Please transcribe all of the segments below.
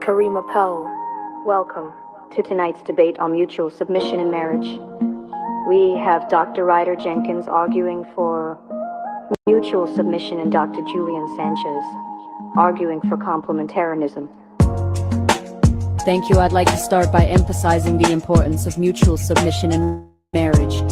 Karima Poe, welcome to tonight's debate on mutual submission in marriage. We have Dr. Ryder Jenkins arguing for mutual submission and Dr. Julian Sanchez arguing for complementarianism. Thank you. I'd like to start by emphasizing the importance of mutual submission in marriage,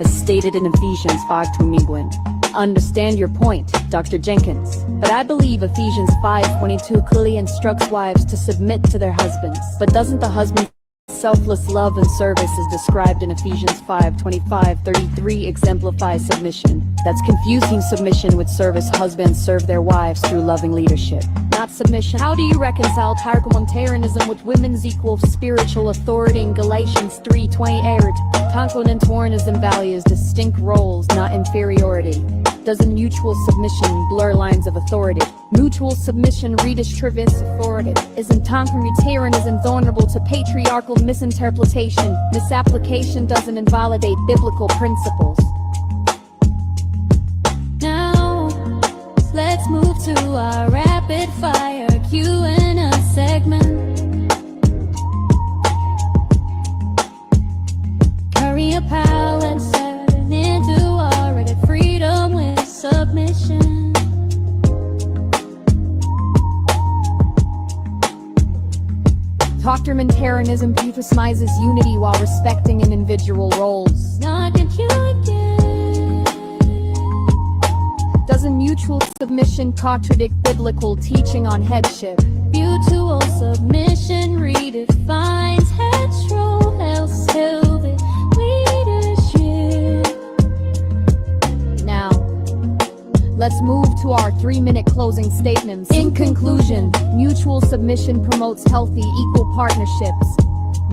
as stated in Ephesians 5:21. Understand your point, Dr. Jenkins, but I believe Ephesians 5:22 clearly instructs wives to submit to their husbands. But doesn't the husband's selfless love and service as described in Ephesians 5:25-33 exemplify submission? That's confusing submission with service. Husbands serve their wives through loving leadership, not submission. How do you reconcile complementarianism with women's equal spiritual authority in Galatians 3:28? Complementarianism values distinct roles, not inferiority. Doesn't mutual submission blur lines of authority? Mutual submission redistributes authority. Isn't complementarianism vulnerable to patriarchal misinterpretation? Misapplication doesn't invalidate biblical principles. Now, let's move to our rapid fire Q&A segment. Career power and turn into already freedom with submission. Complementarianism emphasizes unity while respecting individual roles. Not again. Doesn't mutual submission contradict biblical teaching on headship? Mutual submission redefines hetero healthy leadership. Now, let's move to our 3-minute closing statements. In conclusion, mutual submission promotes healthy, equal partnerships.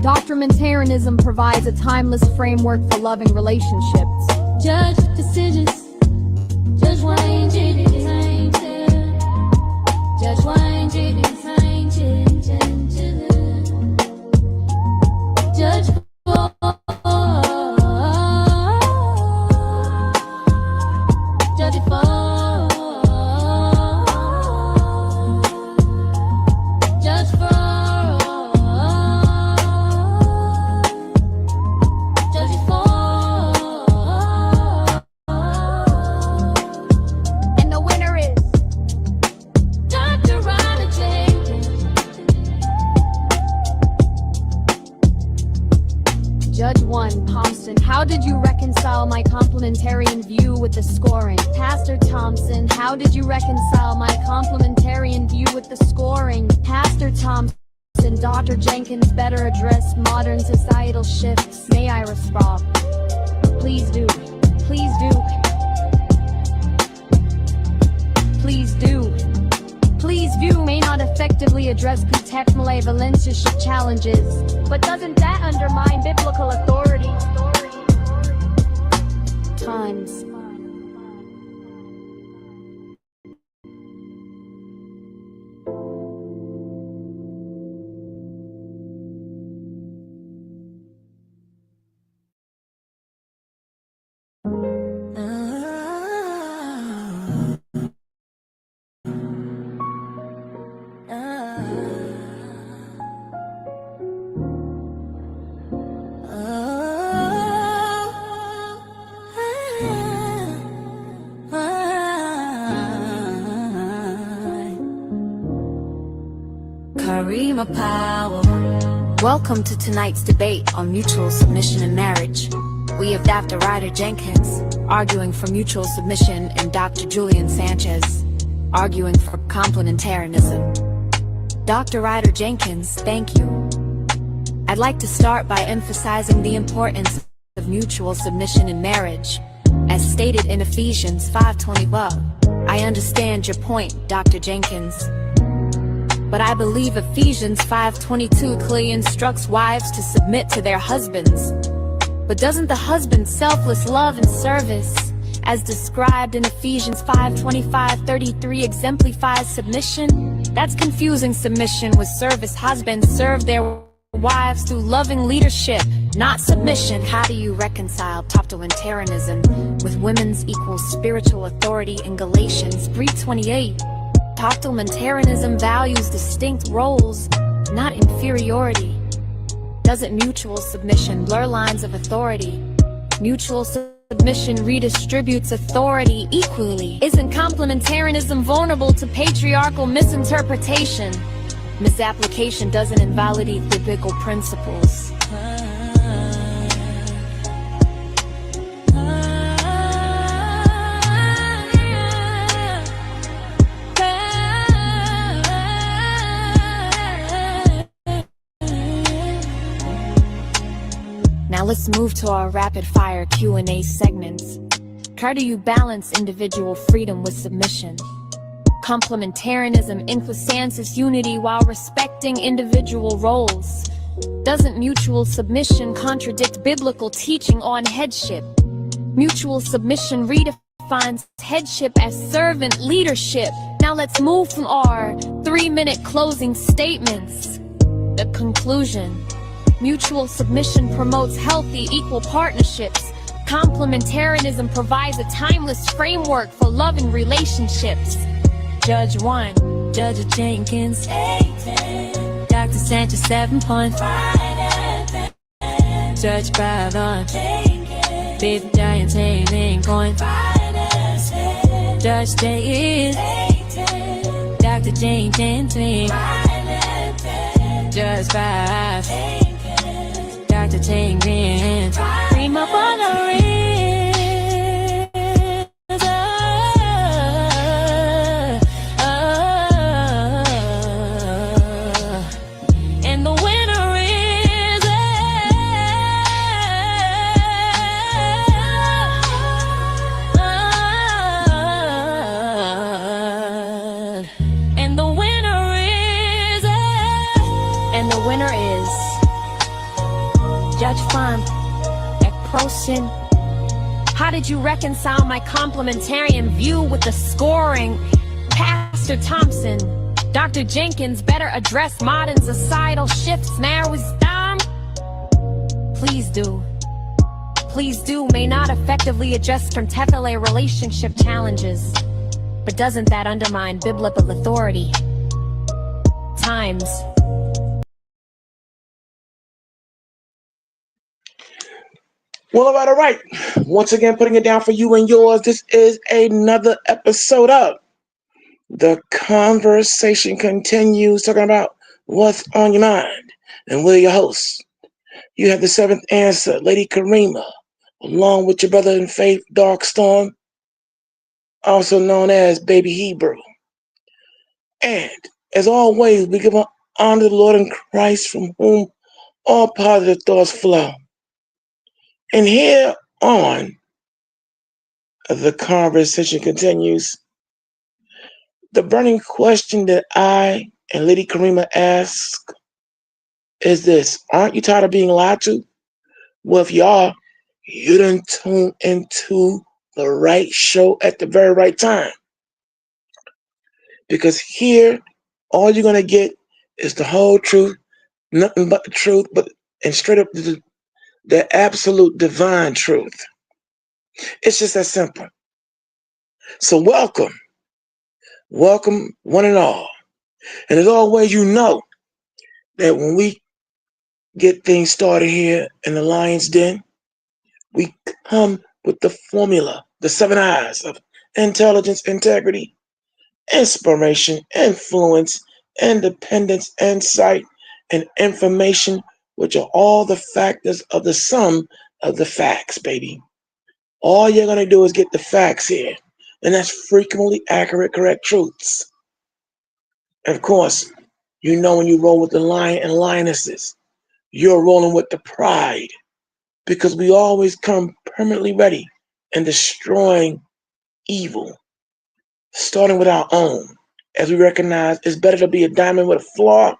Complementarianism provides a timeless framework for loving relationships. Judge decisions. Judge why ain't it ain't it. Judge why ain't it ain't it. Judge for judge it for judge for judge it for. And the winner is Dr. Ryder Jenkins. Judge 1, Thompson. How did you reconcile my complementarian view with the scoring? Pastor Thompson. How did you reconcile my complementarian view with the scoring? Pastor Thompson. Dr. Jenkins better address modern societal shifts. May I respond? Please do. Please do. Please do. Please do may not effectively address contextual valentious challenges, but doesn't that undermine biblical authority? Times. Karima Power. Welcome to tonight's debate on mutual submission in marriage. We have Dr. Ryder Jenkins arguing for mutual submission and Dr. Julian Sanchez arguing for complementarianism. Dr. Ryder Jenkins, thank you. I'd like to start by emphasizing the importance of mutual submission in marriage, as stated in Ephesians 5:21. I understand your point, Dr. Jenkins, but I believe Ephesians 5:22 clearly instructs wives to submit to their husbands. But doesn't the husband's selfless love and service, as described in Ephesians 5:25-33 exemplifies submission? That's confusing submission with service. Husbands serve their wives through loving leadership, not submission. How do you reconcile complementarianism with women's equal spiritual authority in Galatians 3:28? Complementarianism values distinct roles, not inferiority? Doesn't mutual submission blur lines of authority? Mutual submission redistributes authority equally. Isn't complementarianism vulnerable to patriarchal misinterpretation? Misapplication doesn't invalidate biblical principles. Now let's move to our rapid-fire Q&A segments. How do you balance individual freedom with submission? Complementarianism emphasizes unity while respecting individual roles. Doesn't mutual submission contradict biblical teaching on headship? Mutual submission redefines headship as servant leadership. Now let's move from our 3-minute closing statements. The conclusion. Mutual submission promotes healthy, equal partnerships. Complementarianism provides a timeless framework for loving relationships. Judge 1, Judge Jenkins, Dr. Sanchez 7.5, Judge Brother, Big Giant 8.5, Judge J is Dr. Jenkins, Judge 5, Dr. Jenkins, cream up on the ring. Judge Fund, Ekprosin. How did you reconcile my complementarian view with the scoring? Pastor Thompson, Dr. Jenkins better address modern societal shifts, man, wisdom. Please do. Please do may not effectively address contemporary relationship challenges. But doesn't that undermine biblical authority? Times. Well, all right. Once again, putting it down for you and yours. This is another episode of The Conversation Continues, talking about what's on your mind. And we're your hosts. You have the seventh answer, Lady Karima, along with your brother in faith, Darkstorm, also known as Baby Hebrew. And as always, we give honor to the Lord in Christ, from whom all positive thoughts flow. And here on The Conversation Continues, the burning question that I and Lady Karima ask is this: aren't you tired of being lied to? Well, if you are, you didn't tune into the right show at the very right time. Because here, all you're going to get is the whole truth, nothing but the truth, and straight up the absolute divine truth. It's just that simple. So welcome one and all. And as always, you know that when we get things started here in the Lion's Den, we come with the formula, the 7 I's of intelligence, integrity, inspiration, influence, independence, insight, and information, which are all the factors of the sum of the facts, baby. All you're going to do is get the facts here, and that's frequently accurate, correct truths. And of course, you know when you roll with the lion and lionesses, you're rolling with the pride, because we always come permanently ready and destroying evil, starting with our own, as we recognize it's better to be a diamond with a flaw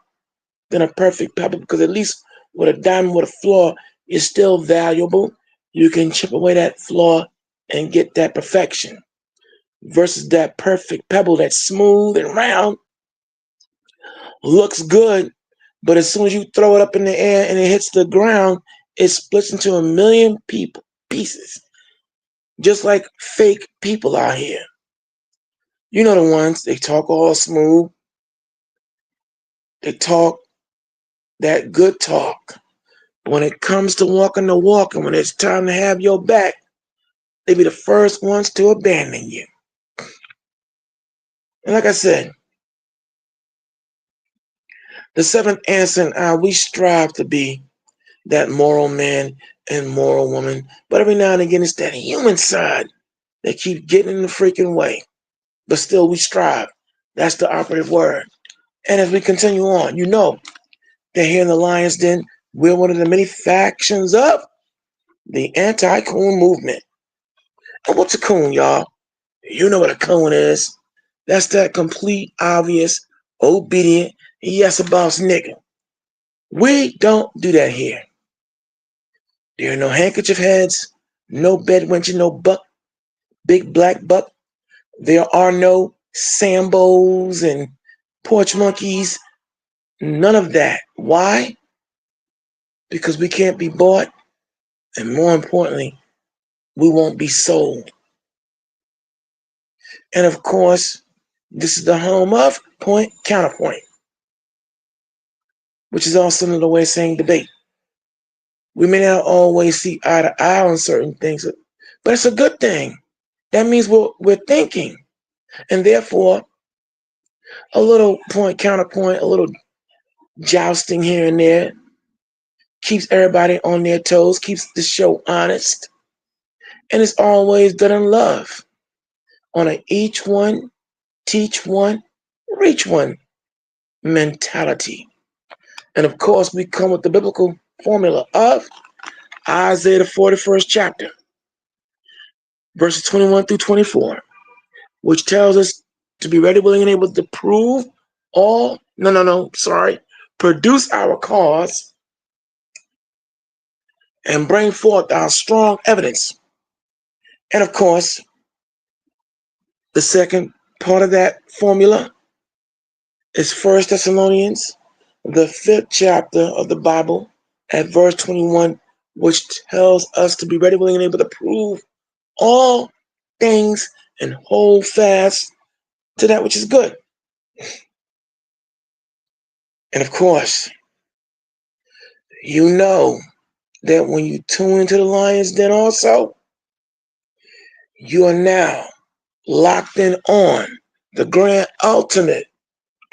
than a perfect pebble, because at least with a diamond with a flaw is still valuable. You can chip away that flaw and get that perfection, versus that perfect pebble that's smooth and round, looks good, but as soon as you throw it up in the air and it hits the ground, it splits into a million pieces, just like fake people out here. You know the ones, they talk all smooth, they talk that good talk. When it comes to walking the walk and when it's time to have your back, they be the first ones to abandon you. And like I said, the seventh answer in I, we strive to be that moral man and moral woman. But every now and again, it's that human side that keeps getting in the freaking way. But still, we strive. That's the operative word. And as we continue on, you know that here in the Lion's Den, we're one of the many factions of the anti-coon movement. And what's a coon, y'all? You know what a coon is. That's that complete, obvious, obedient, yes, a boss nigga. We don't do that here. There are no handkerchief heads, no bedwenching, no buck, big black buck. There are no Sambos and porch monkeys. None of that. Why? Because we can't be bought, and more importantly, we won't be sold. And of course, this is the home of point counterpoint, which is also another way of saying debate. We may not always see eye to eye on certain things, but it's a good thing. That means we're thinking, and therefore, a little point counterpoint, a little jousting here and there keeps everybody on their toes, keeps the show honest, and it's always done in love on a each one, teach one, reach one mentality. And of course, we come with the biblical formula of Isaiah, the 41st chapter, verses 21 through 24, which tells us to be ready, willing, and able to prove produce our cause and bring forth our strong evidence. And of course, the second part of that formula is 1 Thessalonians, the 5th chapter of the Bible, at verse 21, which tells us to be ready, willing, and able to prove all things and hold fast to that which is good. And of course, you know that when you tune into the Lion's Den also, you are now locked in on the grand ultimate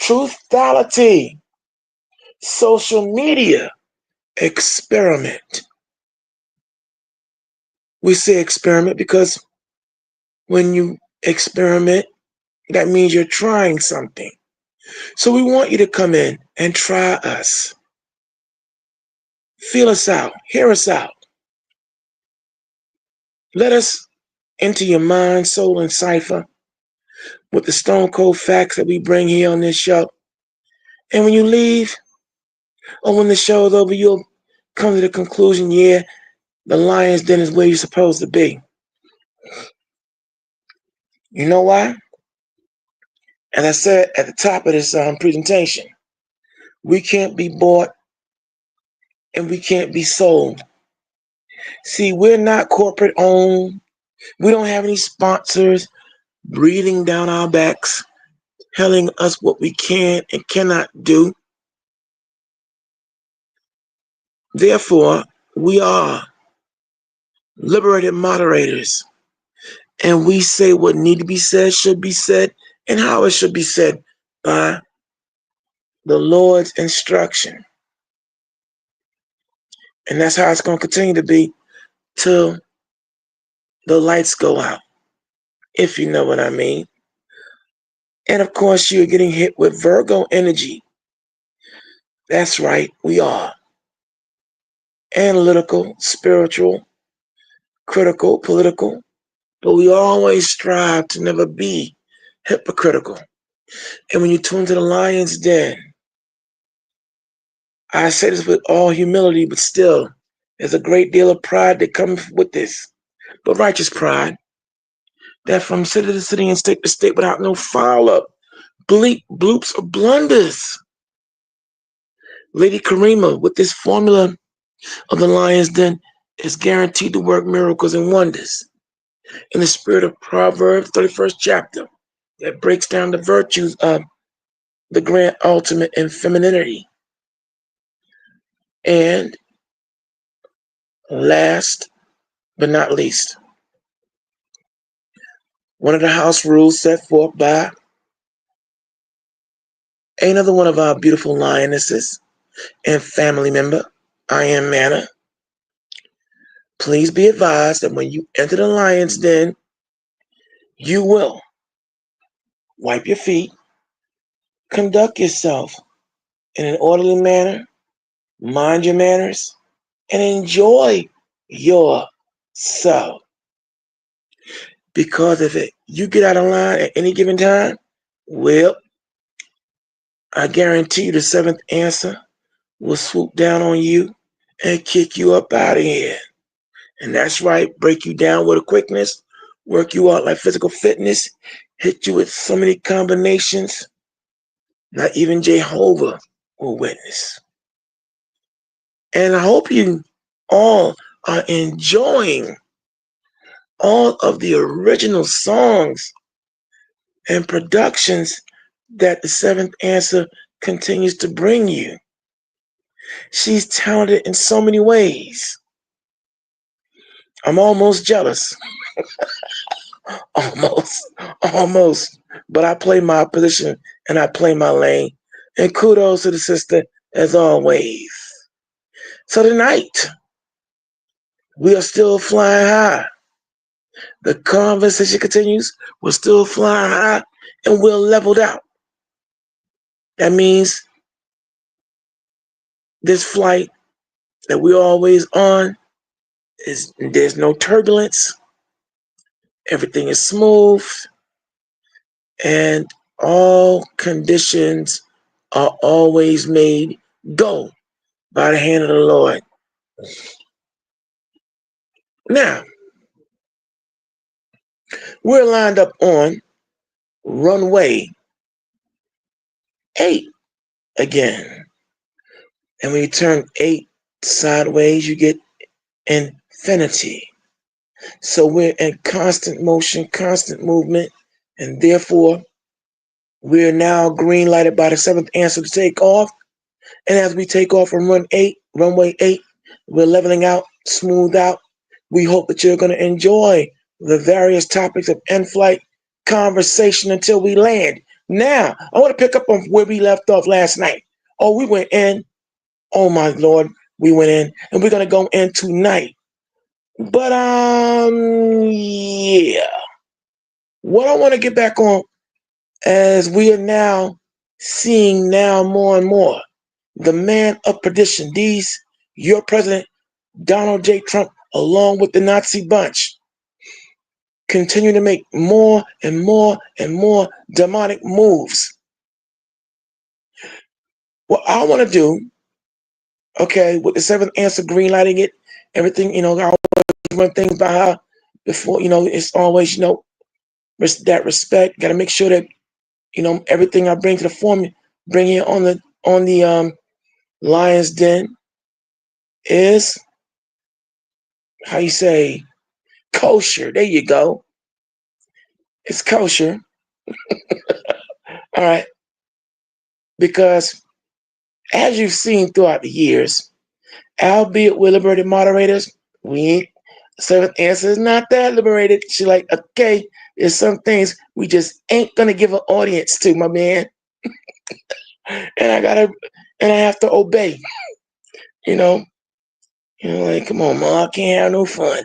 truthality social media experiment. We say experiment because when you experiment, that means you're trying something. So we want you to come in and try us. Feel us out. Hear us out. Let us into your mind, soul, and cipher with the stone cold facts that we bring here on this show. And when you leave, or when the show is over, you'll come to the conclusion, yeah, the Lion's Den is where you're supposed to be. You know why? As I said at the top of this presentation, we can't be bought and we can't be sold. See, we're not corporate owned. We don't have any sponsors breathing down our backs, telling us what we can and cannot do. Therefore, we are liberated moderators, and we say what need to be said should be said and how it should be said by the Lord's instruction. And that's how it's going to continue to be till the lights go out, if you know what I mean. And of course, you're getting hit with Virgo energy. That's right, we are. Analytical, spiritual, critical, political, but we always strive to never be hypocritical. And when you tune to the Lion's Den, I say this with all humility, but still, there's a great deal of pride that comes with this, but righteous pride, that from city to city and state to state without no foul-up, bleep, bloops, or blunders. Lady Karima, with this formula of the Lion's Den, is guaranteed to work miracles and wonders. In the spirit of Proverbs, 31st chapter, that breaks down the virtues of the grand ultimate in femininity. And last but not least, one of the house rules set forth by another one of our beautiful lionesses and family member, I Am Manna. Please be advised that when you enter the lion's den, you will wipe your feet, conduct yourself in an orderly manner, mind your manners, and enjoy yourself. Because if you get out of line at any given time, well, I guarantee you the seventh answer will swoop down on you and kick you up out of here. And that's right, break you down with a quickness, work you out like physical fitness, hit you with so many combinations, not even Jehovah will witness. And I hope you all are enjoying all of the original songs and productions that the seventh answer continues to bring you. She's talented in so many ways. I'm almost jealous. almost. But I play my position and I play my lane. And kudos to the sister as always. So tonight, we are still flying high. The conversation continues. We're still flying high and we're leveled out. That means this flight that we're always on there's no turbulence. Everything is smooth. And all conditions are always made go by the hand of the Lord. Now, we're lined up on runway 8 again. And when you turn 8 sideways, you get infinity. So we're in constant motion, constant movement, and therefore we're now green lighted by the seventh answer to take off. And as we take off from runway 8, we're leveling out, smooth out. We hope that you're going to enjoy the various topics of in-flight conversation until we land. Now, I want to pick up on where we left off last night. Oh, we went in. Oh my Lord, we went in, and we're going to go in tonight. But yeah. What I want to get back on, as we are now seeing now more and more, the man of perdition, your president, Donald J. Trump, along with the Nazi bunch, continue to make more and more and more demonic moves. What I want to do, okay, with the seventh answer, green lighting it, everything, I always run things by her before, it's always, that respect. Got to make sure that, everything I bring to the forum, bring it on the Lion's Den is, how you say, kosher. There you go. It's kosher. All right. Because as you've seen throughout the years, albeit we're liberated moderators, seventh answer is not that liberated. She's like, okay, there's some things we just ain't gonna give an audience to, my man. and I have to obey. Like, come on, Ma, I can't have no fun.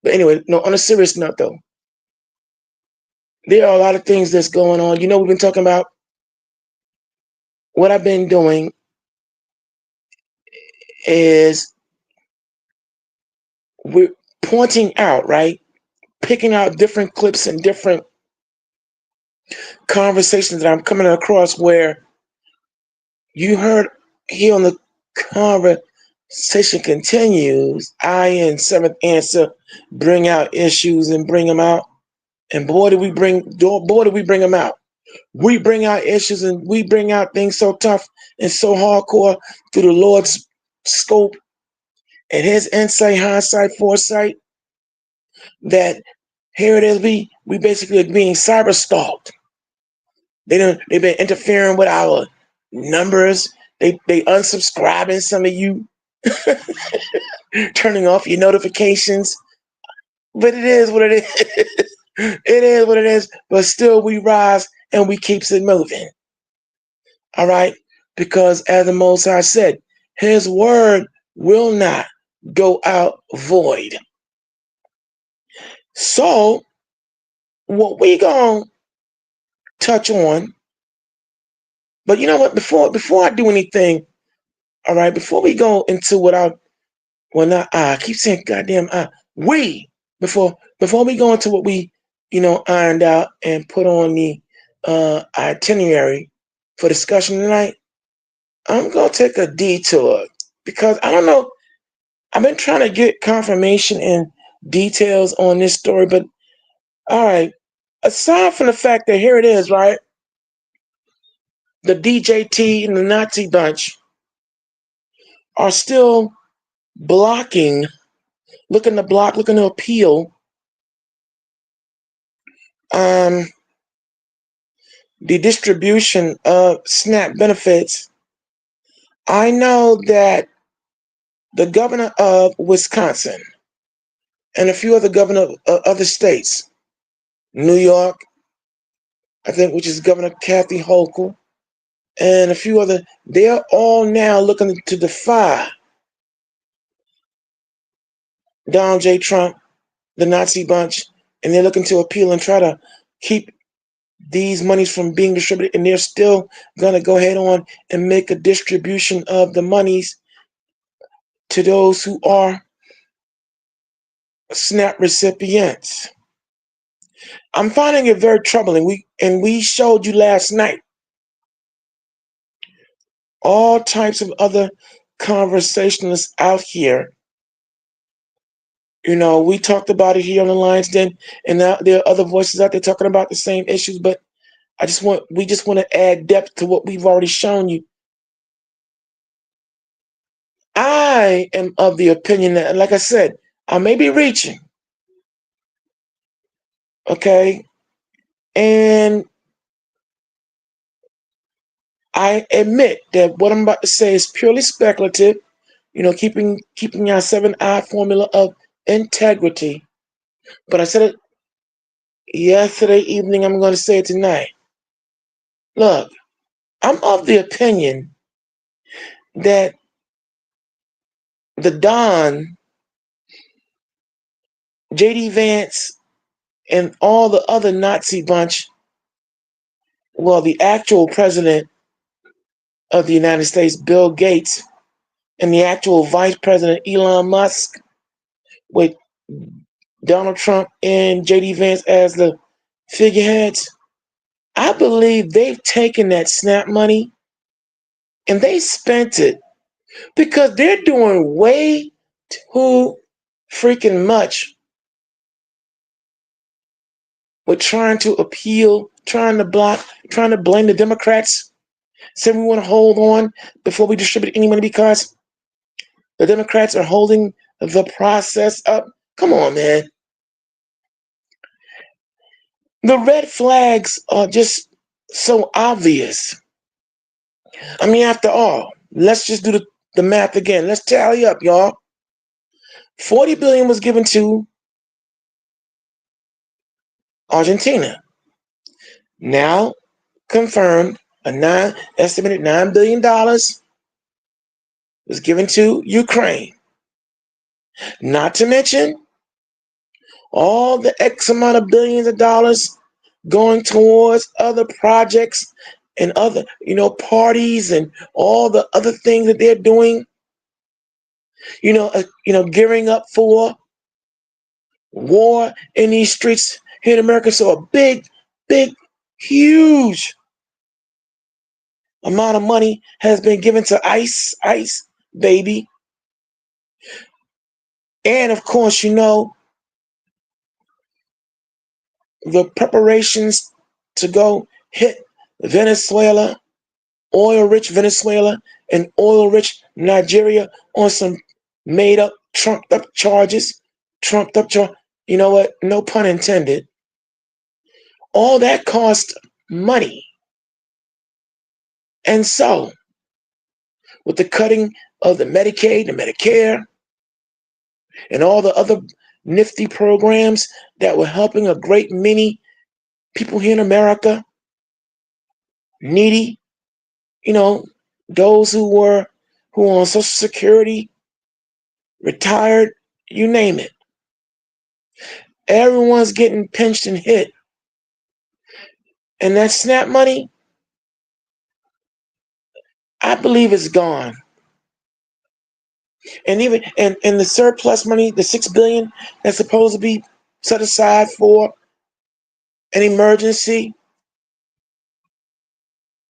But anyway, no, on a serious note though, there are a lot of things that's going on. We've been talking about what I've been doing is we're pointing out, right? Picking out different clips and different conversations that I'm coming across where you heard here on the conversation continues, I and seventh answer bring out issues and bring them out. And boy, do we bring them out. We bring out issues and we bring out things so tough and so hardcore through the Lord's scope and his insight, hindsight, foresight, that here it is, we basically are being cyber stalked. They've been interfering with our numbers. They unsubscribing some of you turning off your notifications. But it is what it is. It is what it is. But still, we rise and we keeps it moving. All right? Because as the Most High said, his word will not go out void. So, what we gonna touch on, but you know what, before I do anything, all right, before we go into what I keep saying goddamn we before we go into what we ironed out and put on the itinerary for discussion tonight, I'm gonna take a detour because I don't know. I've been trying to get confirmation and details on this story, but all right. Aside from the fact that here it is, right? The DJT and the Nazi bunch are still blocking, looking to appeal the distribution of SNAP benefits. I know that the governor of Wisconsin and a few other governors of other states, New York, I think, which is Governor Kathy Hochul, and a few other, they're all now looking to defy Donald J. Trump, the Nazi bunch, and they're looking to appeal and try to keep these monies from being distributed, and they're still going to go ahead on and make a distribution of the monies to those who are SNAP recipients. I'm finding it very troubling. We showed you last night all types of other conversationalists out here. We talked about it here on the Lions Den, and now there are other voices out there talking about the same issues, but we just want to add depth to what we've already shown you. I am of the opinion that, like I said, I may be reaching. Okay. And I admit that what I'm about to say is purely speculative, keeping our 7I formula of integrity. But I said it yesterday evening, I'm going to say it tonight. Look, I'm of the opinion that the Don, J.D. Vance, and all the other Nazi bunch, well, the actual president of the United States, Bill Gates, and the actual vice president, Elon Musk, with Donald Trump and J.D. Vance as the figureheads, I believe they've taken that SNAP money and they spent it because they're doing way too freaking much with trying to appeal, trying to block, trying to blame the Democrats. Saying we want to hold on before we distribute any money because the Democrats are holding the process up. Come on, man. The red flags are just so obvious. I mean, after all, let's just do the math again. Let's tally up, y'all. 40 billion was given to Argentina. Now confirmed, estimated $9 billion was given to Ukraine. Not to mention all the X amount of billions of dollars going towards other projects and other, parties and all the other things that they're doing, gearing up for war in these streets here in America. So a big, huge amount of money has been given to ICE, baby. And of course, the preparations to go hit Venezuela, oil-rich Venezuela, and oil-rich Nigeria on some made-up, trumped-up charges. You know what? No pun intended. All that cost money. And so, with the cutting of the Medicaid, the Medicare, and all the other nifty programs that were helping a great many people here in America, needy, those who were on Social Security, retired, you name it. Everyone's getting pinched and hit. And that SNAP money, I believe it's gone. And even and the surplus money, the $6 billion that's supposed to be set aside for an emergency,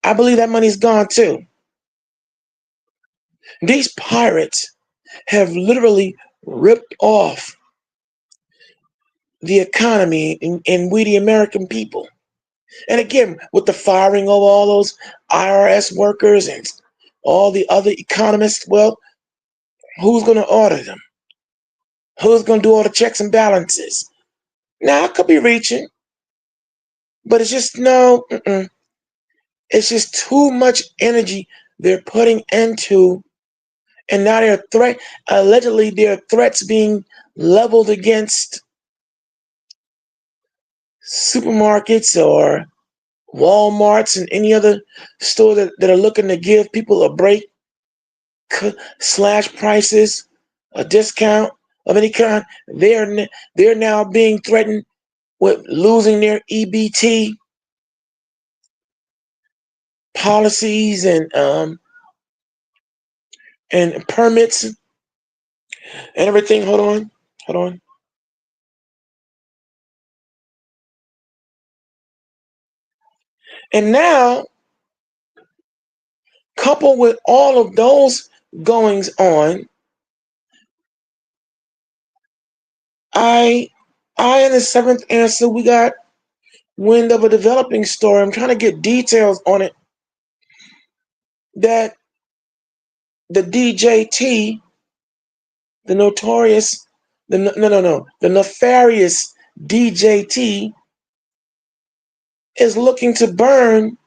I believe that money's gone too. These pirates have literally ripped off the economy and we the American people. And again, with the firing of all those IRS workers and all the other economists, well, who's going to order them? Who's going to do all the checks and balances? Now, I could be reaching, but it's just it's just too much energy they're putting into, and now allegedly there are threats being leveled against supermarkets or Walmarts and any other store that are looking to give people a break, slash prices, a discount of any kind. They're now being threatened with losing their EBT policies and permits and everything. Hold on. And now, coupled with all of those goings on, I in the seventh answer, we got wind of a developing story. I'm trying to get details on it. That the DJT, the notorious, the nefarious DJT, is looking to burn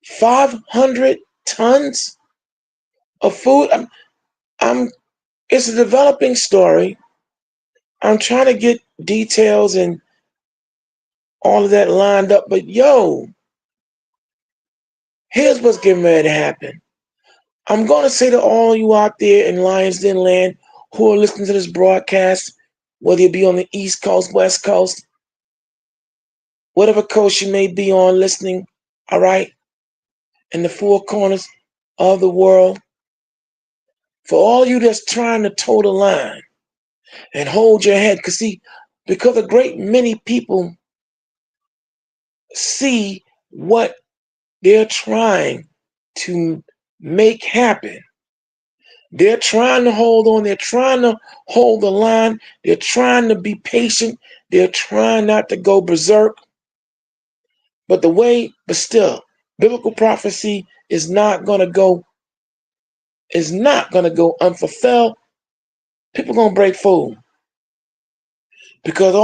500 tons of food. It's a developing story. I'm trying to get details and all of that lined up, but here's what's getting ready to happen. I'm going to say to all you out there in Lions Den land who are listening to this broadcast, whether you be on the East Coast, West Coast, whatever coast you may be on listening, all right, in the four corners of the world, for all you that's trying to toe the line and hold your head, because a great many people see what they're trying to make happen. They're trying to hold on. They're trying to hold the line. They're trying to be patient. They're trying not to go berserk. But still, biblical prophecy is not going to go unfulfilled. People going to break food. Because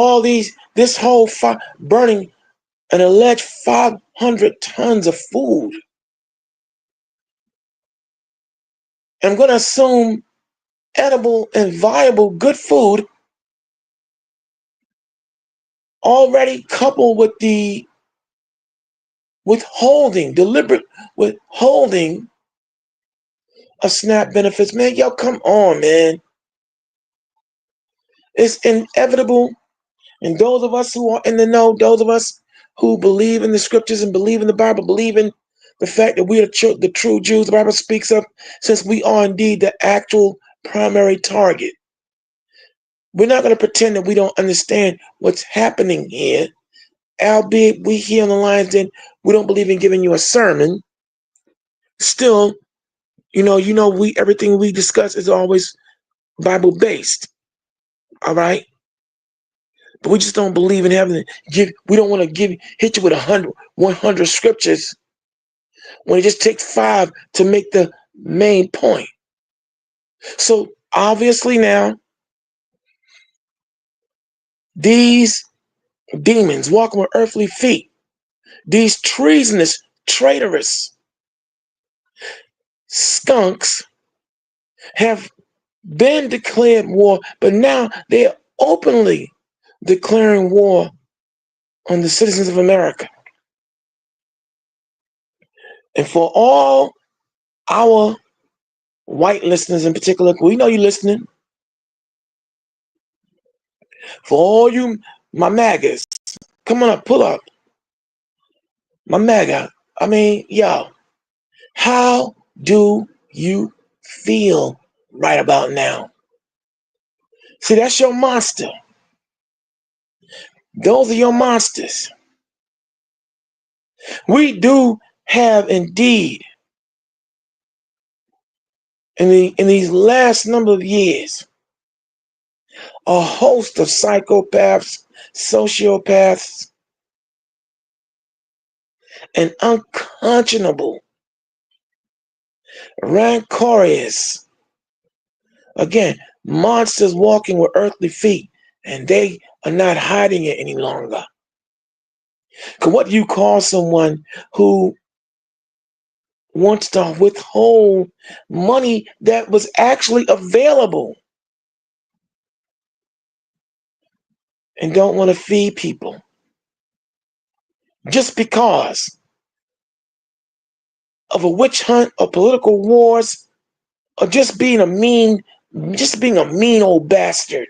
this whole burning an alleged 500 tons of food. I'm going to assume edible and viable good food, already coupled with the deliberate withholding of SNAP benefits. Man, come on, man. It's inevitable. And those of us who are in the know, those of us who believe in the scriptures and believe in the Bible, believe in the fact that we are the true Jews the Bible speaks of, since we are indeed the actual primary target. We're not going to pretend that we don't understand what's happening here, albeit we here on the Lions Den, we don't believe in giving you a sermon. Still, everything we discuss is always Bible based. All right? But we just don't believe in having we don't want to hit you with 100 scriptures when it just takes 5 to make the main point. So obviously now, these demons walking with earthly feet, these treasonous, traitorous, skunks have been declared war, but now they're openly declaring war on the citizens of America. And for all our white listeners in particular, we know you're listening. For all you, my MAGAs, come on up, pull up. My MAGA, I mean, yo, how do you feel right about now? See, that's your monster. Those are your monsters. We do have indeed, in these last number of years, a host of psychopaths, sociopaths, and unconscionable, rancorous, again, monsters walking with earthly feet, and they are not hiding it any longer. Because what do you call someone who wants to withhold money that was actually available and don't want to feed people just because of a witch hunt or political wars or just being a mean old bastard?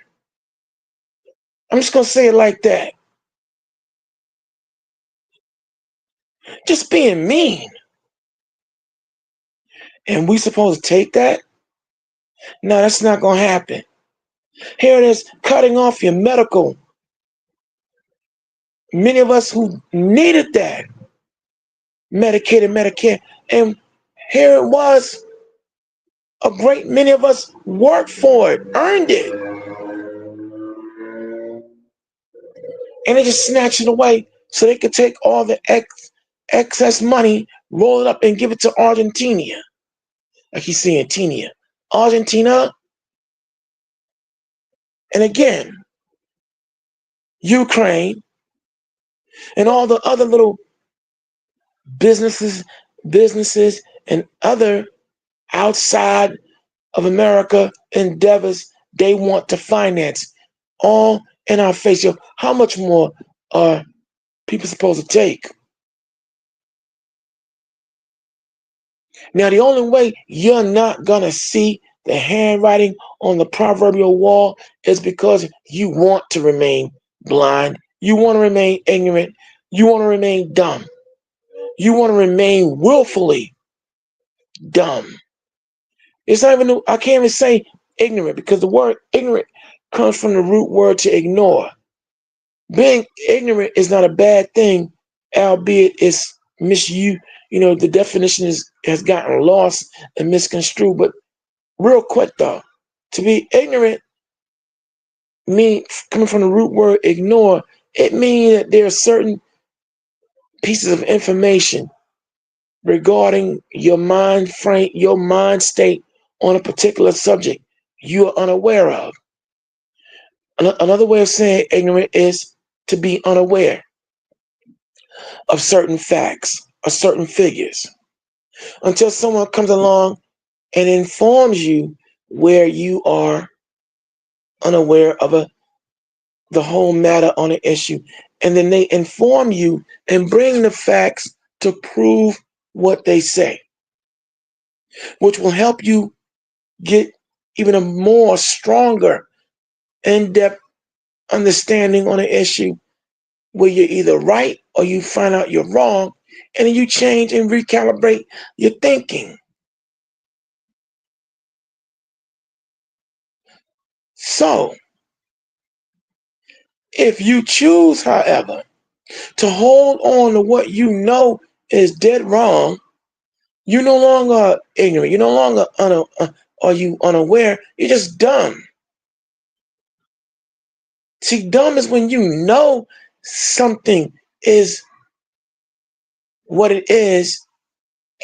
I'm just gonna say it like that. Just being mean. And we supposed to take that? No, that's not gonna happen. Here it is, cutting off your medical. Many of us who needed that Medicaid and Medicare, and here it was, a great many of us worked for it, earned it, and they just snatched it away so they could take all the excess money, roll it up, and give it to Argentina. Like he's saying, Tenia, Argentina, and again, Ukraine, and all the other little businesses, and other outside of America endeavors they want to finance, all in our face. Yo, how much more are people supposed to take? Now, the only way you're not gonna see the handwriting on the proverbial wall is because you want to remain blind, you want to remain ignorant, you want to remain dumb, you want to remain willfully dumb. It's not even, I can't even say ignorant because the word ignorant comes from the root word to ignore. Being ignorant is not a bad thing, albeit it's misused. You know, the definition has gotten lost and misconstrued. But real quick though, to be ignorant mean, coming from the root word ignore, it means that there are certain pieces of information regarding your mind frame, your mind state on a particular subject you are unaware of. Another way of saying ignorant is to be unaware of certain facts or certain figures until someone comes along and informs you where you are unaware of the whole matter on an issue. And then they inform you and bring the facts to prove what they say, which will help you get even a more stronger, in-depth understanding on an issue where you're either right or you find out you're wrong, and then you change and recalibrate your thinking. So, if you choose, however, to hold on to what you know is dead wrong, you're no longer ignorant. You're no longer are you unaware. You're just dumb. See, dumb is when you know something is what it is,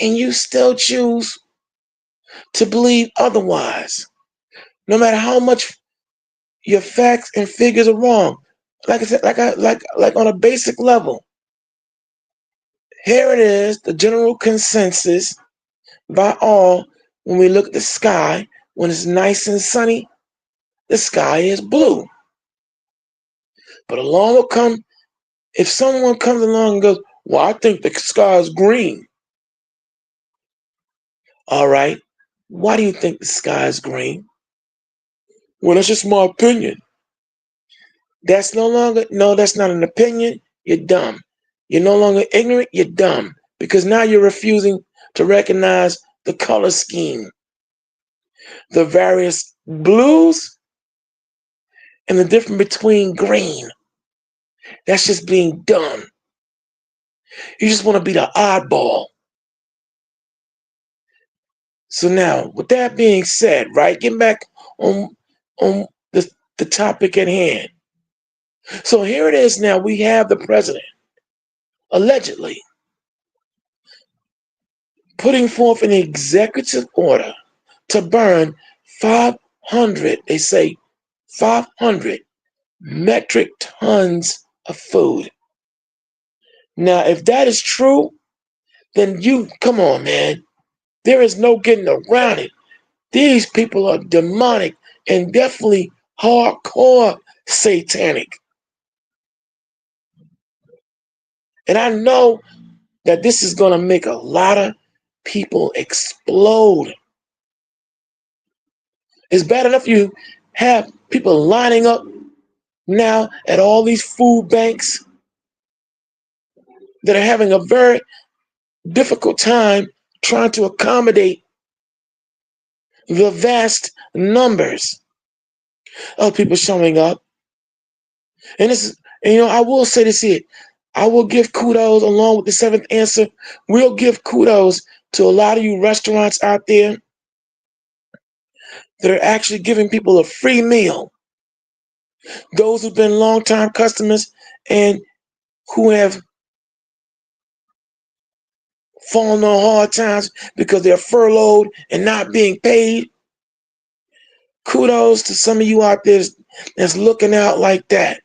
and you still choose to believe otherwise, no matter how much your facts and figures are wrong. Like I said, like on a basic level, here it is, the general consensus by all when we look at the sky, when it's nice and sunny, the sky is blue. But along will come, if someone comes along and goes, well, I think the sky is green. All right. Why do you think the sky is green? Well, that's just my opinion. That's that's not an opinion. You're dumb. You're no longer ignorant. You're dumb. Because now you're refusing to recognize the color scheme, the various blues, and the difference between green. That's just being dumb. You just want to be the oddball. So now, with that being said, right, getting back on the topic at hand. So here it is now. We have the president allegedly putting forth an executive order to burn 500, they say 500 metric tons of food. Now, if that is true, then come on, man. There is no getting around it. These people are demonic and definitely hardcore satanic. And I know that this is going to make a lot of people explode. It's bad enough you have people lining up now at all these food banks that are having a very difficult time trying to accommodate the vast numbers of people showing up. And I will say this here. I will give kudos along with the seventh answer. We'll give kudos to a lot of you restaurants out there that are actually giving people a free meal. Those who've been longtime customers and who have falling on hard times because they're furloughed and not being paid. Kudos to some of you out there that's looking out like that.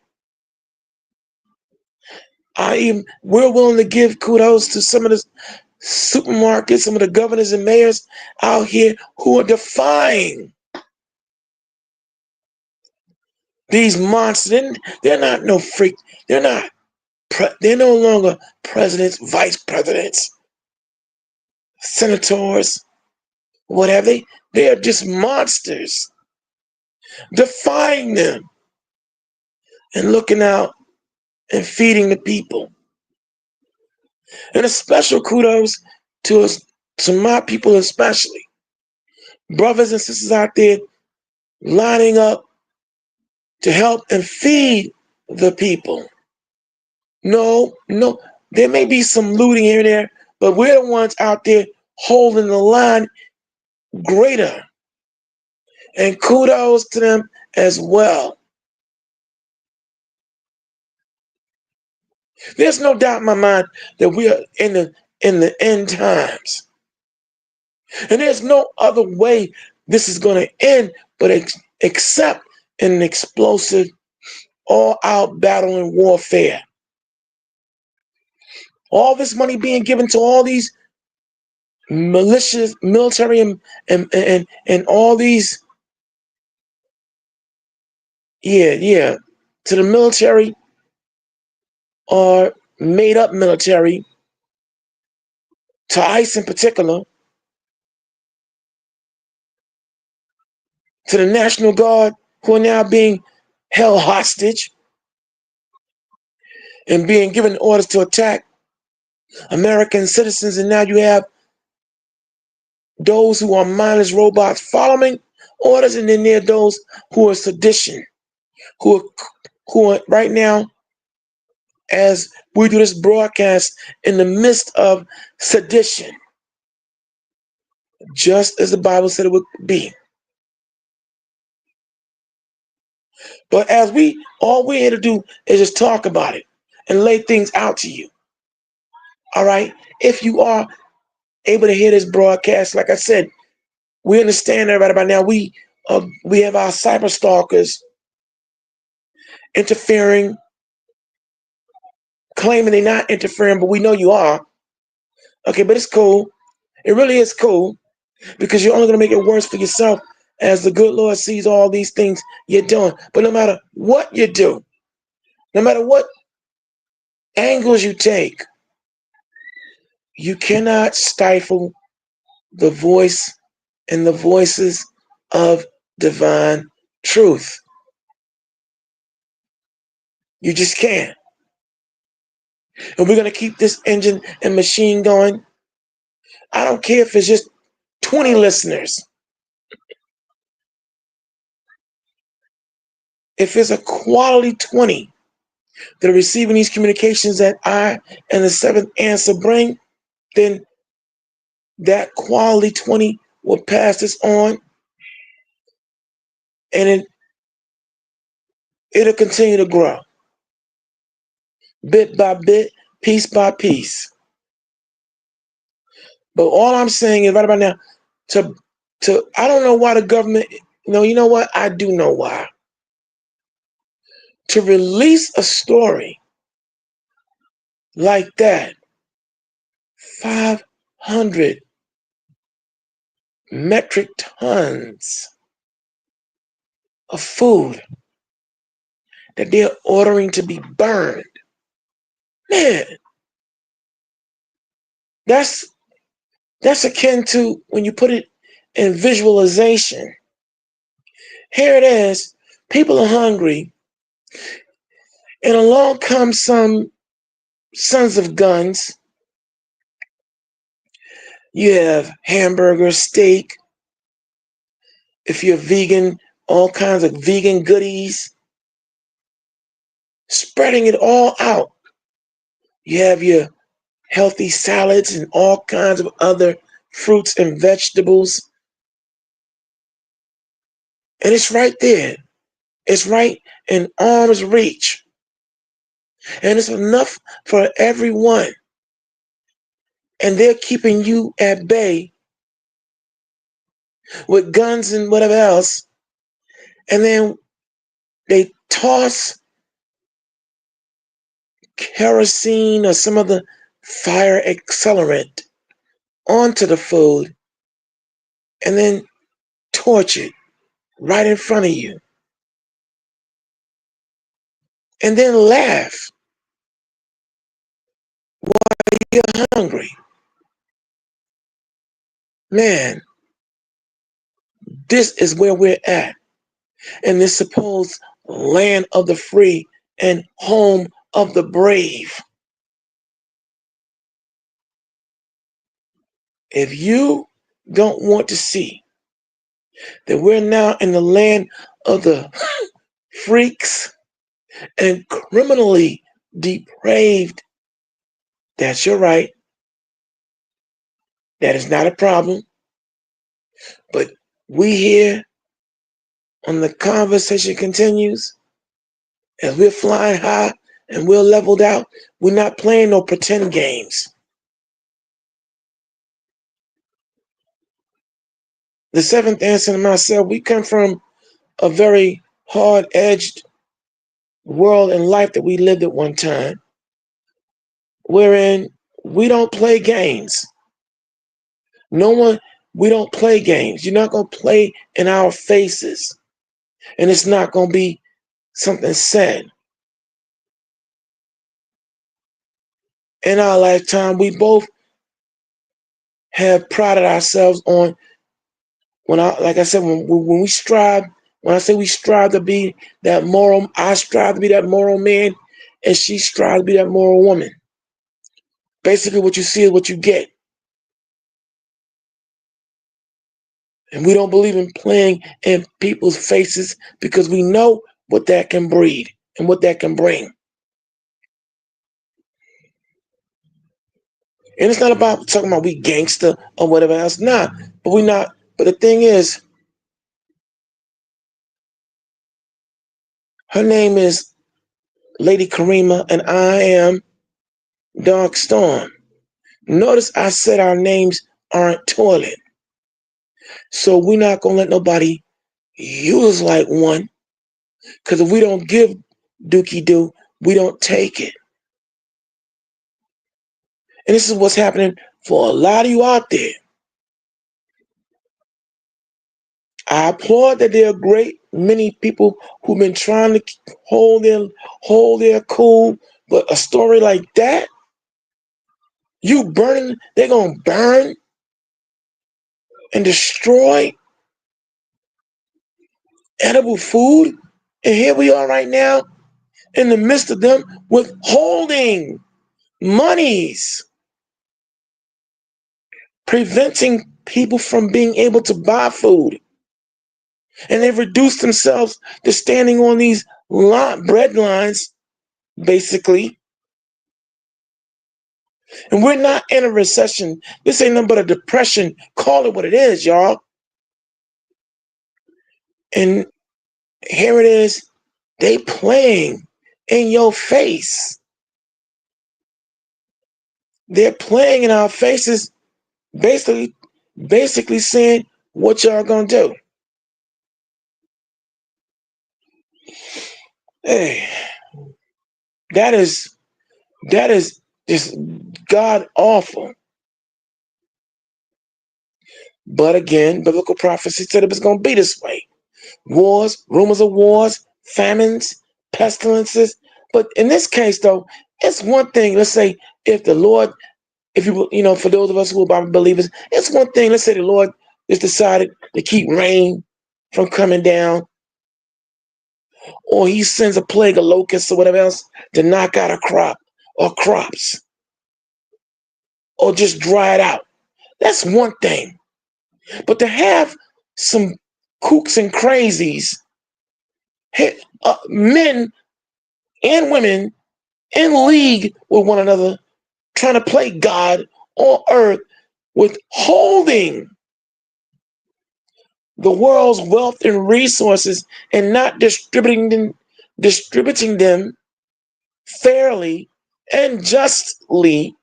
We're willing to give kudos to some of the supermarkets, some of the governors and mayors out here who are defying these monsters. They're not no freak. They're no longer presidents, vice presidents, senators, whatever. They are just monsters. Defying them and looking out and feeding the people. And a special kudos to my people, especially brothers and sisters out there lining up to help and feed the people. No, there may be some looting here and there, but we're the ones out there holding the line greater. And kudos to them as well. There's no doubt in my mind that we are in the end times. And there's no other way this is going to end but except in an explosive, all-out battle and warfare. All this money being given to all these malicious military and all these, to the military or made-up military, to ICE in particular, to the National Guard, who are now being held hostage and being given orders to attack American citizens. And now you have those who are mindless robots following orders, and then there are those who are sedition, who are right now, as we do this broadcast, in the midst of sedition, just as the Bible said it would be. But all we're here to do is just talk about it and lay things out to you. All right? If you are able to hear this broadcast, like I said, we understand that right about now. We have our cyber stalkers interfering, claiming they're not interfering, but we know you are. Okay, but it's cool. It really is cool. because you're only going to make it worse for yourself as the good Lord sees all these things you're doing. But no matter what you do, no matter what angles you take, you cannot stifle the voice and the voices of divine truth. You just can't. And we're going to keep this engine and machine going. I don't care if it's just 20 listeners. If it's a quality 20 that are receiving these communications that I and the seventh answer bring, then that quality 20 will pass this on, and it'll continue to grow bit by bit, piece by piece. But all I'm saying is right about now, to I don't know why the government, you know what? I do know why. To release a story like that, 500 metric tons of food that they're ordering to be burned. Man, that's akin to when you put it in visualization. Here it is, people are hungry, and along comes some sons of guns. You have hamburger, steak, if you're vegan, all kinds of vegan goodies, spreading it all out. You have your healthy salads and all kinds of other fruits and vegetables. And it's right there. It's right in arm's reach. And it's enough for everyone. And they're keeping you at bay with guns and whatever else. And then they toss kerosene or some other fire accelerant onto the food and then torch it right in front of you. And then laugh while you're hungry. Man, this is where we're at in this supposed land of the free and home of the brave. If you don't want to see that we're now in the land of the freaks and criminally depraved, that's your right. That is not a problem. But we here on the conversation continues, as we're flying high and we're leveled out, we're not playing no pretend games. The seventh answer and myself, we come from a very hard-edged world and life that we lived at one time, wherein we don't play games. We don't play games. You're not going to play in our faces. And it's not going to be something said. In our lifetime, we both have prided ourselves on, like I said, when we strive, when I say we strive to be that moral, I strive to be that moral man, and she strives to be that moral woman. Basically, what you see is what you get. And we don't believe in playing in people's faces because we know what that can breed and what that can bring. And it's not about talking about we gangster or whatever else. Nah, but we're not. But the thing is, her name is Lady Karima, and I am Dark Storm. Notice I said our names aren't toilet. So we're not going to let nobody use like one. Because if we don't give dookie doo, we don't take it. And this is what's happening for a lot of you out there. I applaud that there are great many people who've been trying to hold their cool, but a story like that, you burning, they're gonna burn and destroy edible food, and here we are right now in the midst of them withholding monies, preventing people from being able to buy food. And they've reduced themselves to standing on these bread lines, basically. And we're not in a recession. This ain't nothing but a depression. Call it what it is, y'all. And here it is. They playing in your face. They're playing in our faces, basically saying what y'all gonna do. Hey, that is just God awful. But again, biblical prophecy said it was going to be this way. Wars, rumors of wars, famines, pestilences. But in this case, though, it's one thing. Let's say if the Lord, if you, for those of us who are Bible believers, it's one thing. Let's say the Lord just decided to keep rain from coming down, or he sends a plague of locusts or whatever else to knock out a crop or crops, or just dry it out. That's one thing. But to have some kooks and crazies, men and women in league with one another, trying to play God on earth, withholding the world's wealth and resources and not distributing them fairly and justly,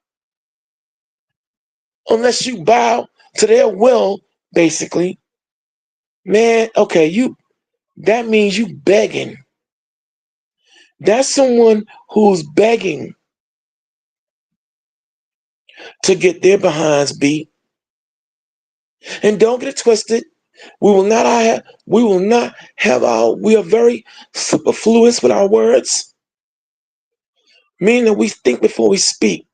unless you bow to their will, basically. Man, okay, that means you begging. That's someone who's begging to get their behinds beat. And don't get it twisted. We are very superfluous with our words, meaning that we think before we speak.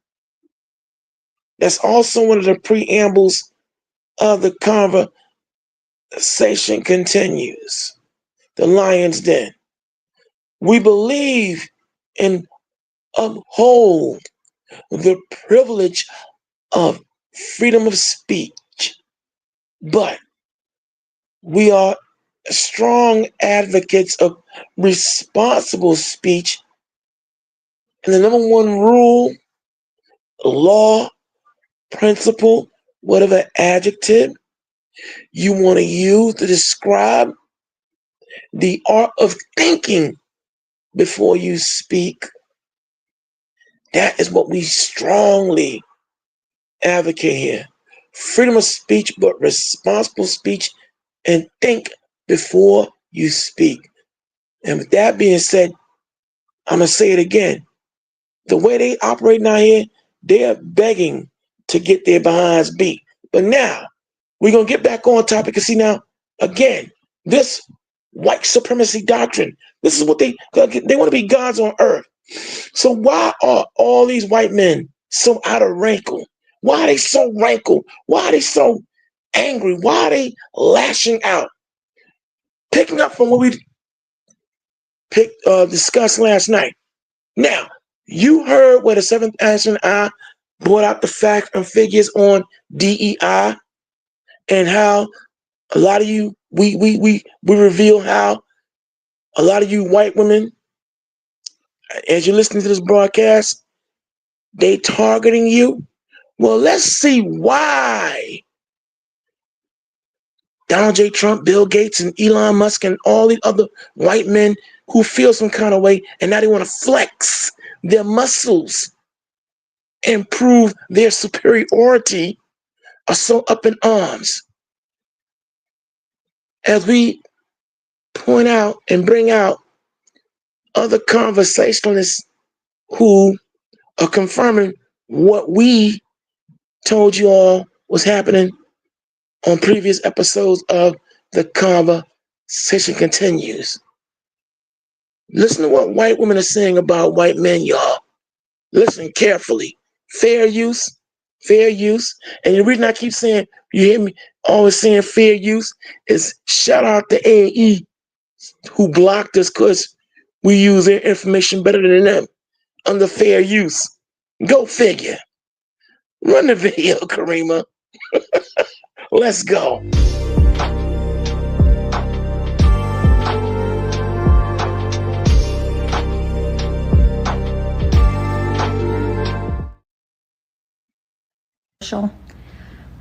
That's also one of the preambles of the conversation continues. The lion's den. We believe and uphold the privilege of freedom of speech, but we are strong advocates of responsible speech. And the number one rule, law, principle, whatever adjective you want to use to describe the art of thinking before you speak, that is what we strongly advocate here. Freedom of speech, but responsible speech, and think before you speak. And with that being said, I'm going to say it again. The way they operate now here, they are begging to get their behinds beat. But now, we're going to get back on topic and see now, again, this white supremacy doctrine, this is what they want to be gods on earth. So why are all these white men so out of wrinkle? Why are they so rankled? Why are they so angry? Why are they lashing out? Picking up from what we discussed last night. Now, you heard where the Seventh Action Eye brought out the facts and figures on DEI, and how a lot of you, we reveal how a lot of you white women, as you're listening to this broadcast, they targeting you. Well, let's see why Donald J. Trump, Bill Gates, and Elon Musk, and all these other white men who feel some kind of way, and now they want to flex their muscles and prove their superiority, are so up in arms. As we point out and bring out other conversationalists who are confirming what we told you all was happening on previous episodes of the conversation continues. Listen to what white women are saying about white men, y'all. Listen carefully. Fair use, fair use. And the reason I keep saying, you hear me always saying fair use, is shout out to A&E who blocked us because we use their information better than them under fair use. Go figure. Run the video, Karima. Let's go.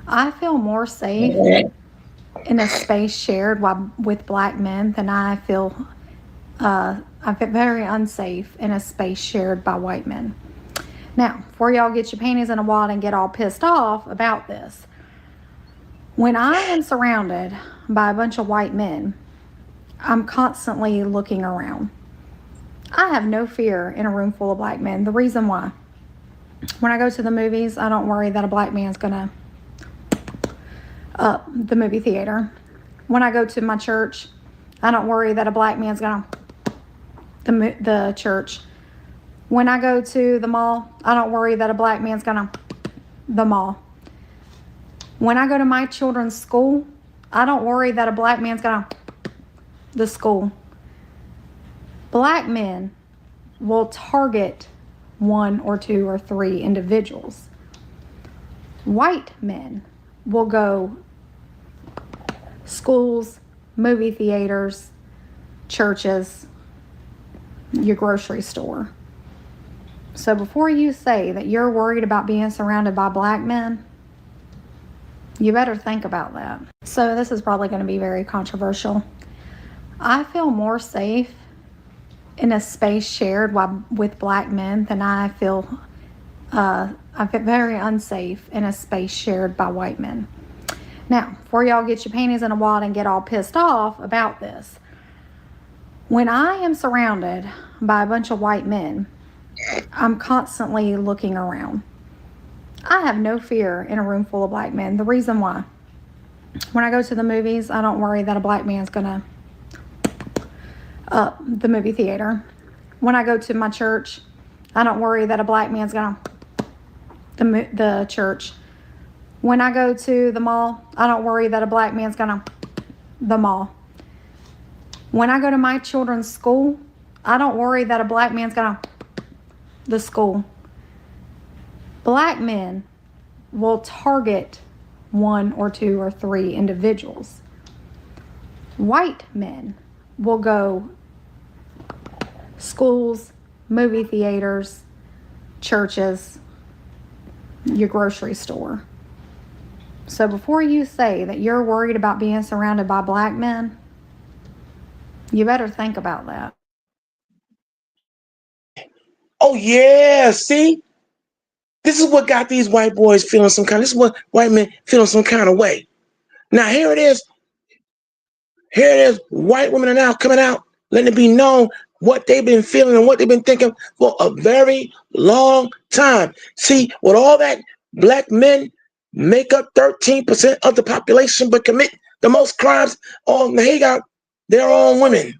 I feel more safe in a space shared with black men than I feel very unsafe in a space shared by white men. Now, before y'all get your panties in a wad and get all pissed off about this, when I am surrounded by a bunch of white men, I'm constantly looking around. I have no fear in a room full of black men. The reason why: when I go to the movies, I don't worry that a black man's gonna the movie theater. When I go to my church, I don't worry that a black man's gonna the church. When I go to the mall, I don't worry that a black man's gonna the mall. When I go to my children's school, I don't worry that a black man's gonna the school. Black men will target one or two or three individuals. White men will go schools, movie theaters, churches, your grocery store. So before you say that you're worried about being surrounded by black men, you better think about that. So this is probably going to be very controversial. I feel more safe in a space shared with black men than I feel very unsafe in a space shared by white men. Now, before y'all get your panties in a wad and get all pissed off about this, when I am surrounded by a bunch of white men, I'm constantly looking around. I have no fear in a room full of black men. The reason why: when I go to the movies, I don't worry that a black man's gonna the movie theater. When I go to my church, I don't worry that a black man's gonna the church. When I go to the mall, I don't worry that a black man's gonna the mall. When I go to my children's school, I don't worry that a black man's gonna the school. Black men will target one or two or three individuals. White men will go schools, movie theaters, churches, your grocery store. So before you say that you're worried about being surrounded by black men, you better think about that. Oh yeah, see? This is what got these white boys feeling some kind. This is what white men feeling some kind of way. Now here it is. Here it is. White women are now coming out, letting it be known what they've been feeling and what they've been thinking for a very long time. See, with all that, black men make up 13% of the population, but commit the most crimes on their own women.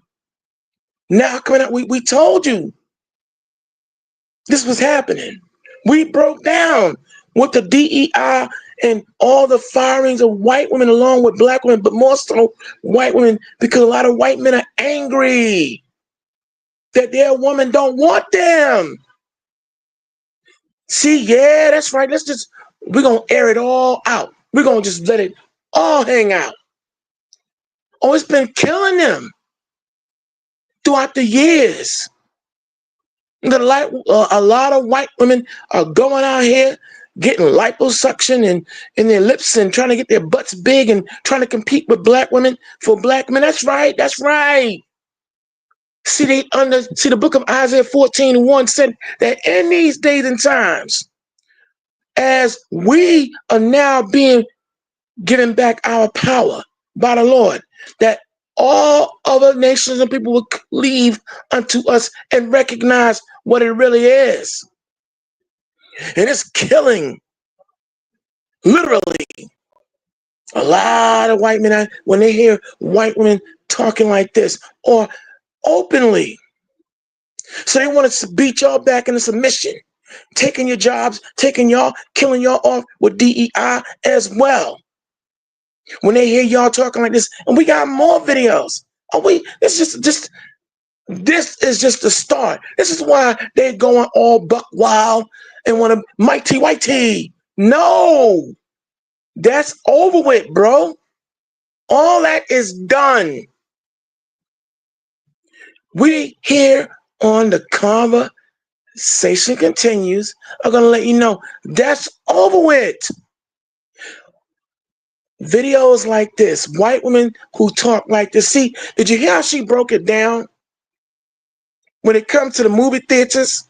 Now coming out, we told you this was happening. We broke down with the DEI and all the firings of white women along with black women, but more so white women, because a lot of white men are angry that their women don't want them. See, yeah, that's right. We're going to air it all out. We're going to just let it all hang out. Oh, it's been killing them throughout the years. A lot of white women are going out here getting liposuction in their lips and trying to get their butts big and trying to compete with black women for black men. That's right. That's right. See, the book of Isaiah 14:1 said that in these days and times, as we are now being given back our power by the Lord, that all other nations and people will cleave unto us and recognize what it really is. And it's killing, literally, A lot of white men, when they hear white women talking like this or openly, so they want to beat y'all back into submission, taking your jobs, taking y'all, killing y'all off with DEI as well. When they hear y'all talking like this, and we got more videos. This is just the start. This is why they're going all buck wild and want to Mike T. White T. No, that's over with, bro. All that is done. We here on the Conversation Continues are going to let you know that's over with. Videos like this, white women who talk like this. See, did you hear how she broke it down? When it comes to the movie theaters,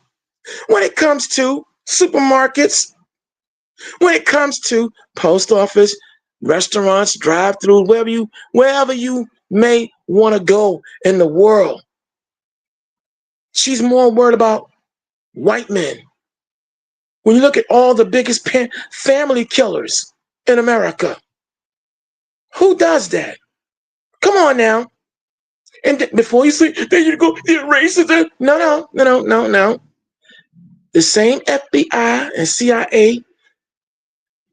when it comes to supermarkets, when it comes to post office, restaurants, drive-through, wherever you may want to go in the world. She's more worried about white men. When you look at all the biggest family killers in America, who does that? Come on now. And before you say, there you go, you're racist. No. The same FBI and CIA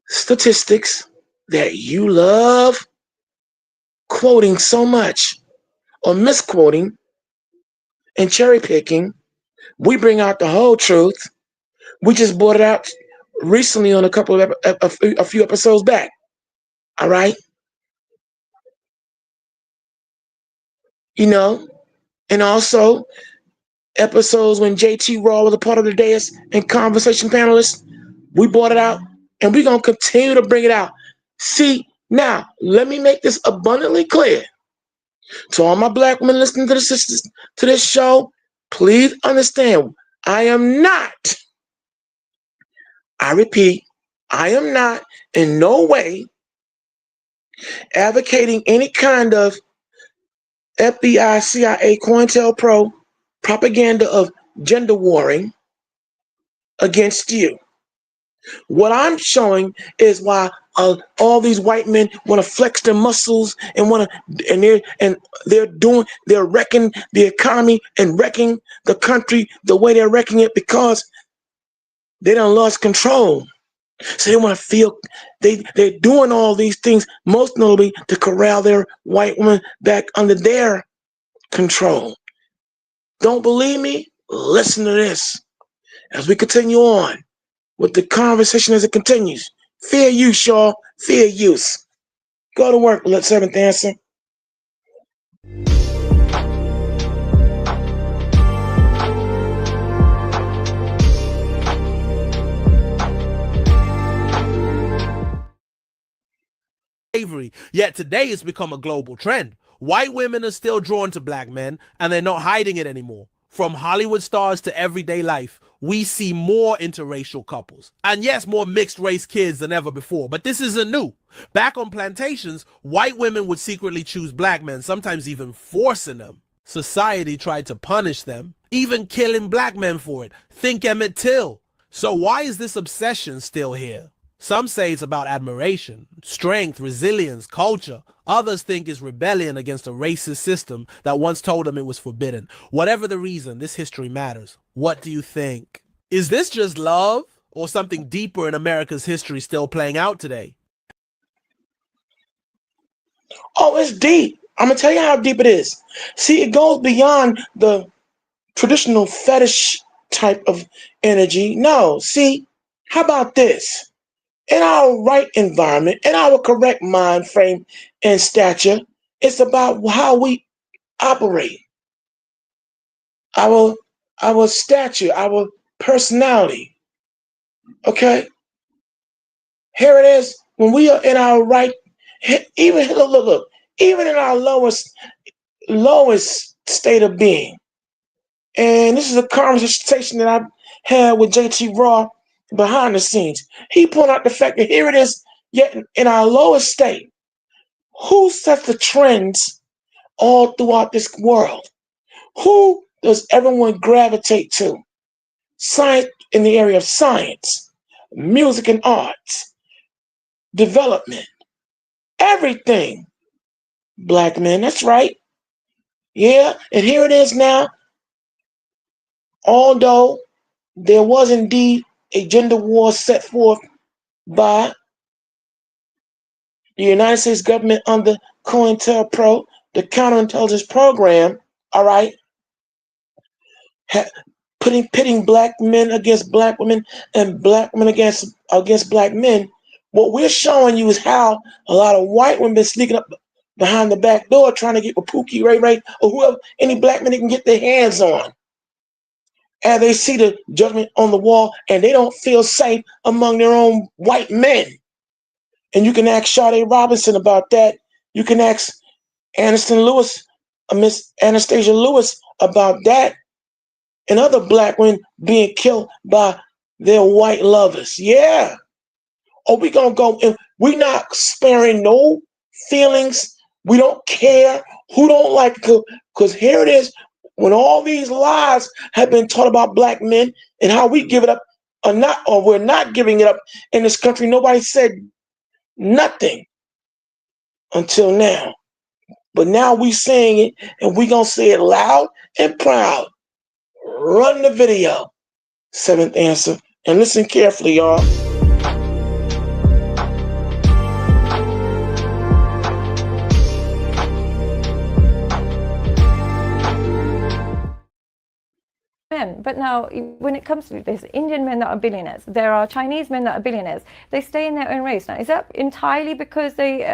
statistics that you love quoting so much or misquoting and cherry picking, we bring out the whole truth. We just brought it out recently on a few episodes back. All right? You know, and also episodes when JT Raw was a part of the dais and conversation panelists, we brought it out and we're going to continue to bring it out. See, now, let me make this abundantly clear. To all my black women listening to this show, please understand, I repeat, I am not in no way advocating any kind of FBI, CIA, COINTELPRO propaganda of gender warring against you. What I'm showing is why all these white men want to flex their muscles and they're wrecking the economy and wrecking the country the way they're wrecking it because they done lost control. So they want to feel they're doing all these things, most notably to corral their white women back under their control. Don't believe me? Listen to this as we continue on with the conversation as it continues. Fair use, Shaw. Fair use. Go to work, Seventh Answer. Slavery. Yet today it's become a global trend. White women are still drawn to black men, and they're not hiding it anymore. From Hollywood stars to everyday life, we see more interracial couples. And yes, more mixed race kids than ever before, but this isn't new. Back on plantations, white women would secretly choose black men, sometimes even forcing them. Society tried to punish them, even killing black men for it. Think Emmett Till. So why is this obsession still here? Some say it's about admiration, strength, resilience, culture. Others think it's rebellion against a racist system that once told them it was forbidden. Whatever the reason, this history matters. What do you think? Is this just love or something deeper in America's history still playing out today? Oh, it's deep. I'm going to tell you how deep it is. See, it goes beyond the traditional fetish type of energy. No, see, how about this? In our right environment, in our correct mind frame and stature, it's about how we operate. Our stature, our personality. Okay? Here it is. When we are in our right, even look, even in our lowest state of being. And this is a conversation that I had with JT Raw behind the scenes. He pointed out the fact that here it is, yet in our lowest state, who sets the trends all throughout this world? Who does everyone gravitate to? Science, in the area of science, music and arts, development, everything. Black men, that's right. Yeah, and here it is now. Although there was indeed a gender war set forth by the United States government under COINTELPRO, the counterintelligence program, all right, pitting black men against black women and black women against black men. What we're showing you is how a lot of white women been sneaking up behind the back door trying to get with Pookie, Ray Ray, or whoever, any black men they can get their hands on. And they see the judgment on the wall and they don't feel safe among their own white men. And you can ask Sade Robinson about that. You can ask Miss Anastasia Lewis about that, and other black women being killed by their white lovers. Yeah. Or we gonna go and we not sparing no feelings. We don't care who don't like it, because here it is. When all these lies have been taught about black men and how we give it up or we're not giving it up in this country, nobody said nothing until now. But now we saying it, and we gonna say it loud and proud. Run the video, Seventh Answer, and listen carefully, y'all. Men. But now, when it comes to this, Indian men that are billionaires, there are Chinese men that are billionaires. They stay in their own race. Now, is that entirely because they,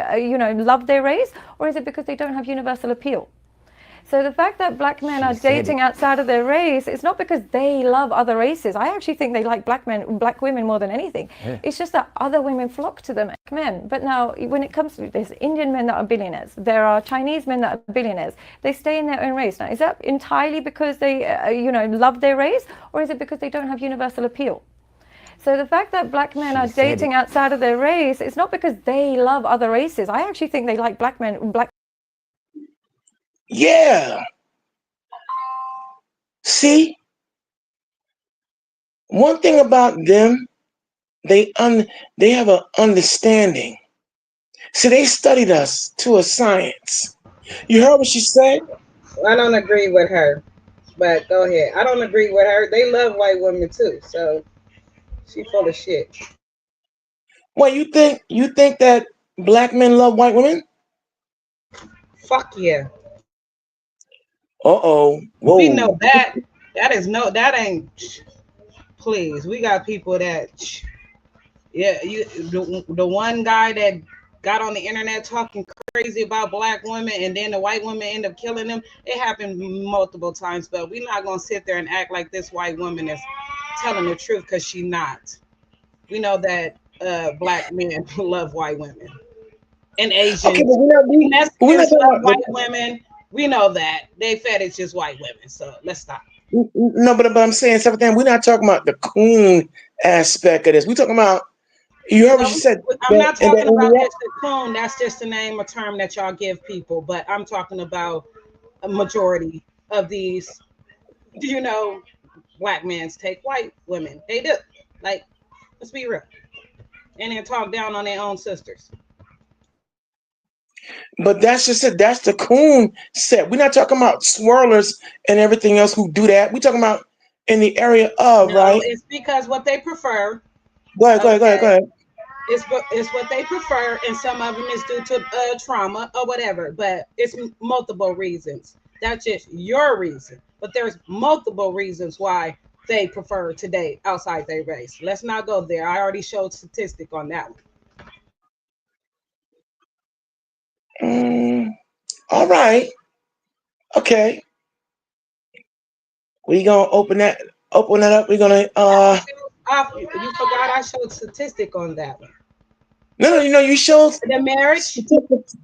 love their race, or is it because they don't have universal appeal? So the fact that black men are dating outside of their race, it's not because they love other races. I actually think they like black women more than anything. Yeah. It's just that other women flock to them, men. But now, when it comes to this, Indian men that are billionaires, there are Chinese men that are billionaires. They stay in their own race. Now, is that entirely because they, love their race, or is it because they don't have universal appeal? So the fact that black men are dating outside of their race, it's not because they love other races. I actually think they like black. Yeah. See, one thing about them, they have an understanding. See, they studied us to a science. You heard what she said? I don't agree with her, but go ahead. I don't agree with her. They love white women too, so she full of shit. Well, you think that black men love white women? Fuck yeah. Uh-oh. Whoa. We know that. That ain't. Please, we got people that. Yeah, the one guy that got on the internet talking crazy about black women, and then the white women end up killing them. It happened multiple times, but we're not gonna sit there and act like this white woman is telling the truth, because she's not. We know that black men love white women, and Asians. Okay, but love white women. We know that they fetish is white women, so let's stop. No, but I'm saying something. We're not talking about the coon aspect of this. We're talking about. You heard what she said. I'm not talking about just the coon. That's just a name, a term that y'all give people. But I'm talking about a majority of these. Black men take white women. They do. Like, let's be real. And then talk down on their own sisters. But that's just it. That's the coon set. We're not talking about swirlers and everything else who do that. We're talking about in the area of, right? It's because what they prefer. Go ahead. It's what they prefer, and some of them is due to trauma or whatever. But it's multiple reasons. That's just your reason. But there's multiple reasons why they prefer to date outside their race. Let's not go there. I already showed statistic on that one. All right. Okay. We gonna open that up. We're gonna you forgot I showed statistic on that one. No, you showed the marriage statistics.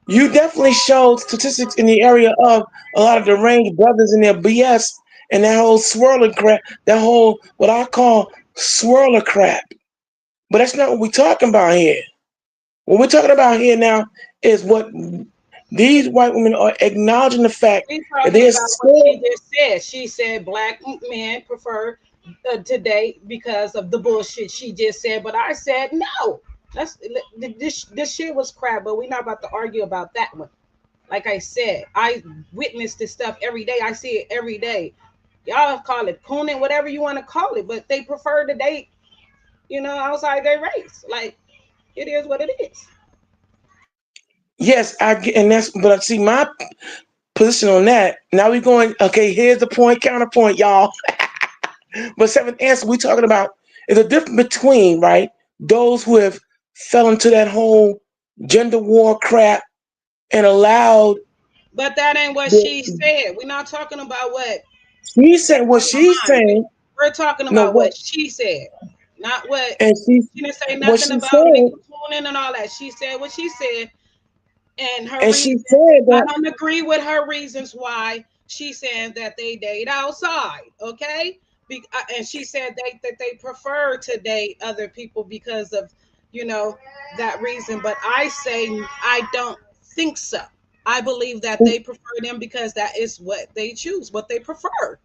You definitely showed statistics in the area of a lot of deranged brothers in their BS and that whole swirling crap, that whole what I call swirler crap. But that's not what we're talking about here. What we're talking about here now is what these white women are acknowledging the fact that they She said black men prefer to date because of the bullshit she just said. But I said no. This shit was crap, but we're not about to argue about that one. Like I said, I witness this stuff every day. I see it every day. Y'all call it cooning, whatever you want to call it, but they prefer to date, outside their race. Like, it is what it is. Yes, I get, and that's, but see my position on that. Now we're going, okay, here's the point, counterpoint, y'all. But seventh answer, we talking about is a difference between, right, those who have fell into that whole gender war crap and allowed. But that ain't what she said. We're not talking about what She said what she's saying. We're talking No, about what she said, not what. And She didn't say nothing about nigga cooning and all that. She said what she said, and her reason. She said that I don't agree with her reasons why she's saying that they date outside. Okay, and she said that they prefer to date other people because of that reason. But I say I don't think so. I believe that they prefer them because that is what they choose, what they prefer.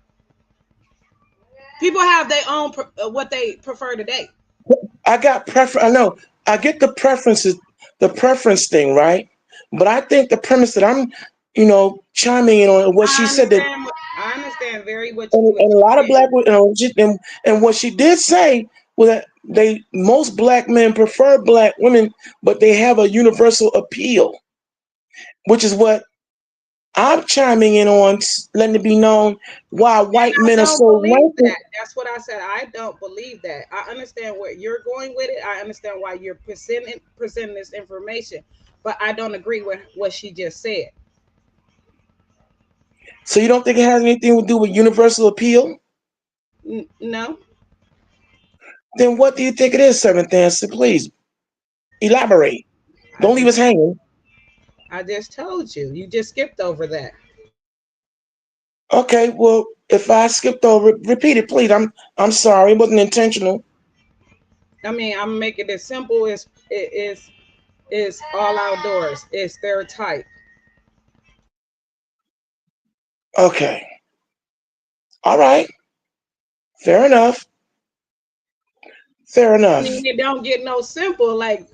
People have their own what they prefer to date. I got preference. I know. I get the preferences, the preference thing, right? But I think the premise that I'm, chiming in on what she said that I understand very what. And a lot of black women, and what she did say was that most black men prefer black women, but they have a universal appeal, which is what I'm chiming in on, letting it be known why white men are so that. That's what I said. I don't believe that. I understand where you're going with it. I understand why you're presenting this information, but I don't agree with what she just said. So you don't think it has anything to do with universal appeal? No. Then what do you think it is, seventh answer? Please elaborate. Don't leave us hanging. I just told you. You just skipped over that. Okay, well, if I skipped over, repeat it, please. I'm sorry, it wasn't intentional. I mean, I'm making it simple. It's all outdoors. It's their type. Okay. All right. Fair enough. Fair enough. I mean, it don't get no simple. Like,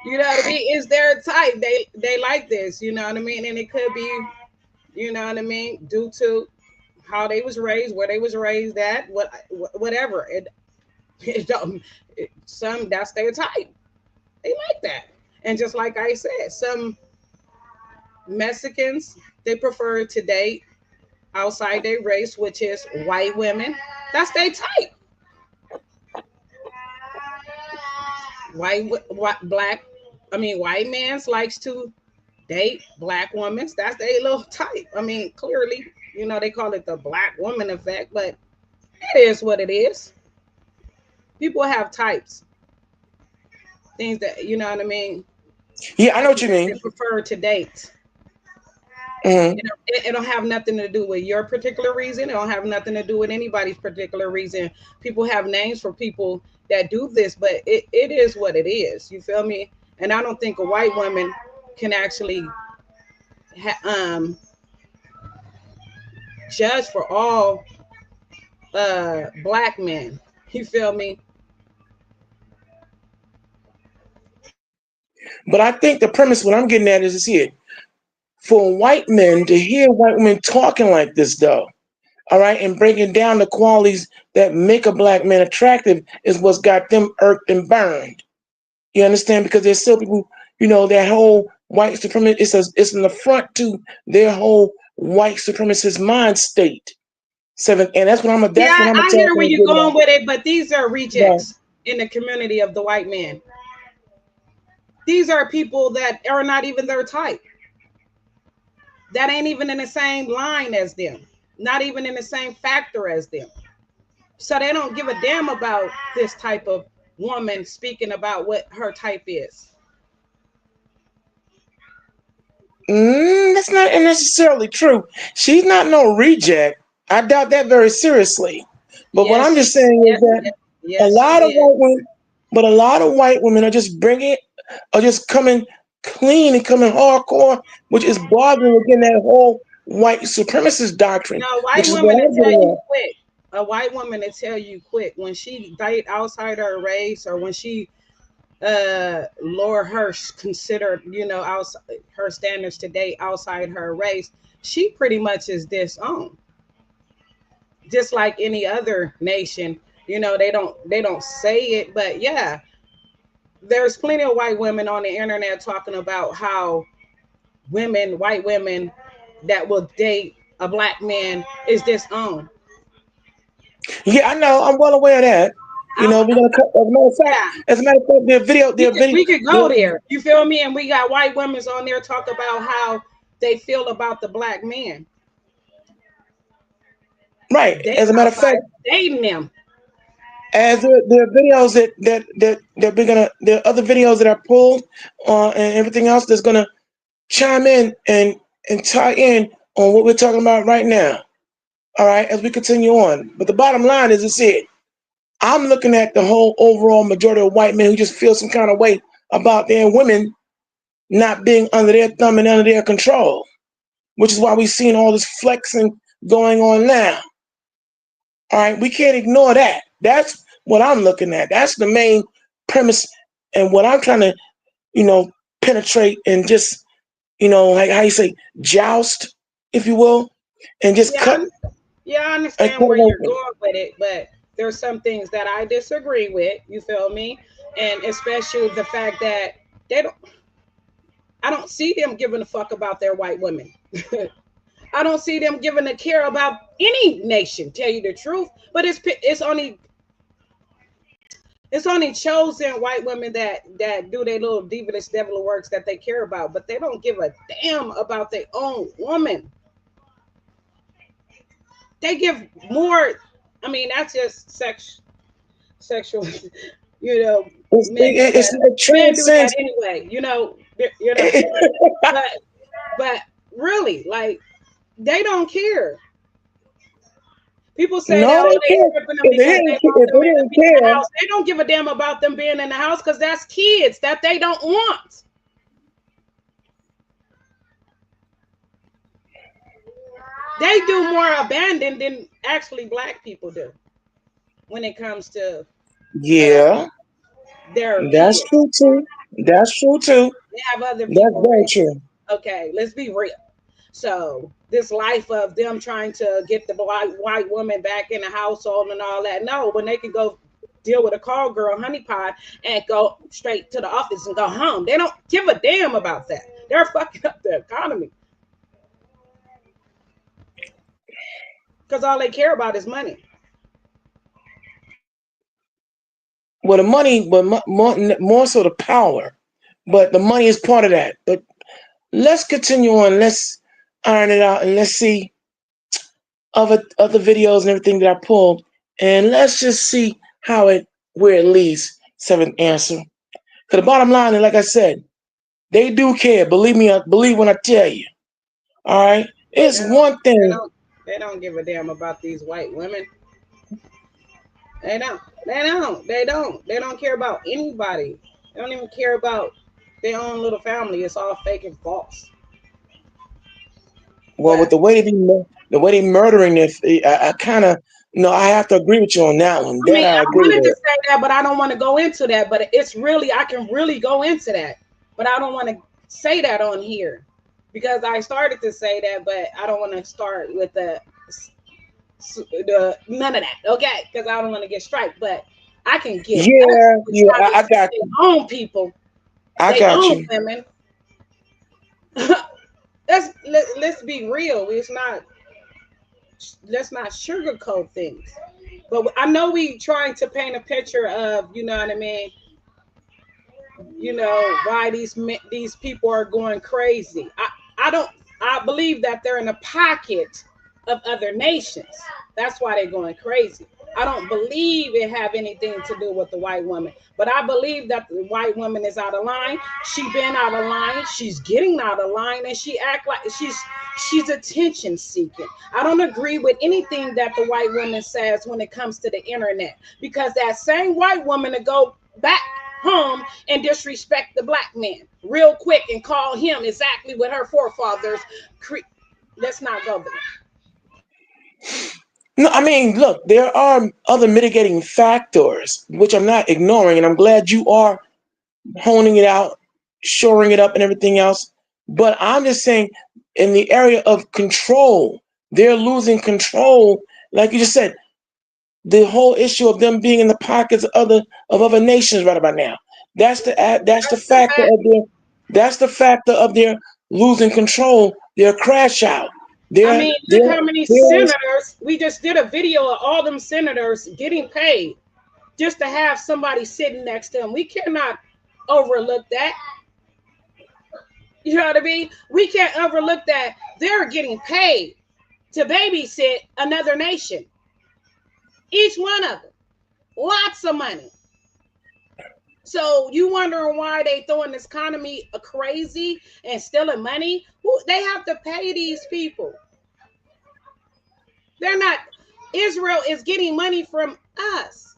you know what I mean? It's their type. They like this. You know what I mean? And it could be, you know what I mean, due to how they was raised, where they was raised at, whatever. Some that's their type. They like that. And just like I said, some Mexicans, they prefer to date outside their race, which is white women. That's their type. White man likes to date black women. That's their little type. I mean, clearly, they call it the black woman effect, but it is what it is. People have types. Things that, you know what I mean? Yeah, I know what you mean. They prefer to date. Mm-hmm. It don't have nothing to do with your particular reason. It don't have nothing to do with anybody's particular reason. People have names for people that do this, but it is what it is. You feel me? And I don't think a white woman can actually judge for all black men. You feel me? But I think the premise, what I'm getting at is here. For white men to hear white women talking like this, though, all right, and breaking down the qualities that make a black man attractive is what's got them irked and burned. You understand? Because there's still people, that whole white supremacist, it's in the front to their whole white supremacist mind state. And that's what I'm. I hear where you're going with it, but these are rejects in the community of the white man. These are people that are not even their type. That ain't even in the same line as them, not even in the same factor as them. So they don't give a damn about this type of woman speaking about what her type is. That's not necessarily true. She's not no reject. I doubt that very seriously. But what I'm just saying is that a lot of white women are just coming clean and coming hardcore, which is bothering again that whole white supremacist doctrine. No, white women will tell you quick. A white woman will tell you quick when she date outside her race, or when she Laura Hirsch considered, you know, outside her standards today outside her race, she pretty much is disowned. Just like any other nation, you know, they don't say it, but yeah, there's plenty of white women on the internet talking about how white women that will date a black man is disowned. Yeah, I know. I'm well aware of that. You know, we're gonna cut. Yeah, As a matter of fact, we could go there. You feel me? And we got white women on there talk about how they feel about the black man. Right. They As a matter of outside fact, dating them. as there are videos that we're gonna, there are other videos that are pulled, and everything else that's gonna chime in and tie in on what we're talking about right now. All right, as we continue on. But the bottom line is, it. I'm looking at the whole overall majority of white men who just feel some kind of way about their women not being under their thumb and under their control, which is why we're seeing all this flexing going on now. All right, we can't ignore that. That's what I'm looking at. That's the main premise, and what I'm trying to, you know, penetrate and just, you know, like how you say, joust, if you will, and just Yeah, cut. I understand Cut where it you're open. going with it, but there's some things that I disagree with. You feel me? And especially the fact that they don't. I don't see them giving a fuck about their white women. I don't see them giving a care about any nation. Tell you the truth, but it's only chosen white women that do their little devilish devil works that they care about, but they don't give a damn about their own woman. They give more. I mean, that's just sexual. You know, men do It's that. it Men do that transcends. anyway. But but really, like they don't care. People say that No, oh they they can't. stripping them because they want If them they in didn't the care, house. They don't give a damn about them being in the house because that's kids that they don't want. They do more abandon than actually black people do when it comes to uh, yeah, their that's kids. true too. That's true too. They have other That's people very raising. true. Okay, let's be real. So this life of them trying to get the white woman back in the household and all that. No, when they can go deal with a call girl honeypot and go straight to the office and go home. They don't give a damn about that. They're fucking up the economy. Because all they care about is money. Well, the money, but more so the power. But the money is part of that. But let's continue on. Let's iron it out and let's see other videos and everything that I pulled, and let's just see where it leads. Seventh answer. Because the bottom line is, like I said, they do care. Believe me, believe when I tell you. All right, They it's don't, one they thing. don't, they don't give a damn about these white women. They don't. They don't. They don't. They don't care about anybody. They don't even care about their own little family. It's all fake and false. Well, with But the way they murdering this, I kind of, no, I have to agree with you on that one. I That mean, I I agree wanted to with. say that, but I don't want to go into that. But it's really, I can really go into that, but I don't want to say that on here because I started to say that, but I don't want to start with the none of that, okay? Because I don't want to get strike, but I can get Yeah, ugly yeah, talking I to got their you. own people, I they got own you. women. Let's be real. Let's not sugarcoat things. But I know we trying to paint a picture of, you know what I mean, why these people are going crazy. I don't I believe that they're in a pocket of other nations. That's why they're going crazy. I don't believe it have anything to do with the white woman, but I believe that the white woman is out of line. She been out of line. She's getting out of line, and she act like she's attention seeking. I don't agree with anything that the white woman says when it comes to the internet, because that same white woman to go back home and disrespect the black man real quick and call him exactly what her forefathers let's not go there. No, I mean, look, there are other mitigating factors which I'm not ignoring, and I'm glad you are honing it out, shoring it up, and everything else. But I'm just saying, in the area of control, they're losing control. Like you just said, the whole issue of them being in the pockets of other nations right about now. That's the factor of their losing control. Their crash out. I mean, look how many senators, we just did a video of all them senators getting paid just to have somebody sitting next to them. We cannot overlook that. You know what I mean? We can't overlook that they're getting paid to babysit another nation. Each one of them. Lots of money. So you wondering why they throwing this economy crazy and stealing money? They have to pay these people. They're not. Israel is getting money from us.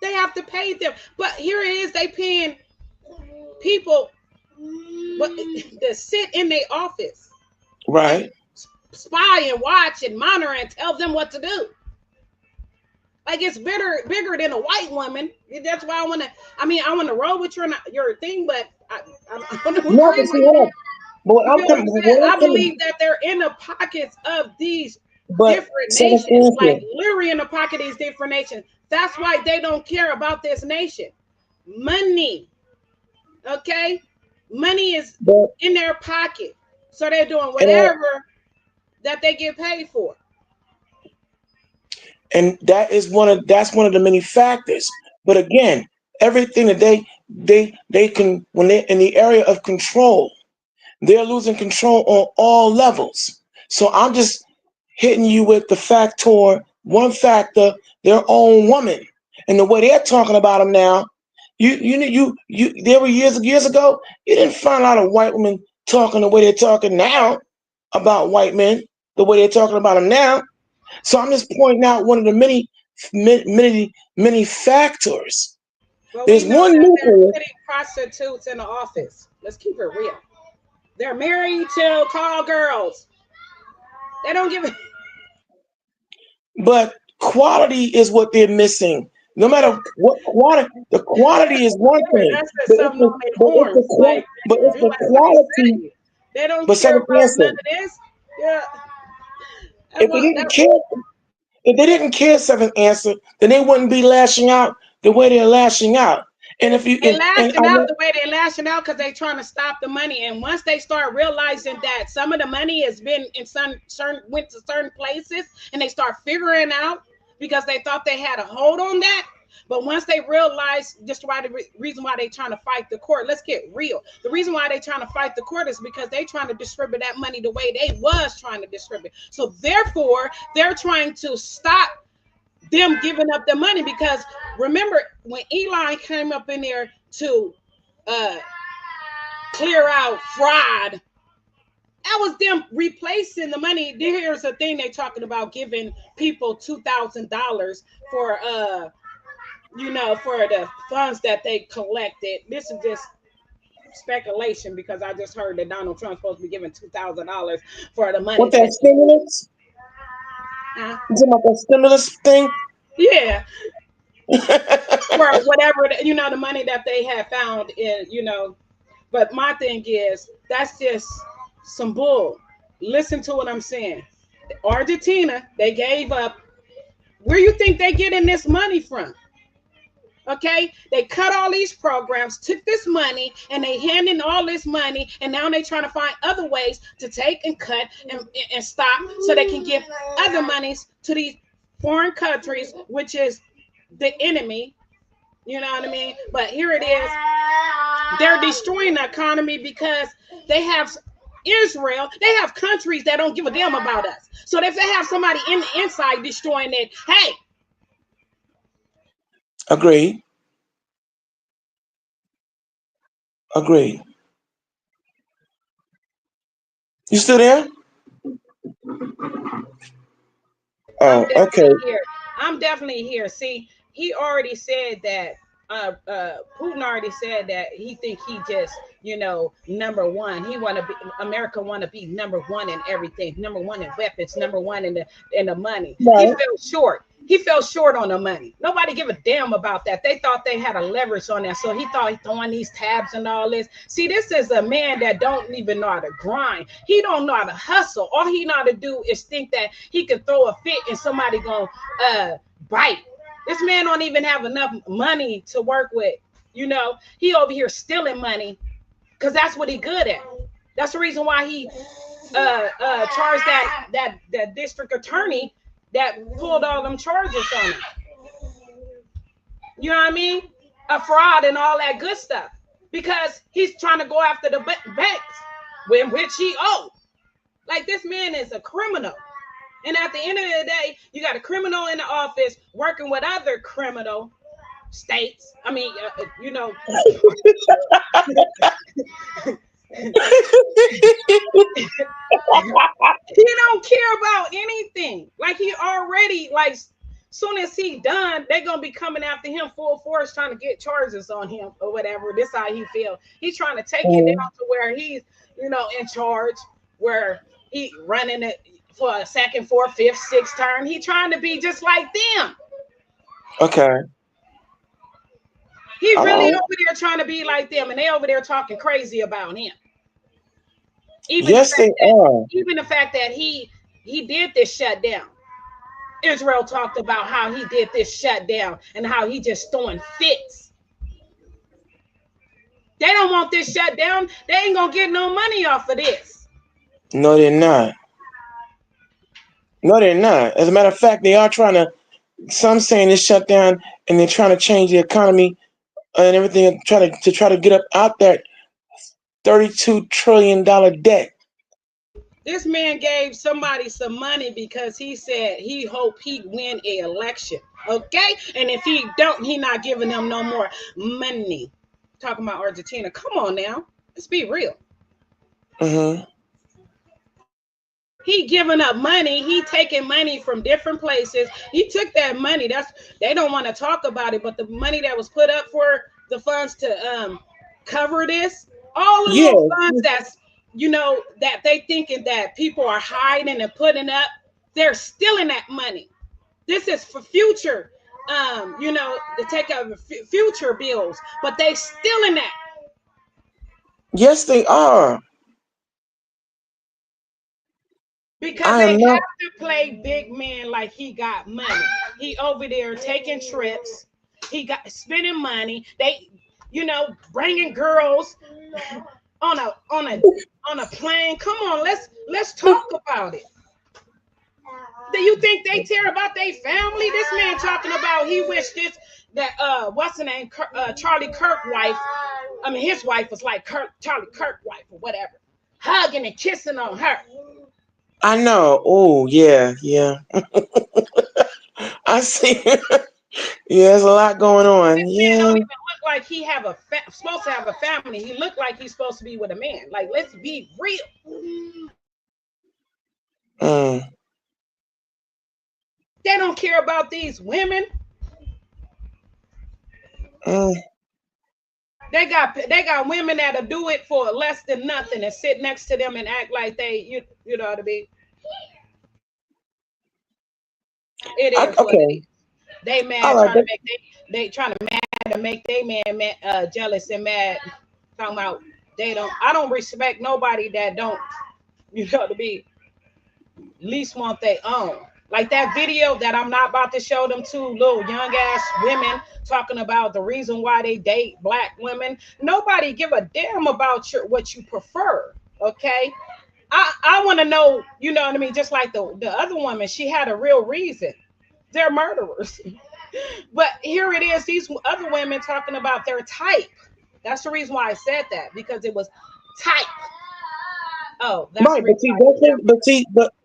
They have to pay them. But here it is, they paying people to sit in their office. Right. Spy and watch and monitor and tell them what to do. Like it's bigger than a white woman. That's why I want to roll with your thing, but I believe that they're in the pockets of these different nations, like literally in the pocket of these different nations. That's why they don't care about this nation. Money. Okay? Money is in their pocket. So they're doing whatever that they get paid for. And that's one of the many factors. But again, everything that they can, when they're in the area of control, they're losing control on all levels. So I'm just hitting you with one factor, their own woman, and the way they're talking about them now. There were years ago, you didn't find a lot of white women talking the way they're talking now about white men, the way they're talking about them now. So I'm just pointing out one of the many factors. Well, There's one new they're putting prostitutes in the office. Let's keep it real. They're married to call girls. They don't give it. But quality is what they're missing. No matter what quality, the quality is one thing. But it's the quality. They don't care about none of this. Yeah. If they didn't care, Seventh Answer, then they wouldn't be lashing out the way they're lashing out. And if you they're lashing out the way they're lashing out because they're trying to stop the money. And once they start realizing that some of the money has been in went to certain places, and they start figuring out because they thought they had a hold on that. But once they realize just why the reason why they're trying to fight the court, let's get real. The reason why they're trying to fight the court is because they're trying to distribute that money the way they was trying to distribute. So therefore, they're trying to stop them giving up the money, because remember when Elon came up in there to clear out fraud, that was them replacing the money. Here's the thing, they're talking about giving people $2,000 for for the funds that they collected. This is just speculation because I just heard that Donald Trump's supposed to be giving $2,000 for the money. What, that stimulus? You talking about that stimulus thing? Yeah. For whatever, the money that they had found in, But my thing is, that's just some bull. Listen to what I'm saying. Argentina, they gave up. Where you think they getting this money from? Okay, they cut all these programs, took this money, and they handing all this money, and now they're trying to find other ways to take and cut and stop so they can give other monies to these foreign countries, which is the enemy. You know what I mean? But here it is. They're destroying the economy because they have Israel. They have countries that don't give a damn about us. So if they have somebody in the inside destroying it, hey. Agreed. You still there? Oh, okay. I'm definitely here. See, he already said that. Putin already said that he think he just, number one. America want to be number one in everything. Number one in weapons. Number one in the money. Right. He fell short. he fell short on the money. Nobody give a damn about that. They thought they had a leverage on that. So he thought throwing these tabs and all this. See, this is a man that don't even know how to grind. He don't know how to hustle. All he know how to do is think that he can throw a fit and somebody gonna bite. This man don't even have enough money to work with. You know, he over here stealing money because that's what he good at. That's the reason why he charged that district attorney that pulled all them charges on him. You know what I mean? A fraud and all that good stuff. Because he's trying to go after the banks, which he owed. Like, this man is a criminal. And at the end of the day, you got a criminal in the office working with other criminal states. I mean, you know. He don't care about anything. Like, he already, like, soon as he done, they're gonna be coming after him full force, trying to get charges on him or whatever. This how he feel. He's trying to take it down to where he's, you know, in charge, where he running it for a second, fourth, fifth, sixth term. He trying to be just like them. Okay. He really over there trying to be like them, and they over there talking crazy about him. Even yes, they are. Even the fact that he did this shutdown. Israel talked about how he did this shutdown and how he just throwing fits. They don't want this shutdown. They ain't gonna get no money off of this. No, they're not. No, they're not. As a matter of fact, they are trying to. Some saying this shutdown, and they're trying to change the economy and everything, and try to get up out that $32 trillion debt. This man gave somebody some money because he said he hoped he'd win an election. Okay? And if he don't, he not giving them no more money. Talking about Argentina. Come on now. Let's be real. Mm-hmm. He giving up money. He taking money from different places. He took that money. They don't want to talk about it, but the money that was put up for the funds to cover this, all of those funds that's, you know, that they thinking that people are hiding and putting up, they're stealing that money. This is for future, you know, to take out future bills, but they stealing that. Yes, they are. Because they have to play big man like he got money. He over there taking trips. He got spending money. They, you know, bringing girls on a plane. Come on, let's talk about it. Do you think they care about their family? This man talking about he wished what's the name, Charlie Kirk wife. I mean, his wife was like Charlie Kirk wife or whatever, hugging and kissing on her. I know. Oh, yeah. I see. Yeah, there's a lot going on. This man don't even look like he supposed to have a family. He looked like he's supposed to be with a man. Like, let's be real. They don't care about these women. They got women that'll do it for less than nothing and sit next to them and act like they, you know what I mean? It is what it is. They mad trying to make they man jealous and mad. Talking about I don't respect nobody that don't, you know what I mean, least want their own. Like that video that I'm not about to show them, two little young ass women talking about the reason why they date black women. Nobody give a damn about what you prefer. Okay. I want to know, you know what I mean? Just like the other woman, she had a real reason. They're murderers. But here it is, these other women talking about their type. That's the reason why I said that, because it was type. Oh, that's right.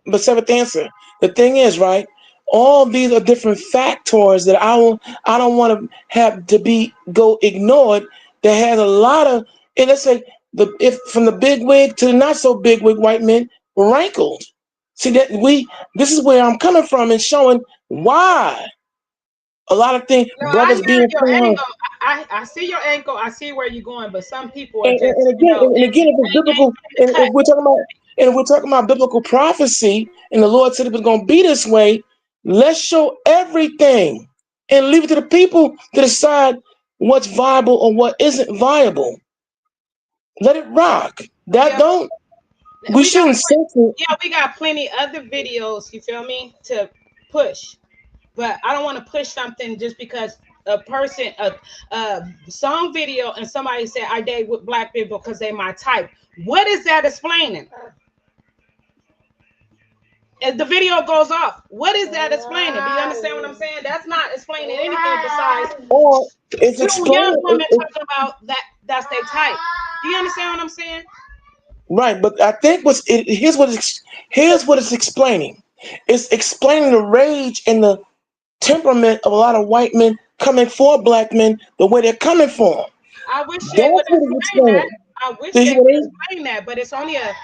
But seventh answer. The thing is, right? All these are different factors that I don't want to have to go ignored. That has a lot of, and let's say from the big wig to the not so big wig white men were rankled. See that this is where I'm coming from and showing why a lot of things, brothers being I see your ankle. I see where you're going, but some people are and again, if it's biblical, and if we're talking about biblical prophecy, and the Lord said it was going to be this way, Let's show everything and leave it to the people to decide what's viable or what isn't viable. Let it rock. That Yeah, don't. We shouldn't censor. we got plenty other videos, you feel me, to push. But I don't want to push something just because a song video and somebody said I date with black people because they my type. What is that explaining? As the video goes off, what is that explaining? Do you understand what I'm saying? That's not explaining anything besides Or it's two young explaining. women talking about that's their type. Do you understand what I'm saying? Right, but I think here's what it's explaining. It's explaining the rage and the temperament of a lot of white men coming for black men the way they're coming for them. I wish That's they would what it's explain that. explaining. I wish See they what would it is? explain that, but it's only a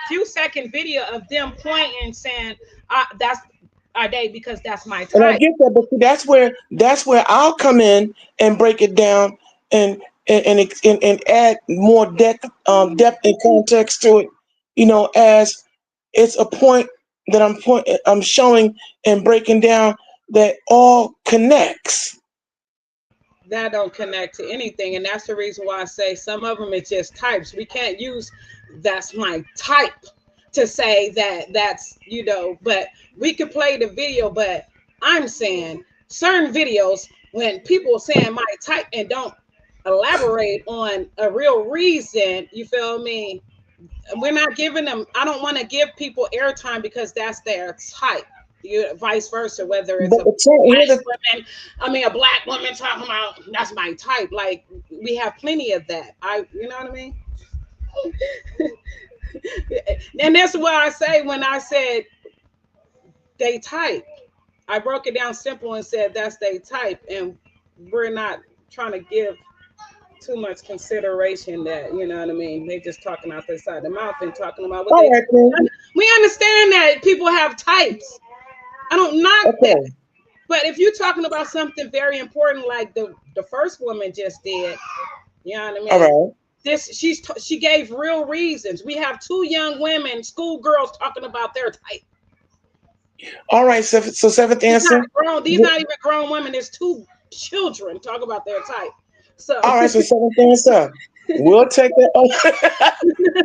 few second video of them pointing saying that's are they because that's my And I type. get that, but see, that's where I'll come in and break it down and add more depth and context to it. As it's a point that I'm showing and breaking down that all connects. That don't connect to anything, and that's the reason why I say some of them it's just types. We can't use that's my type to say that's but we could play the video. But I'm saying certain videos when people saying my type and don't elaborate on a real reason, you feel me, we're not giving them. I don't want to give people airtime because that's their type. Vice versa, whether it's But a black woman talking about that's my type. Like we have plenty of that. You know what I mean? And that's what I say when I said they type. I broke it down simple and said that's they type, and we're not trying to give too much consideration that, you know what I mean, they just talking out their side of the mouth and talking about what all right, then. we understand that people have types. I don't knock that. But if you're talking about something very important like the first woman just did, you know what I mean? All right. She gave real reasons. We have two young women, schoolgirls, talking about their type. All right, so seventh answer. These not even grown women. There's two children talk about their type. So all right, so seventh answer. We'll take that.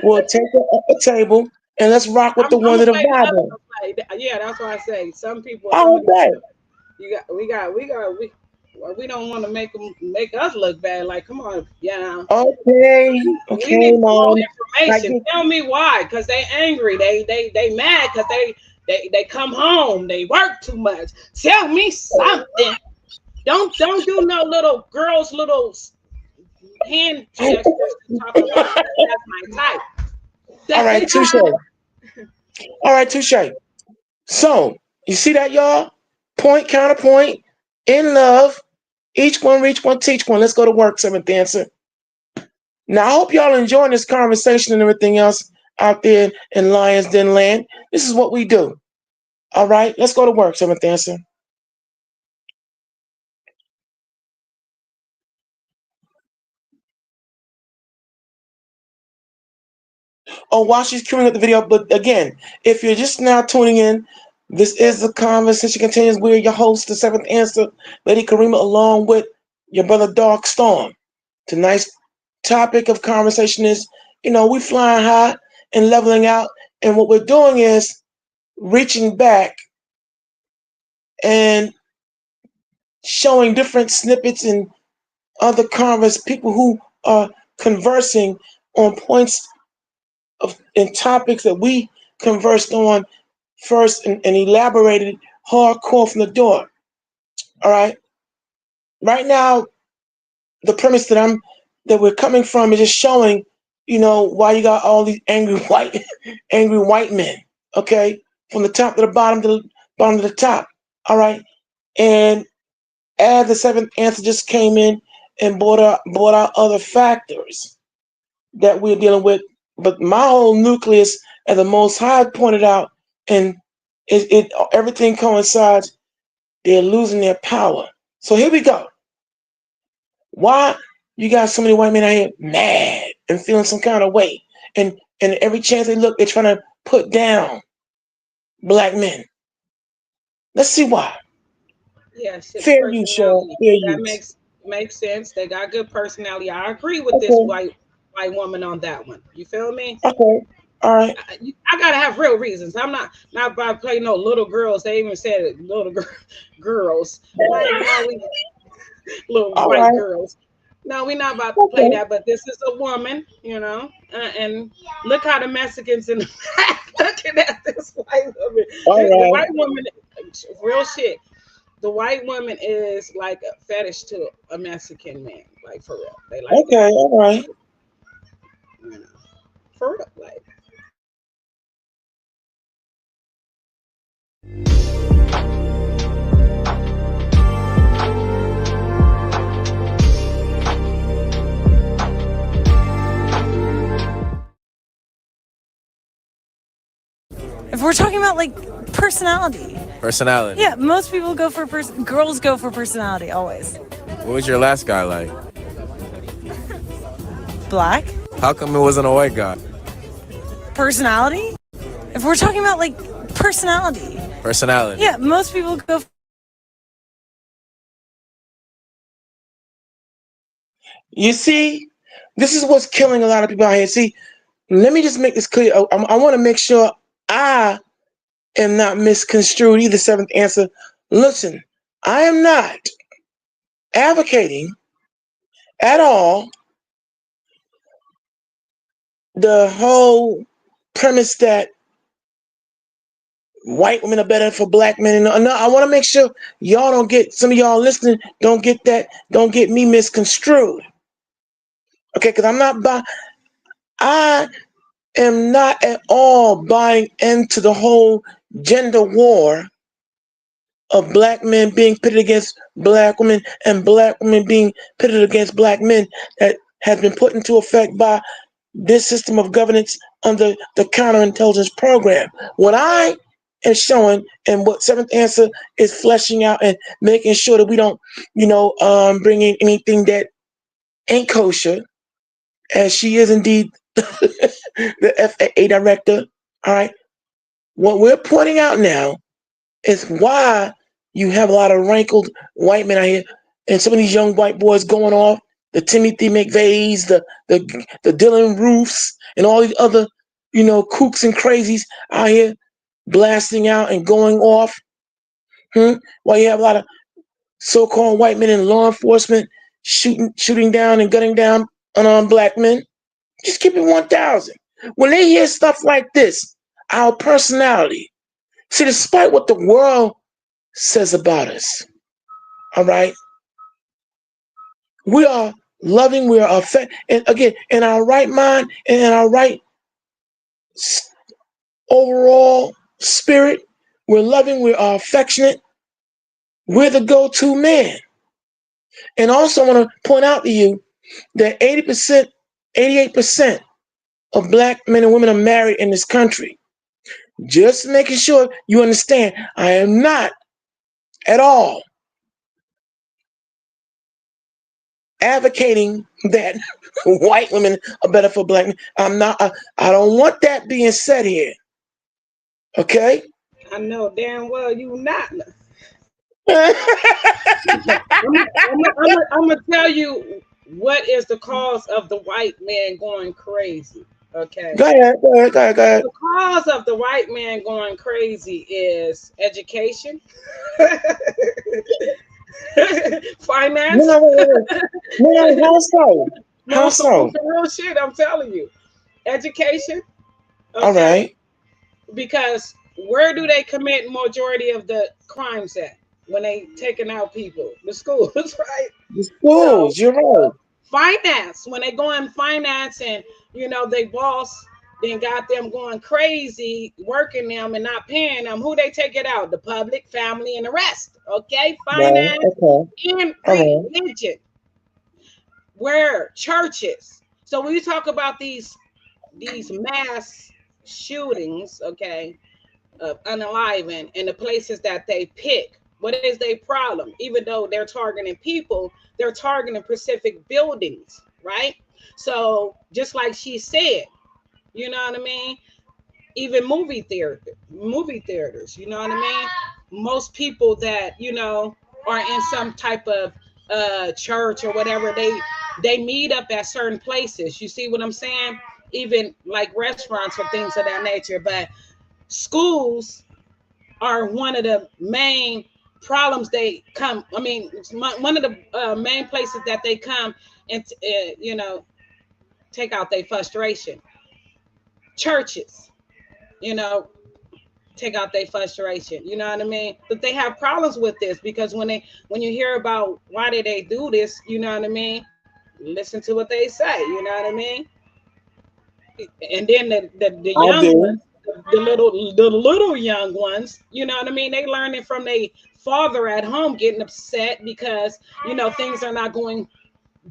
We'll take it up the table and let's rock with the one of the Bible. Yeah, that's why I say some people. All right. We don't want to make us look bad. Like, come on, yeah. Okay, We need more Mom. information. Tell me why? Because they angry. They mad because they come home. They work too much. Tell me something. Don't do no little girls little hand gestures to talk about that's my type. All right, touche. All right, touche. So you see that, y'all? Point, counterpoint, in love. Each one reach one, teach one. Let's go to work, seventh answer. Now I hope y'all enjoying this conversation and everything else out there in Lions Den land. This is what we do. All right, let's go to work, seventh answer. Oh, while she's queuing up the video, but again, if you're just now tuning in, this is the conversation continues. We're your host, the seventh answer, Lady Karima, along with your brother Dark Storm. Tonight's topic of conversation is, we flying high and leveling out, and what we're doing is reaching back and showing different snippets and other people who are conversing on points and topics that we conversed on first and elaborated hardcore from the door. All right. Right now, the premise that we're coming from is just showing, why you got all these angry white men. Okay, from the top to the bottom to the bottom to the top. All right, and as the seventh answer just came in and brought out other factors that we're dealing with. But my whole nucleus, as the Most High pointed out, and everything coincides. They're losing their power. So here we go. Why you got so many white men out here mad and feeling some kind of way, and every chance they look, they're trying to put down black men. Let's see why. Yes, it's Fair use, Sean. personality. Fair That use. makes sense. They got good personality. I agree with this Okay. white woman on that one. You feel me? Okay. All right. I gotta have real reasons. I'm not about to play no little girls. They even said it, little girls. Like no, we little All white right. girls. No, we're not about to play Okay. that. But this is a woman, and look how the Mexicans in the back looking at this white woman. All The right. white woman, real shit. The white woman is like a fetish to a Mexican man, like for real. They like that, Okay. All right. you know, for real. Like If we're talking about like personality, Personality. yeah, most people go for girls go for personality always. What was your last guy like? Black How come it wasn't a white guy? personality. If we're talking about like personality, Personality. yeah, most people go. You see, this is what's killing a lot of people out here. See, let me just make this clear. I want to make sure I am not misconstrued either. Seventh answer. Listen, I am not advocating at all the whole premise that white women are better for black men. No, I want to make sure y'all don't get, some of y'all listening don't get that, don't get me misconstrued. Okay, because I am not at all buying into the whole gender war of black men being pitted against black women and black women being pitted against black men that has been put into effect by this system of governance under the counterintelligence program. What I am showing and what seventh answer is fleshing out and making sure that we don't, bring in anything that ain't kosher, as she is indeed the FAA director. All right. What we're pointing out now is why you have a lot of rankled white men out here and some of these young white boys going off, the Timothy McVeighs, the Dylan Roofs, and all these other, kooks and crazies out here blasting out and going off. While you have a lot of so-called white men in law enforcement shooting down and gunning down unarmed black men. Just keep it 1,000. When they hear stuff like this, our personality, see, despite what the world says about us, all right, we are loving, we are affected, and again, in our right mind and in our right overall spirit, we're loving, we are affectionate, we're the go-to man. And also I want to point out to you that 80%, 88% of black men and women are married in this country. Just making sure you understand, I am not at all advocating that white women are better for black men. I'm not. I don't want that being said here. Okay. I know damn well you not. Go I'm gonna tell you what is the cause of the white man going crazy. Okay. ahead. The cause of the white man going crazy is education, finance. No, how so? How so? Real shit, I'm telling you. Education. All right. Because where do they commit majority of the crimes at? When they taking out people? The schools, right? The schools, you're right. Finance. When they go in finance and they boss then got them going crazy, working them and not paying them. Who they take it out? The public, family, and the rest. Okay, finance and religion. Where churches. So when you talk about these mass shootings, okay, of unaliving and the places that they pick, what is their problem? Even though they're targeting people, they're targeting specific buildings, right? So just like she said, you know what I mean? even movie theaters. You know what I mean? Most people that are in some type of church or whatever, they meet up at certain places. You see what I'm saying? Even like restaurants or things of that nature. But schools are one of the main problems they come. I mean, one of the main places that they come and take out their frustration. Churches, take out their frustration. You know what I mean? But they have problems with this because when you hear about why did they do this, you know what I mean? Listen to what they say. You know what I mean? And then the young ones, the little young ones, you know what I mean? They learning from their father at home getting upset because things are not going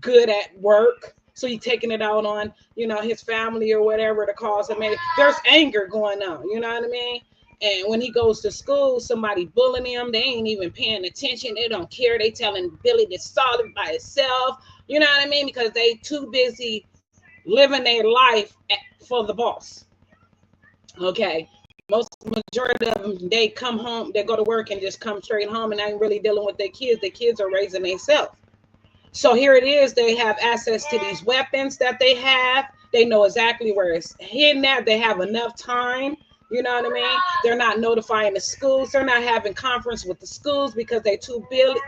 good at work. So he's taking it out on, his family or whatever the cause of maybe. There's anger going on, you know what I mean? And when he goes to school, somebody bullying him. They ain't even paying attention. They don't care. They telling Billy to solve it by itself. You know what I mean? Because they too busy living their life for the boss. Okay. Majority of them, they come home, they go to work and just come straight home and ain't really dealing with their kids. The kids are raising themselves. So here it is. They have access to these weapons that they have. They know exactly where it's hidden at. They have enough time. You know what I mean? They're not notifying the schools. They're not having conference with the schools because they're too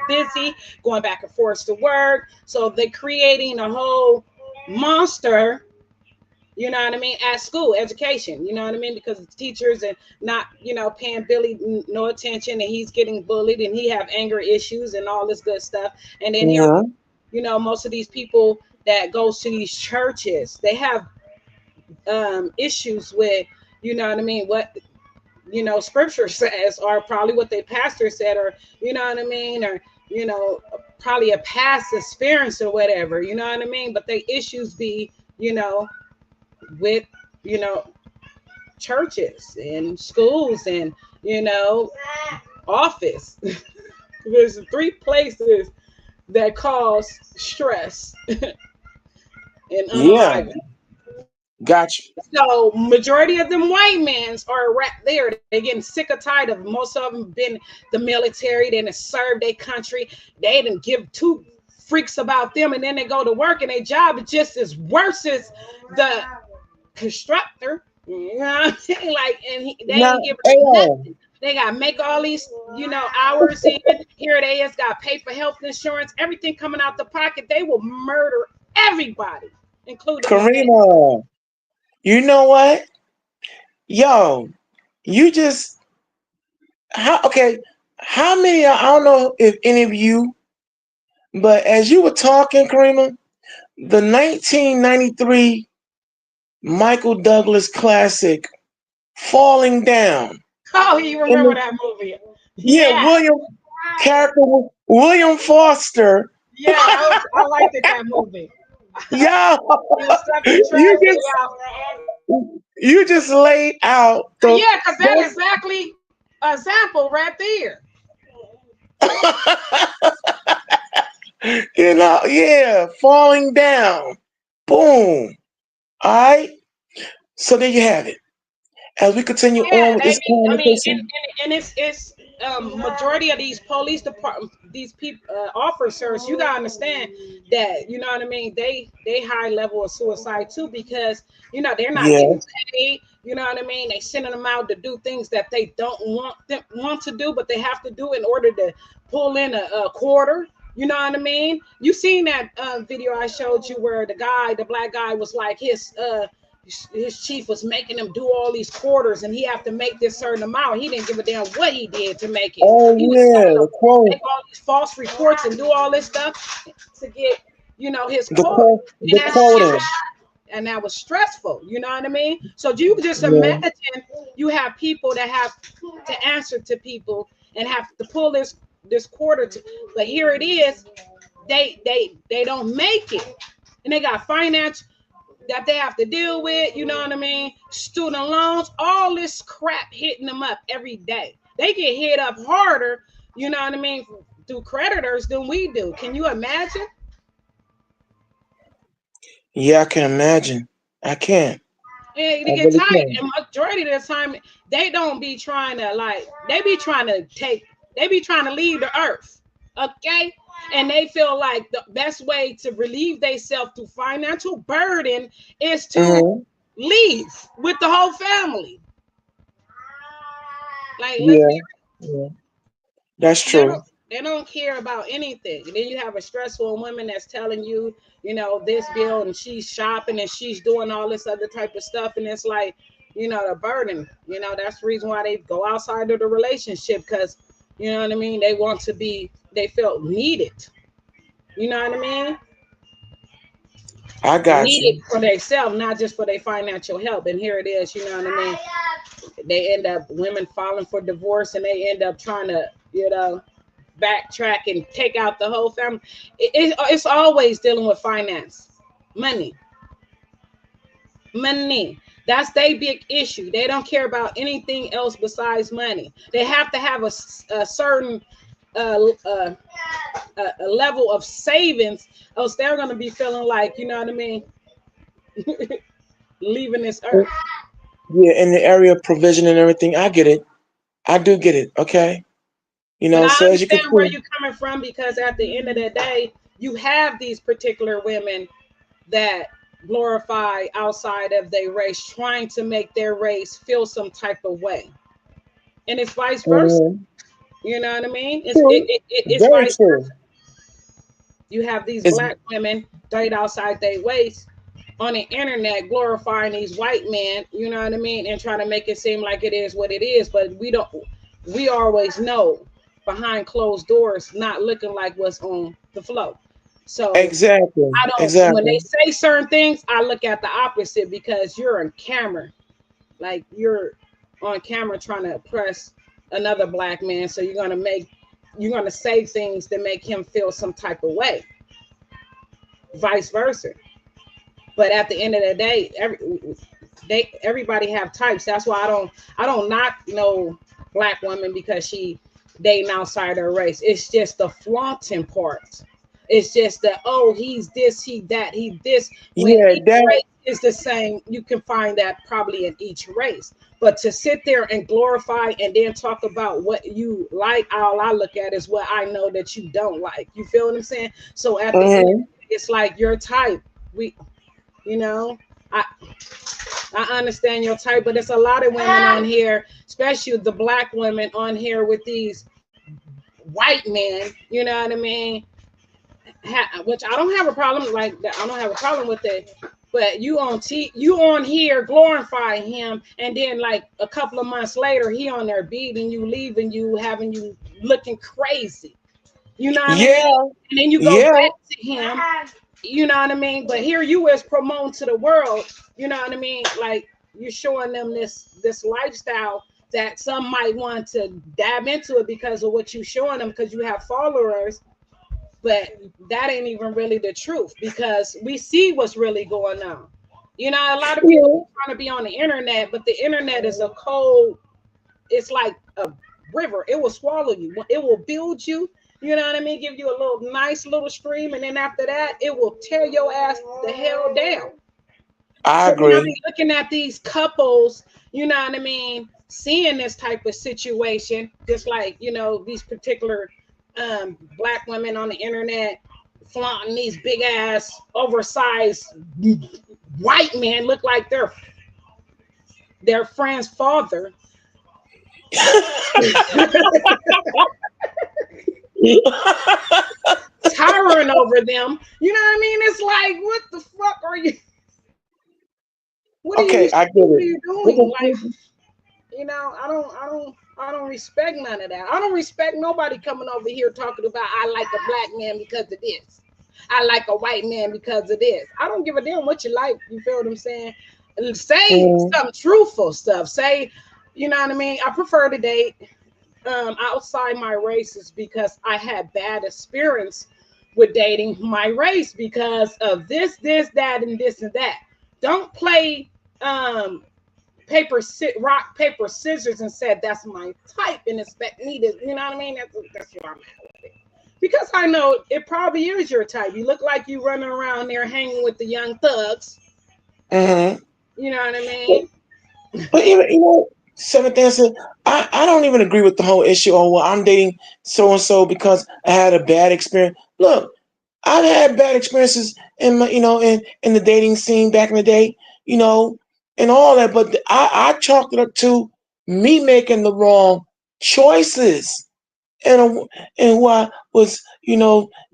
busy going back and forth to work. So they're creating a whole monster, you know what I mean, at school, education, you know what I mean? Because the teachers are not, paying Billy no attention, and he's getting bullied and he have anger issues and all this good stuff. And then most of these people that goes to these churches, they have issues with, you know what I mean, what scripture says, or probably what their pastor said, or you know what I mean, or probably a past experience or whatever, you know what I mean. But the issues be with churches and schools and office. There's 3 places that cause stress and unalignment. Gotcha. So majority of them white men are right there. They're getting sick or tired of most of them been the military, they done served their country. They didn't give 2 freaks about them, and then they go to work and their job is just as worse as the constructor. You know what I mean? Like, and they ain't giving nothing. They got to make all these, hours in. Here they is, got to pay for health insurance, everything coming out the pocket. They will murder everybody, including Karima. You know what? Yo, you just how many, I don't know if any of you, but as you were talking, Karima, the 1993 Michael Douglas classic Falling Down. Oh, you remember that movie? Yeah, William Foster. Yeah, I liked that movie. Yeah, you just laid out. Yeah, because that's exactly a example right there. Falling down. Boom. All right. So there you have it. As we continue on with this conversation, and it's majority of these police department, these people, officers, you gotta understand that, you know what I mean, they high level of suicide too, because they're not getting paid. You know what I mean? They sending them out to do things that they don't want to do, but they have to do in order to pull in a quarter. You know what I mean? You seen that video I showed you where the black guy was like his chief was making him do all these quarters, and he have to make this certain amount. He didn't give a damn what he did to make it. Make all these false reports and do all this stuff to get his quota. And that was stressful. You know what I mean? So you just imagine you have people that have to answer to people and have to pull this quarter. But here it is, they don't make it, and they got finance that they have to deal with. You know what I mean? Student loans, all this crap hitting them up every day. They get hit up harder, you know what I mean, through creditors than we do. Can you imagine? Yeah, I can imagine. I can. And I the really entire can. and majority of the time, they don't be trying to like. They be trying to take. They be trying to leave the earth. Okay. And they feel like the best way to relieve themselves through financial burden is to Mm-hmm. leave with the whole family. Like, let's Yeah. be Yeah. That's they don't true. they don't care about anything. And then you have a stressful woman that's telling you, this bill, and she's shopping and she's doing all this other type of stuff, and it's like, the burden. That's the reason why they go outside of the relationship, because you know what I mean. They felt needed. You know what I mean? I got Needed you. for themselves, not just for their financial help. And here it is. You know what I mean? They end up women filing for divorce, and they end up trying to, backtrack and take out the whole family. It's always dealing with finance, money. That's their big issue. They don't care about anything else besides money. They have to have a certain a level of savings, else they're going to be feeling like, you know what I mean, leaving this earth. Yeah, in the area of provision and everything, I get it. I do get it. Okay. But I So as you can understand where see, you're coming from, because at the end of the day, you have these particular women that glorify outside of their race, trying to make their race feel some type of way. And it's vice versa. mhm, You know what I mean? true, It's very vice true. versa. You have these It's black women died outside their waist on the internet glorifying these white men, you know what I mean, and trying to make it seem like it is what it is. But we always know behind closed doors, not looking like what's on the flow. So exactly, I don't, when exactly. they say certain things, I look at the opposite, because you're on camera. Like, you're on camera trying to oppress another black man. So you're gonna say things that make him feel some type of way. Vice versa. But at the end of the day, everybody have types. That's why I don't knock no black woman because she dating outside her race. It's just the flaunting part. It's just that, oh, he's this, he that, he this. When Yeah, each that race is the same, you can find that probably in each race. But to sit there and glorify and then talk about what you like, all I look at is what I know that you don't like. You feel what I'm saying? So at the end, mhm, it's like your type. You know, I I understand your type, but it's a lot of women on here, especially the black women on here with these white men. You know what I mean? Which I don't have a problem like that. I don't have a problem with it. But you on here glorifying him, and then like a couple of months later, he on there beating you, leaving you, having you looking crazy. You know what I mean? yeah, And then you go yeah. back to him. You know what I mean? But here you is promoting to the world, you know what I mean? Like, you're showing them this lifestyle that some might want to dab into it because of what you're showing them, because you have followers. But that ain't even really the truth, because we see what's really going on. You know, a lot of people Yeah. trying to be on the internet, but the internet is a cold, it's like a river. It will swallow you. It will build you. You know what I mean? Give you a little nice little stream, and then after that, it will tear your ass the hell down. I So when I agree. be looking at these couples, you know what I mean, seeing this type of situation, just like, these particular black women on the internet flaunting these big ass oversized white men, look like their friend's father. Towering over them. You know what I mean? It's like, what the fuck are you? What are Okay, you? I get What are it. you doing? Like, I don't respect none of that. I don't respect nobody coming over here talking about I like a black man because of this. I like a white man because of this. I don't give a damn what you like. You feel what I'm saying? Say Mhm. some truthful stuff. Say, you know what I mean? I prefer to date outside my races because I had bad experience with dating my race because of this, that, and this and that. Don't play rock, paper, scissors and said that's my type and expect me to, you know what I mean? That's what I'm at with it. Because I know it probably is your type. You look like you running around there hanging with the young thugs. Mhm. You know what I mean? But even seventh answer, I don't even agree with the whole issue. Oh well, I'm dating so and so because I had a bad experience. Look, I've had bad experiences in my, in the dating scene back in the day, and all that. But I chalked it up to me making the wrong choices, and who I was,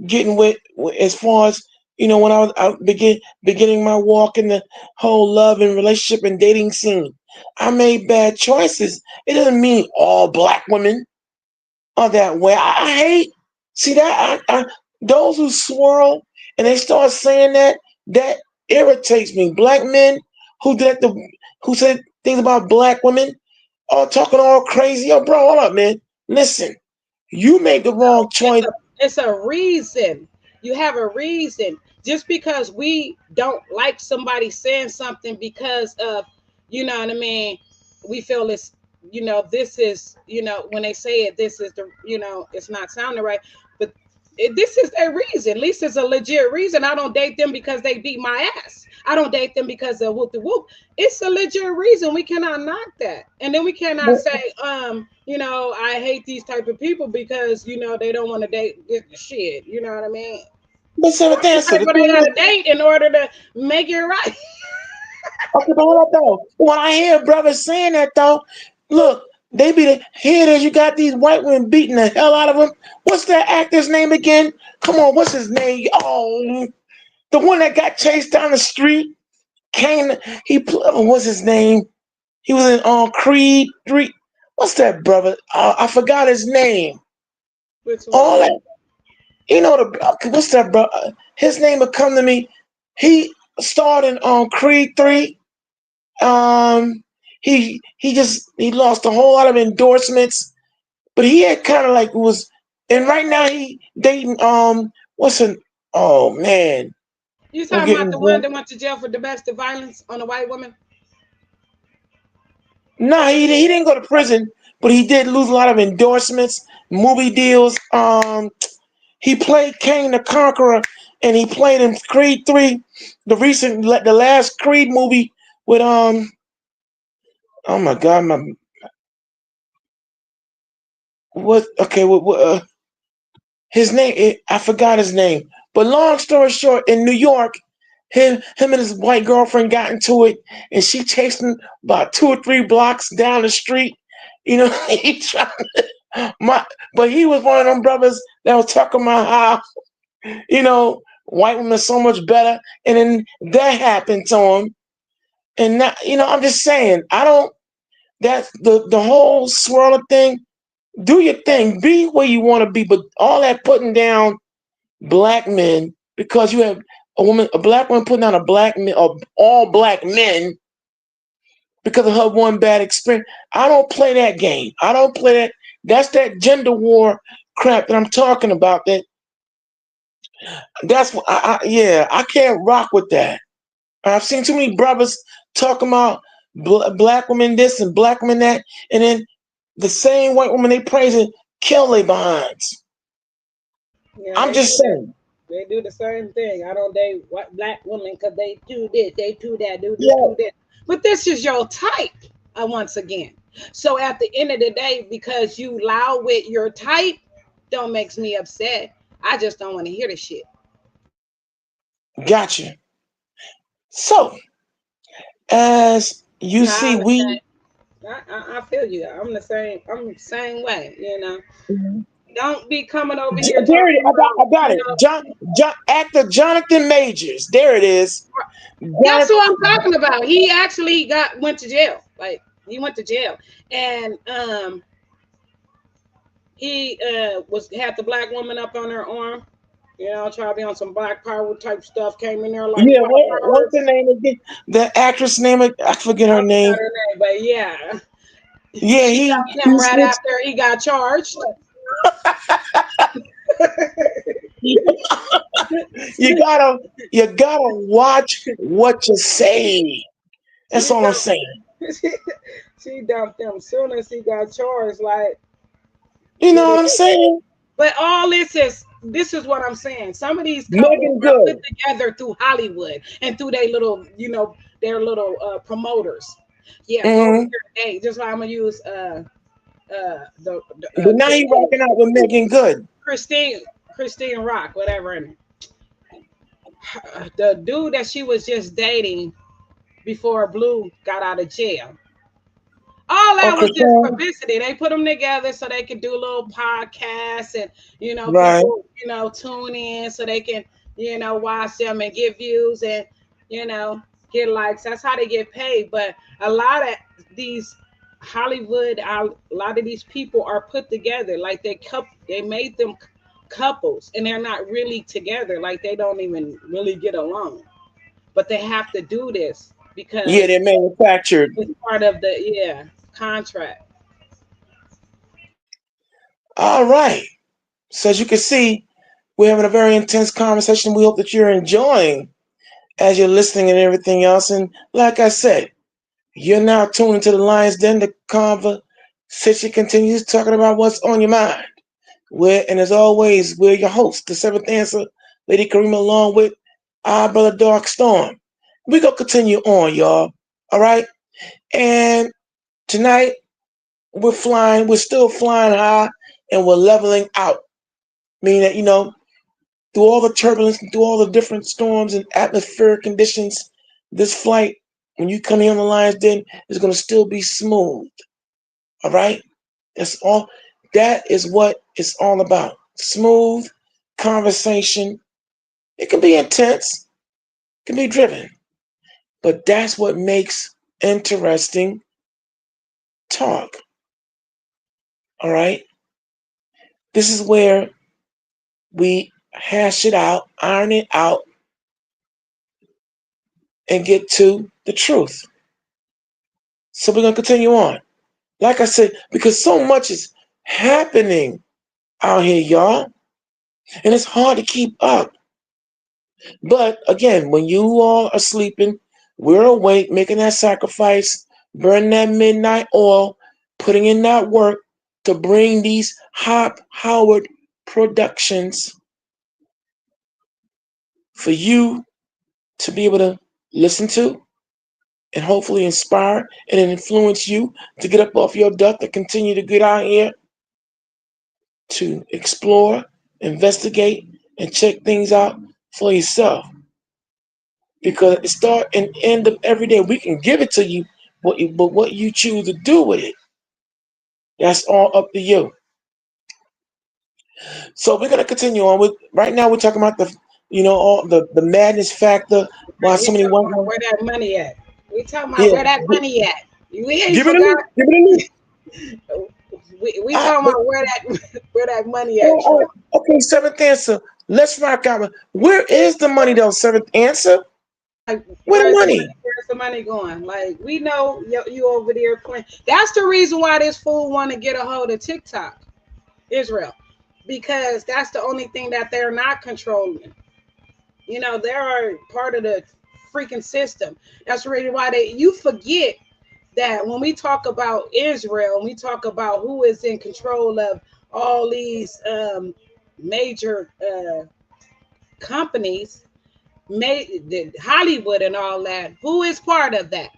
getting with as far as when I was out beginning my walk in the whole love and relationship and dating scene. I made bad choices. It doesn't mean all black women are that way. I hate see that those who swirl and they start saying that irritates me. Black men who said things about black women are talking all crazy. Yo, bro, hold up, man. Listen, you made the wrong choice. It's a reason. You have a reason. Just because we don't like somebody saying something because of, you know what I mean, we feel it's, this is, when they say it, this is the, it's not sounding right. But this is a reason. At least it's a legit reason. I don't date them because they beat my ass. I don't date them because of whoop the whoop. It's a legit reason. We cannot knock that. And then we cannot say, I hate these type of people because, they don't want to date this shit. You know what I mean? But seventh answer, But they gotta date in order to make it right. okay, but what though? When I hear brothers saying that though, look, they here it is. You got these white women beating the hell out of them. What's that actor's name again? Come on, what's his name? Oh, the one that got chased down the street. What's his name? He was in Creed 3. What's that brother? I forgot his name. All that. What's that brother? His name would come to me. He starred in Creed 3. He lost a whole lot of endorsements, but he had kind of like was, and right now he dating oh man. You talking about the one that went to jail for domestic violence on a white woman? No, he didn't go to prison, but he did lose a lot of endorsements, movie deals. He played Kang the Conqueror, and he played in Creed 3, the last Creed movie with oh my God, his name, I forgot his name. But long story short, in New York, him and his white girlfriend got into it, and she chased him about 2 or 3 blocks down the street. He tried but he was one of them brothers that was talking about how, white women are so much better, and then that happened to him. And now, I'm just saying, that's the whole swirler thing. Do your thing, be where you want to be, but all that putting down black men because you have a black woman putting down all black men because of her one bad experience. I don't play that game. I don't play that. That's that gender war crap that I'm talking about. That's what I can't rock with that. I've seen too many brothers talking about black women this and black women that, and then the same white woman they praising kill their behinds. Yeah, I'm just saying. They do the same thing. I don't date black women because they do this, they do that, do this. But this is your type, once again. So at the end of the day, because you loud with your type, don't makes me upset. I just don't want to hear the shit. Gotcha. So, as you see, I feel you. I'm the same way, Mm-hmm. Don't be coming over here. There it is. I got it. Actor Jonathan Majors. There it is. That's who I'm talking about. He actually went to jail. Like he went to jail, and he had the black woman up on her arm. Try to be on some black power type stuff. Came in there like what's the name again? The actress name? I forget her name. But yeah. Yeah, he got him right after he got charged. you gotta watch what you say. That's all I'm saying. She dumped him soon as he got charged. Like, you know what I'm saying? But all this is what I'm saying. Some of these couples are put together through Hollywood and through their little, their little promoters. Yeah, go Mm-hmm. over there. Hey, just like I'm gonna use But now he rocking out with Megan Good. Christine Rock, whatever. And the dude that she was just dating before Blue got out of jail. All that was just publicity. They put them together so they could do little podcasts and, you know, Right. people, you know, tune in so they can, you know, watch them and get views and, you know, get likes. That's how they get paid. But a lot of these Hollywood, a lot of these people are put together like they made them couples and they're not really together. Like they don't even really get along. But they have to do this because Yeah, they're manufactured. it's part of the contract. All right. So as you can see, we're having a very intense conversation. We hope that you're enjoying as you're listening and everything else. And like I said, you're now tuned into the Lions Den. The conversation continues, talking about what's on your mind. And as always, we're your host, the Seventh Answer, Lady Karima, along with our brother Dark Storm. We're going to continue on, y'all. All right? And tonight, we're still flying high, and we're leveling out. Meaning that, you know, through all the turbulence, through all the different storms and atmospheric conditions, this flight, when you come here on the Lions Den, is going to still be smooth. All right? That is what it's all about. Smooth conversation. It can be intense, it can be driven, but that's what makes interesting talk. All right? This is where we hash it out, iron it out, and get to the truth. So we're going to continue on. Like I said, because so much is happening out here, y'all, and it's hard to keep up. But again, when you all are sleeping, we're awake, making that sacrifice, burning that midnight oil, putting in that work to bring these Hop Howard productions for you to be able to listen to and hopefully inspire and influence you to get up off your duck, to continue to get out here to explore, investigate, and check things out for yourself. Because at the start and end of every day, we can give it to you, but what you choose to do with it, that's all up to you. So we're gonna continue on with. Right now, we're talking about all the madness factor. Why so many women? Where that money at? We talking about where that money at? We ain't Give forgot. it a We talking about where that money at? Okay, Seventh Answer. Let's rock out. Where is the money though? Seventh Answer. Where the money? Where's the money going? Like we know you over there playing. That's the reason why this fool want to get a hold of TikTok, Israel, because that's the only thing that they're not controlling. You know, they are part of the freaking system. That's the reason why you forget that when we talk about Israel, we talk about who is in control of all these major companies. Hollywood and all that. Who is part of that?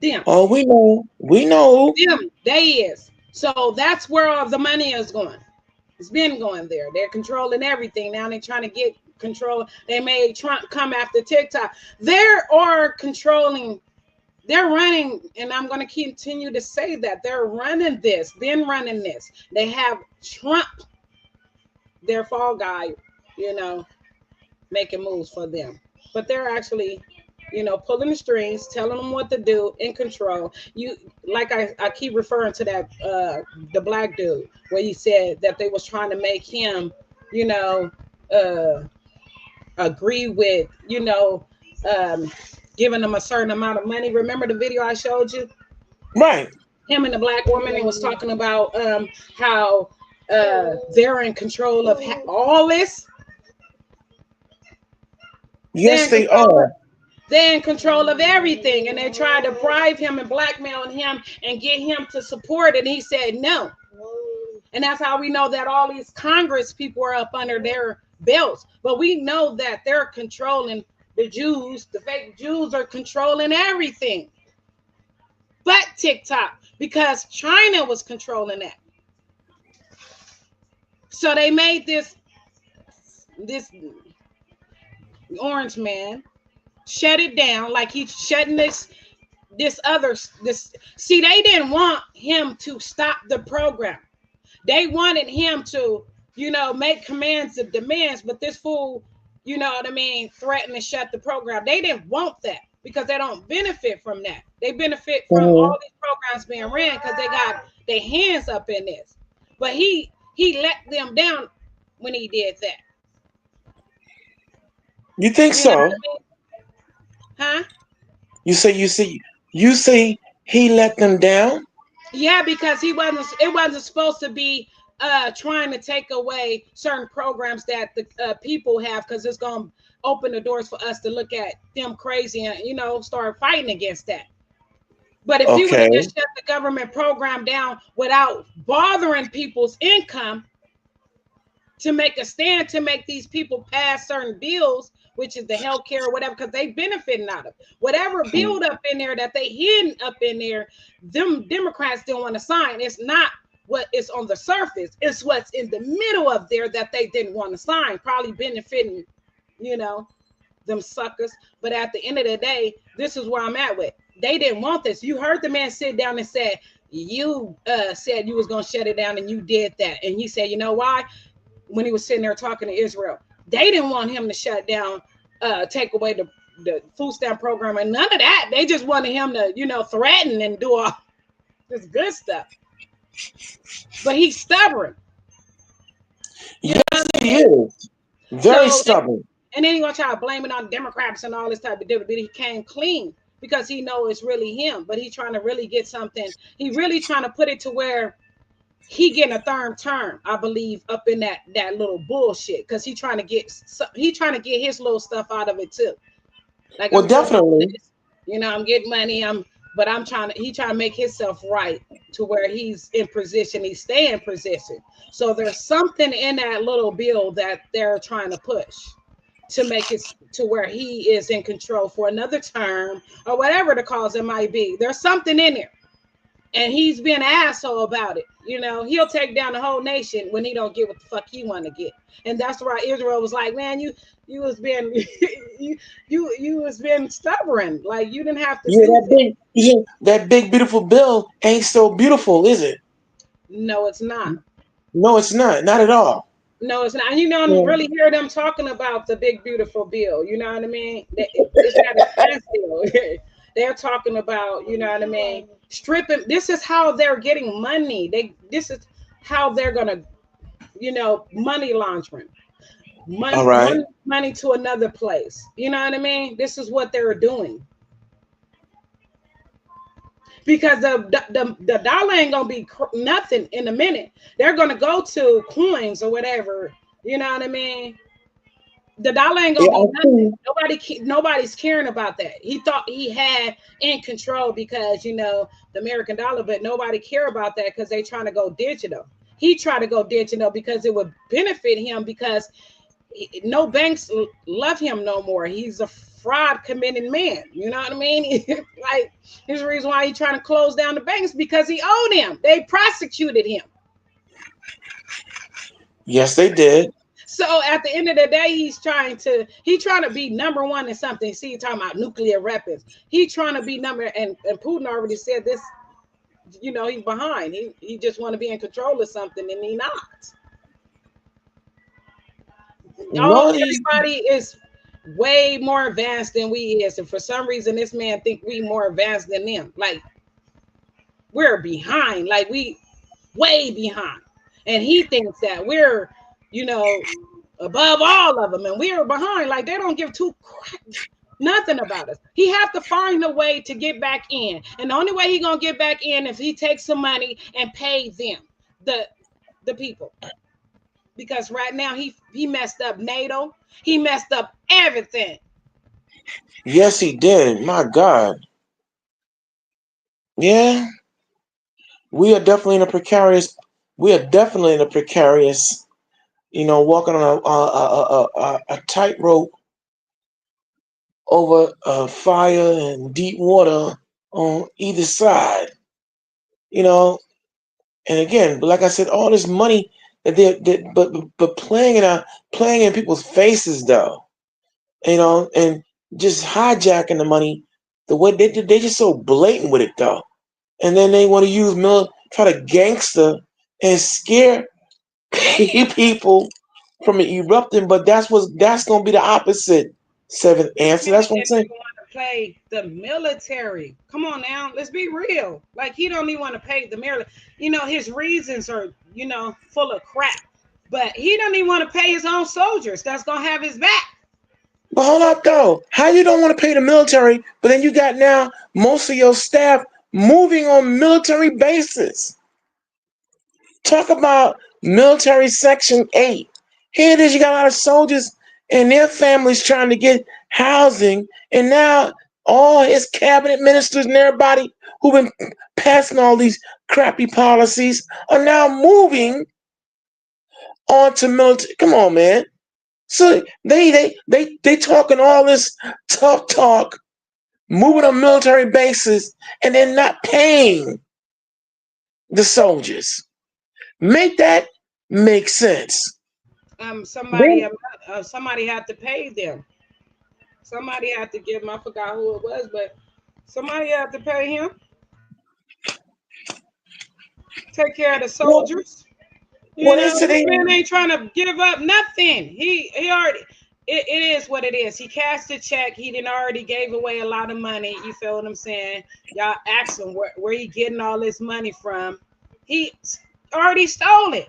Them. Oh, we know. Them. They is. So that's where all the money is going. It's been going there. They're controlling everything. Now they're trying to get control. They may come after TikTok. They are controlling. They're running, and I'm going to continue to say that they're running this. Been running this. They have Trump, their fall guy, making moves for them, but they're actually pulling the strings, telling them what to do, in control. I keep referring to that the black dude where he said that they was trying to make him agree with giving them a certain amount of money. Remember the video I showed you? Right. Him and the black woman, and was talking about how they're in control of all this. Yes, they are. They're in control of everything, and they tried to bribe him and blackmail him and get him to support it. And he said no. And that's how we know that all these Congress people are up under their belts. But we know that they're controlling the Jews, the fake Jews are controlling everything but TikTok because China was controlling that. So they made this orange man shut it down, like he's shutting this see, they didn't want him to stop the program. They wanted him to, make commands and demands, but this fool, threatened to shut the program. They didn't want that because they don't benefit from that. They benefit from all these programs being ran because they got their hands up in this. But he let them down when he did that. You think so? What I mean? Huh? You say he let them down? Yeah, because it wasn't supposed to be trying to take away certain programs that the people have, because it's going to open the doors for us to look at them crazy and start fighting against that. But if you would just shut the government program down without bothering people's income to make a stand, to make these people pass certain bills, which is the healthcare or whatever, because they benefiting out of whatever build up in there that they hidden up in there, them Democrats didn't want to sign. It's not what is on the surface, it's what's in the middle of there that they didn't want to sign, probably benefiting, them suckers. But at the end of the day, this is where I'm at with. They didn't want this. You heard the man sit down and said, you said you was going to shut it down and you did that. And he said, you know why? When he was sitting there talking to Israel, they didn't want him to shut down, take away the food stamp program and none of that. They just wanted him to, threaten and do all this good stuff. But he's stubborn. Yes, he is. Very stubborn. And then he gonna try to blame it on Democrats and all this type of different. But he came clean because he know it's really him. But he's trying to really get something. He really trying to put it to where he getting a third term, I believe, up in that little bullshit. Because he trying to get his little stuff out of it too. Like, well, definitely. I'm getting money. He trying to make himself right to where he's in position. He stay in position. So there's something in that little bill that they're trying to push to make it to where he is in control for another term or whatever the cause it might be. There's something in there. And he's been an asshole about it. He'll take down the whole nation when he don't get what the fuck he want to get. And that's why Israel was like, man, you was being you was being stubborn. Like, you didn't have to that big beautiful bill ain't so beautiful, is it? No, it's not. No, it's not. Not at all. No, it's not. And you don't really hear them talking about the big beautiful bill. You know what I mean? It's not a standstill. They're talking about, you know what I mean, stripping. This is how they're getting money. This is how they're gonna, money laundering. Money to another place. You know what I mean? This is what they're doing. Because the dollar ain't gonna be nothing in a minute. They're gonna go to coins or whatever. You know what I mean? The dollar ain't gonna be nothing. Nobody's caring about that. He thought he had in control because the American dollar, but nobody care about that because they trying to go digital. He tried to go digital because it would benefit him because no banks love him no more. He's a fraud committing man. You know what I mean? Like, here's the reason why he's trying to close down the banks, because he owed him. They prosecuted him. Yes, they did. So at the end of the day, he's trying to be number one in something. See, you're talking about nuclear weapons. He's trying to be and Putin already said this, he's behind. He just want to be in control of something, and he not. Everybody is way more advanced than we is, and for some reason this man think we more advanced than them. Like, we're behind, like we way behind, and he thinks that we're above all of them and we're behind. Like, they don't give two nothing about us. He have to find a way to get back in, and the only way he gonna get back in if he takes some money and pay them, the people. Because right now he messed up NATO. He messed up everything. Yes, he did. My God. Yeah. We are definitely in a precarious, walking on a tightrope over fire and deep water on either side. You know, and again, but like I said, all this money that but playing in people's faces though, you know, and just hijacking the money. The way they just so blatant with it though, and then they want to use try to gangster and scare people from it erupting. But that's gonna be the opposite. Seventh answer. That's what I'm saying. Want to pay the military? Come on now, let's be real. Like he don't even want to pay the military. You know his reasons are full of crap, but he don't even want to pay his own soldiers. That's gonna have his back. But hold up though, how you don't want to pay the military, but then you got now most of your staff moving on military bases. Talk about military Section 8. Here it is, you got a lot of soldiers and their families trying to get housing, and now all his cabinet ministers and everybody who've been passing all these crappy policies are now moving on to military. Come on, man. So they talking all this tough talk, moving on military bases, and they're not paying the soldiers. Make that make sense. Somebody had to pay them. Somebody had to give him. I forgot who it was, but somebody had to pay him. Take care of the soldiers. This man ain't trying to give up nothing. He already. It is what it is. He cashed a check. He didn't already gave away a lot of money. You feel what I'm saying? Y'all ask him where he getting all this money from. He already stole it.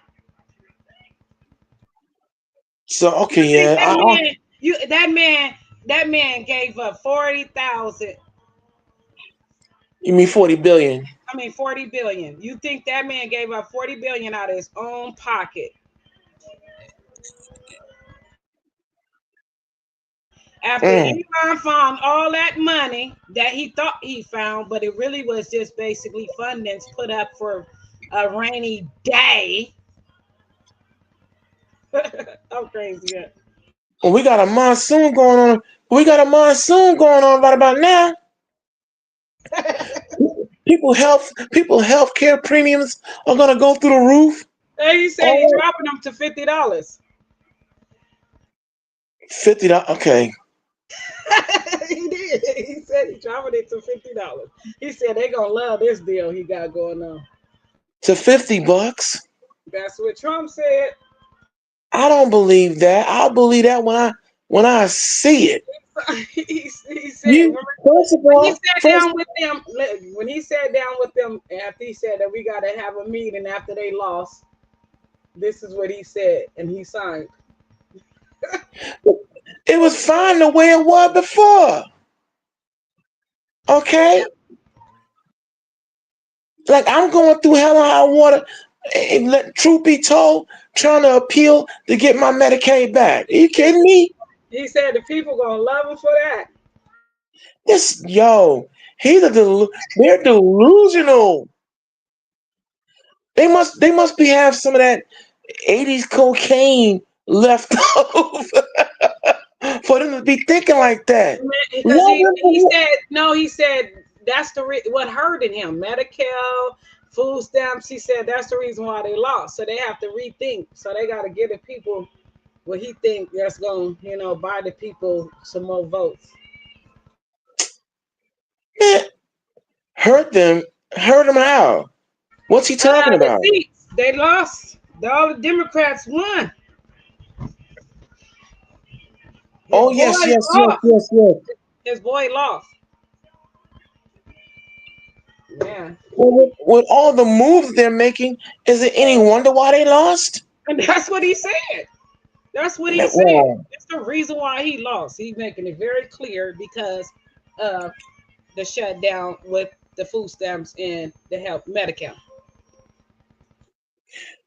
So okay, yeah. That man gave up 40,000. You mean 40 billion? I mean 40 billion. You think that man gave up 40 billion out of his own pocket? After Elon found all that money that he thought he found, but it really was just basically fundings put up for a rainy day. I'm crazy. Well, we got a monsoon going on. Right about now. People health care premiums are gonna go through the roof. Hey, he said he's dropping them to $50. $50. Okay. He did. He said he's dropping it to $50. He said they're gonna love this deal he got going on. To $50. That's what Trump said. I don't believe that. I'll believe that when I see it. He said when he sat down with them after he said that we got to have a meeting after they lost, this is what he said, and he signed. It was fine the way it was before. Okay? Like I'm going through hell and high water, and truth be told, trying to appeal to get my Medicaid back. Are you kidding me? He said the people gonna love him for that. They're delusional. They must have some of that 80s cocaine left over for them to be thinking like that. He said that's what hurted him. Medicare, food stamps. He said that's the reason why they lost. So they have to rethink. So they got to give the people what he think that's going to, buy the people some more votes. Hurt them how? What's he talking about? They lost. All the Democrats won. Yes. His boy lost. Yeah. Well, with all the moves they're making, is it any wonder why they lost? And that's what he said. That's what he said. That's the reason why he lost. He's making it very clear because of the shutdown with the food stamps and the health Medicare.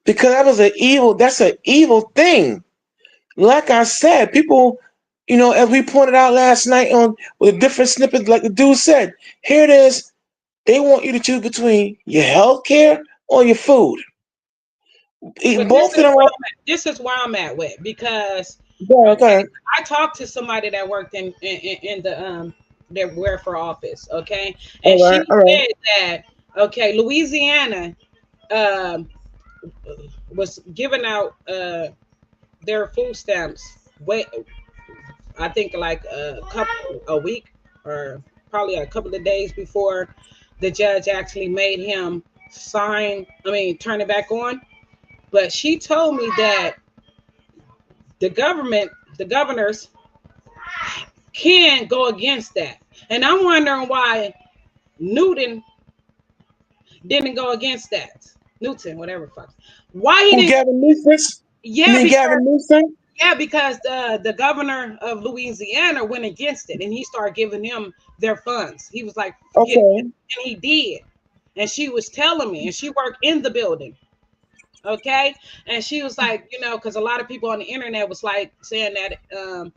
Because that's an evil thing. Like I said, people, as we pointed out last night with a different snippet, like the dude said, here it is. They want you to choose between your health care or your food. This is where I'm at with, because Yeah, okay. I talked to somebody that worked in the their welfare office, okay, and All she right, all right. said that okay, Louisiana um was giving out their food stamps. Wait, I think like a week or probably a couple of days before the judge actually made him sign. I mean, turn it back on. But she told me that the government, the governors can go against that. And I'm wondering why Newton didn't go against that. Newton, whatever fuck. Why he Who, didn't? Gavin Newsom? You Yeah, mean Gavin Newsom? because the governor of Louisiana went against it, and he started giving them their funds. He was like, forget Okay. it, and he did. And she was telling me, and she worked in the building. Okay, and she was like, because a lot of people on the internet was like saying that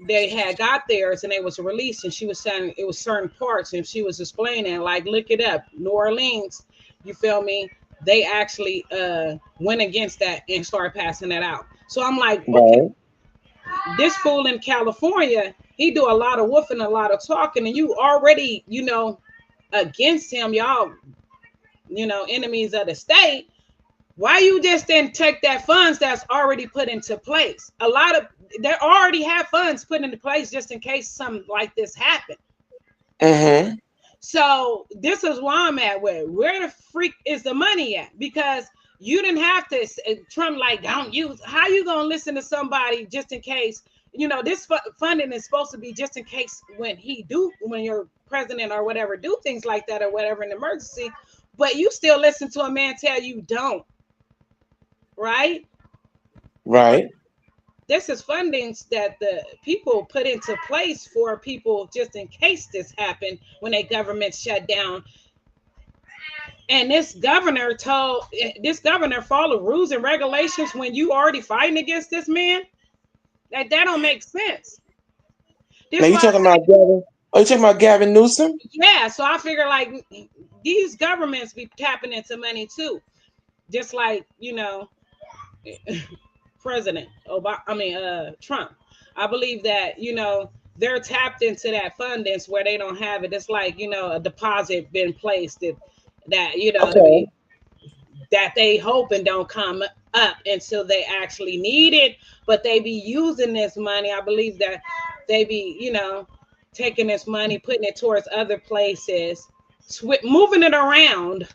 they had got theirs and they was released, and she was saying it was certain parts, and she was explaining like, look it up, New Orleans, you feel me, they actually went against that and started passing that out. So I'm like, okay, Right. this fool in California, he do a lot of woofing, a lot of talking, and you already, against him, y'all, enemies of the state. Why you just didn't take that funds that's already put into place? A lot of they already have funds put into place just in case something like this happened. Mm-hmm. So this is why I'm at. Where the freak is the money at? Because you didn't have to. Trump like, don't use. How you gonna listen to somebody just in case? This funding is supposed to be just in case when your president or whatever do things like that or whatever in emergency. But you still listen to a man tell you don't. Right? Right. This is fundings that the people put into place for people just in case this happened when a government shut down. And this governor follow rules and regulations when you already fighting against this man. That don't make sense. Now you talking about Gavin? Are you talking about Gavin Newsom? Yeah, so I figure like these governments be tapping into money too, just like President Obama, Trump. I believe that they're tapped into that fundings where they don't have it. It's like a deposit been placed that Okay. that they hoping don't come up until they actually need it, but they be using this money. I believe that they be taking this money, putting it towards other places, moving it around.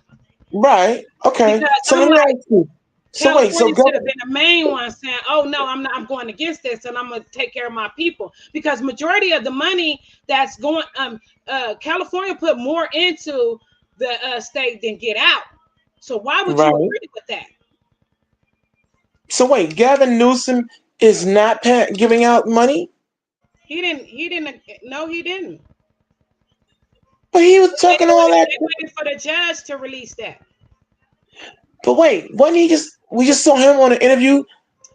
Right. Okay. Because So I'm let me like, ask you. So wait. So California should have Gavin. been the main one saying, "Oh no, I'm going against this, and I'm going to take care of my people." Because majority of the money that's going, California put more into the state than get out. So why would you Right. agree with that? So wait. Gavin Newsom is not giving out money, He didn't. He didn't. No, he didn't. but he was talking all that. They waited for the judge to release that. But wait, wasn't he just? We just saw him on an interview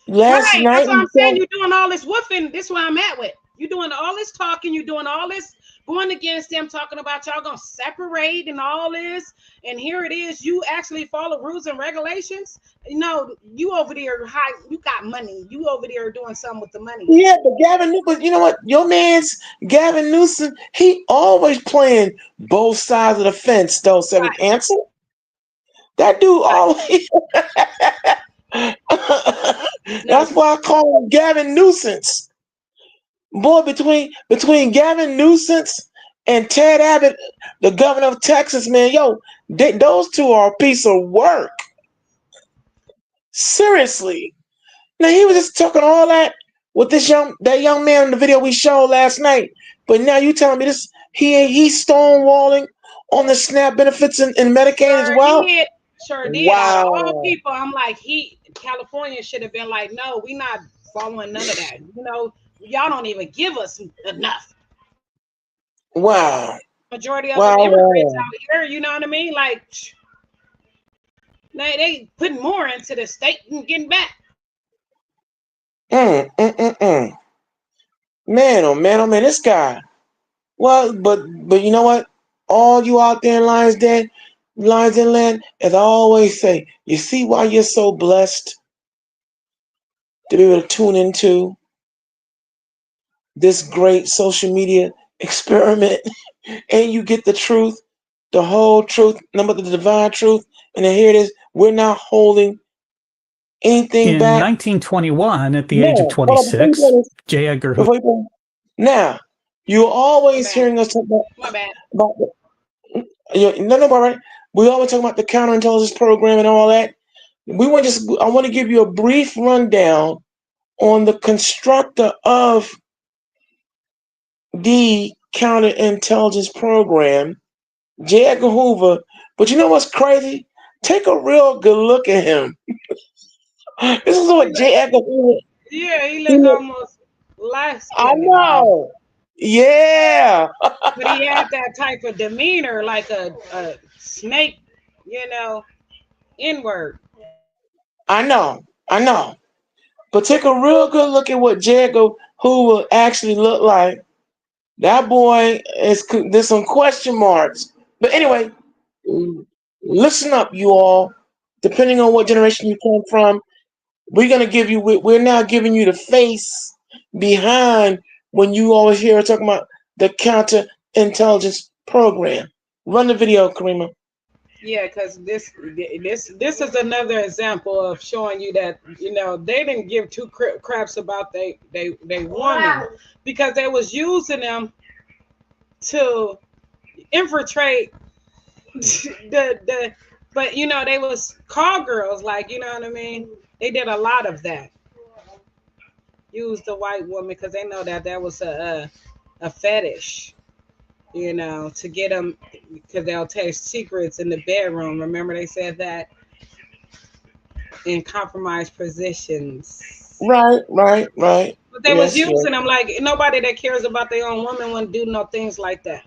last Right. That's night. what And I'm saying. said, You're doing all this woofing. This is where I'm at with. You're doing all this talking. You're doing all this going against them, talking about y'all gonna separate and all this. And here it is. You actually follow rules and regulations. You over there high. You got money. You over there doing something with the money. yeah, but Gavin Newsom. But you know what? Your man's Gavin Newsom. He always playing both sides of the fence. Though, Seven Right. Answer. That dude always. That's why I call him Gavin Nuisance. Boy, between Gavin Nuisance and Ted Abbott, the governor of Texas, man, those two are a piece of work. Seriously. Now he was just talking all that with that young man in the video we showed last night. But now you telling me this he's stonewalling on the SNAP benefits and Medicaid as well? Sure did. Out of all people, I'm like, California should have been like, no, we not following none of that. Y'all don't even give us enough. Wow. Majority of them immigrants out here, you know what I mean? Like, they putting more into the state and getting back. Man, oh man, this guy. Well, but you know what? All you out there in Lions Den land, as I always say, you see why you're so blessed to be able to tune into this great social media experiment and you get the truth, the whole truth, number the divine truth, and then here it is. We're not holding anything In back. 1921, at the age of No, hold on, 26, J. Edgar Hoover. before you go. Now, you're always hearing us talk My bad. about no, all right. We always talk about the counterintelligence program and all that. I want to give you a brief rundown on the constructor of the counterintelligence program, J. Edgar Hoover. But you know what's crazy? Take a real good look at him. This is what J. Edgar Hoover. Yeah, he looked almost light skinned. I know. Yeah. But he had that type of demeanor, like a snake, N-word. I know. But take a real good look at what J. Edgar Hoover actually looked like. That boy there's some question marks. But anyway, listen up, you all. Depending on what generation you come from, we're now giving you the face behind when you always hear us talking about the counterintelligence program. Run the video, Karima. Yeah, because this is another example of showing you that they didn't give two craps about they woman, because they was using them to infiltrate but they was call girls, like, you know what I mean. They did a lot of that. Use the white woman because they know that was a fetish, to get them, because they'll take secrets in the bedroom. Remember they said that, in compromised positions. Right. But they was using them like nobody that cares about their own woman wouldn't do no things like that.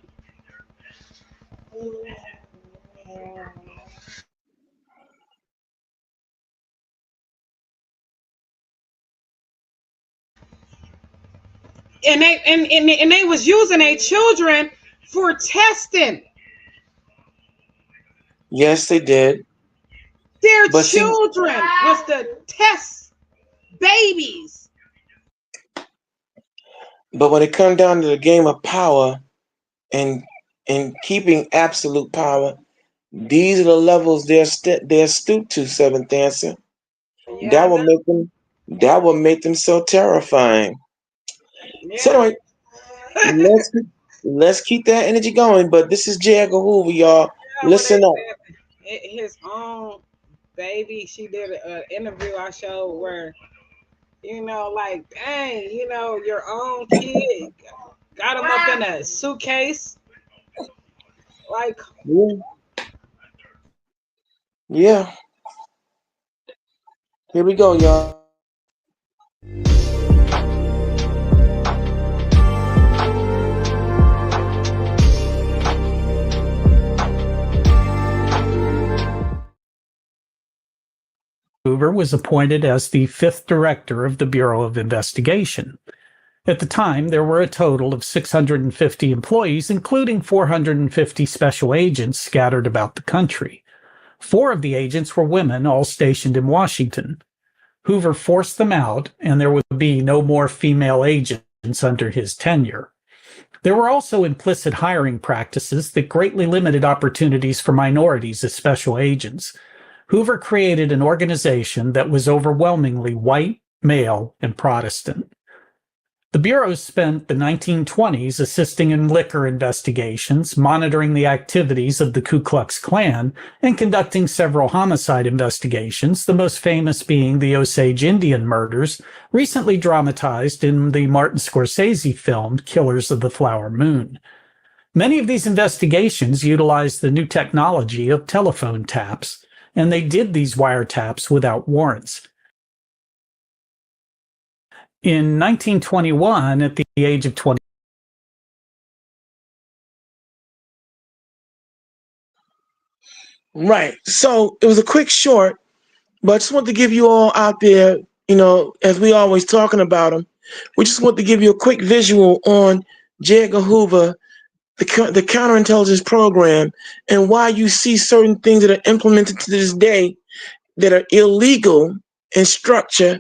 And they was using their children for testing. Yes, they did. Their children was the test babies. But when it comes down to the game of power and keeping absolute power, these are the levels they're stooped to, Seventh Answer. Yeah, that will make them so terrifying. Yeah. So anyway, let's keep that energy going. But this is J. Edgar Hoover, y'all. Yeah, listen up. His own baby, she did an interview I showed where, like, dang, your own kid got him up in a suitcase. Like, yeah. Here we go, y'all. Hoover was appointed as the 5th director of the Bureau of Investigation. At the time, there were a total of 650 employees, including 450 special agents scattered about the country. 4 of the agents were women, all stationed in Washington. Hoover forced them out, and there would be no more female agents under his tenure. There were also implicit hiring practices that greatly limited opportunities for minorities as special agents. Hoover created an organization that was overwhelmingly white, male, and Protestant. The Bureau spent the 1920s assisting in liquor investigations, monitoring the activities of the Ku Klux Klan, and conducting several homicide investigations, the most famous being the Osage Indian murders, recently dramatized in the Martin Scorsese film Killers of the Flower Moon. Many of these investigations utilized the new technology of telephone taps, and they did these wiretaps without warrants. In 1921, at the age of 20. Right. So it was a quick short, but I just want to give you all out there, as we always talking about them, we just want to give you a quick visual on J. Edgar Hoover, the counterintelligence program, and why you see certain things that are implemented to this day that are illegal in structure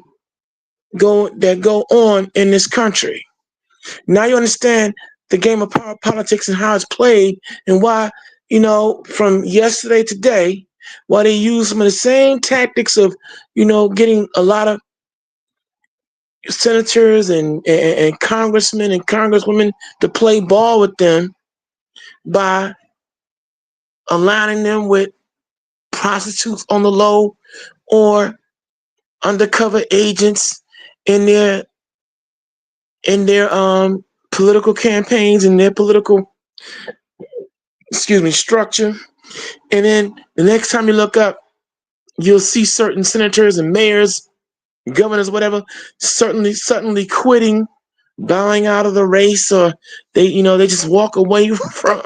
that go on in this country. Now you understand the game of power politics and how it's played, and why, from yesterday to today, why they use some of the same tactics of, getting a lot of senators and congressmen and congresswomen to play ball with them by aligning them with prostitutes on the low or undercover agents in their political campaigns and their political structure. And then the next time you look up, you'll see certain senators and mayors, governors, whatever, suddenly quitting, bowing out of the race, or they just walk away from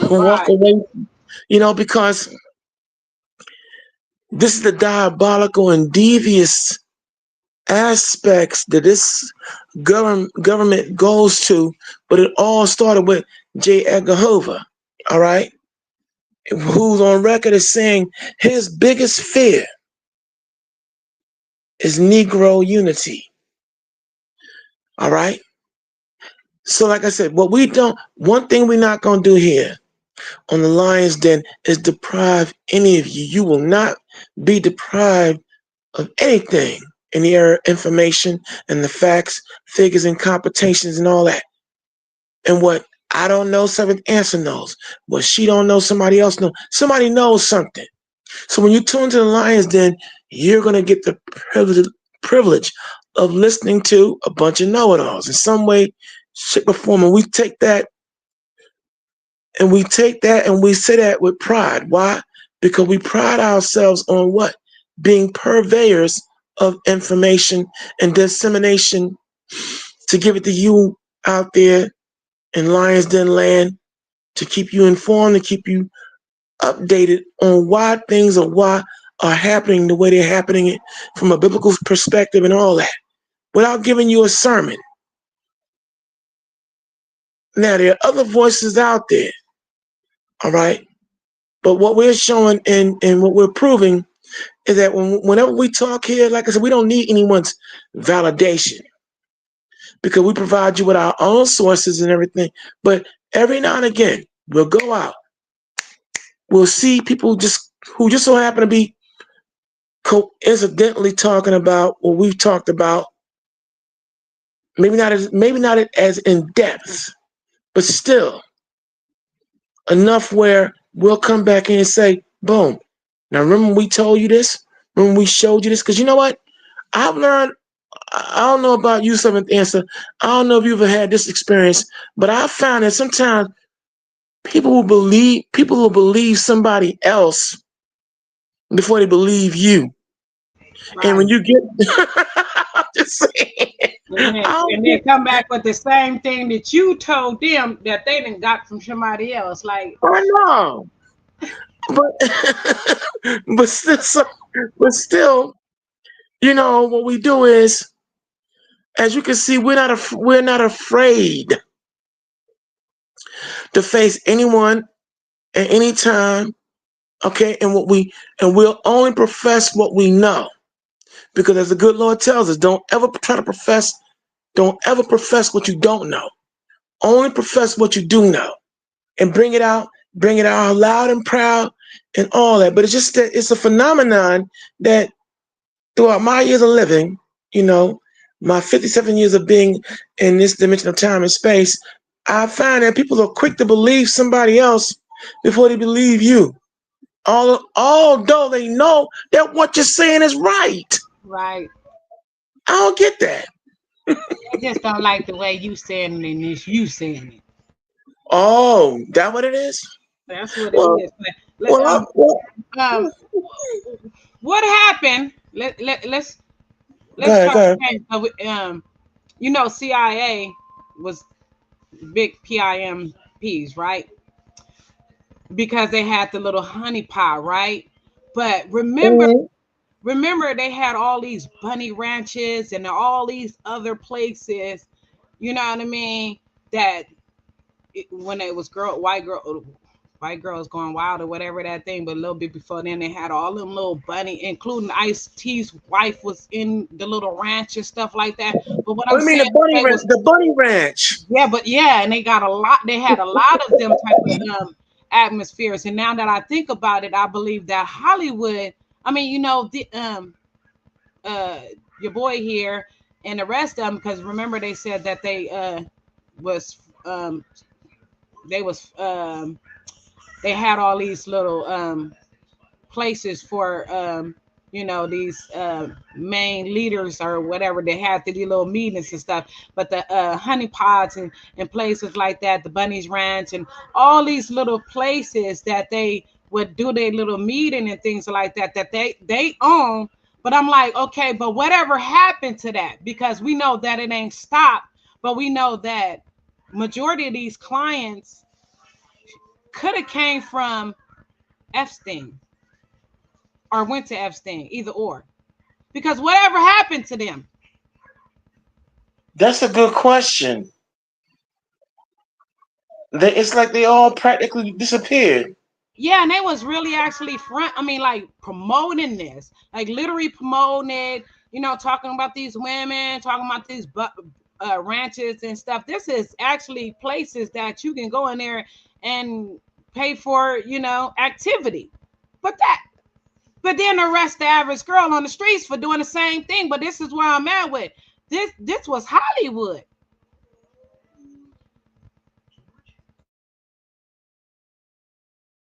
walk away, because this is the diabolical and devious aspects that this government goes to. But it all started with J. Edgar Hoover, all right, who's on record as saying his biggest fear is Negro unity. All right. So like I said, one thing we're not going to do here on the Lion's Den is deprive any of you. You will not be deprived of anything in the area of information and the facts, figures, and computations and all that. And what I don't know, Seventh Answer knows. What she don't know, somebody else knows. Somebody knows something. So when you tune to the Lion's Den, you're going to get the privilege of listening to a bunch of know-it-alls in some way, shape, or form. And we take that and we say that with pride. Why? Because we pride ourselves on what? Being purveyors of information and dissemination to give it to you out there in Lion's Den land, to keep you informed, to keep you updated on why things are happening the way they're happening from a biblical perspective and all that, without giving you a sermon. Now, there are other voices out there, all right? But what we're showing and what we're proving is that whenever we talk here, like I said, we don't need anyone's validation, because we provide you with our own sources and everything. But every now and again, we'll go out. We'll see people who just so happen to be coincidentally talking about what we've talked about. Maybe not as in depth, but still enough where we'll come back in and say, boom. Now remember when we told you this? Remember when we showed you this? Because you know what? I've learned, I don't know about you, Seventh Answer. I don't know if you've ever had this experience, but I found that sometimes people will believe somebody else before they believe you. Right. And when you get, I'm just saying. And they come back with the same thing that you told them that they didn't got from somebody else. Like, I know, but still, what we do is, as you can see, we're not afraid to face anyone at any time. Okay, and we'll only profess what we know, because as the good Lord tells us, don't ever profess what you don't know. Only profess what you do know, and bring it out loud and proud and all that. But it's just that it's a phenomenon that throughout my years of living, my 57 years of being in this dimension of time and space, I find that people are quick to believe somebody else before they believe you. Although they know that what you're saying is right. Right. I don't get that. I just don't like the way you saying it and it's you saying it. Oh, that what it is? That's what it is. What happened? Let's go ahead. CIA was big PIMPs, right? Because they had the little honey pot, right? But remember they had all these bunny ranches and all these other places, you know what I mean, that when it was white White Girls Going Wild or whatever that thing. But a little bit before then, they had all them little bunny, including Ice-T's wife was in the little ranch and stuff like that. But what What I'm do you mean saying, they was, the bunny ranch? yeah, but yeah, and they got a lot. They had a lot of them type of atmospheres. And now that I think about it, I believe that Hollywood. I mean, you know, the your boy here and the rest of them, because remember they said that they was they was they had all these little places for you know, these main leaders or whatever. They had these little meetings and stuff. But the honey pots and places like that, the Bunny's Ranch and all these little places that they would do their little meeting and things like that, that they own. But I'm like, okay, but whatever happened to that? Because we know that it ain't stopped, but we know that majority of these clients could have came from Epstein or went to Epstein, either or. Because whatever happened to them? That's a good question. It's like they all practically disappeared. Yeah, and they was really actually like promoting this, like literally promoting it, you know, talking about these women, talking about these ranches and stuff. This is actually places that you can go in there and pay for, you know, activity. But then arrest the average girl on the streets for doing the same thing. But this is where I'm at with this. This was Hollywood.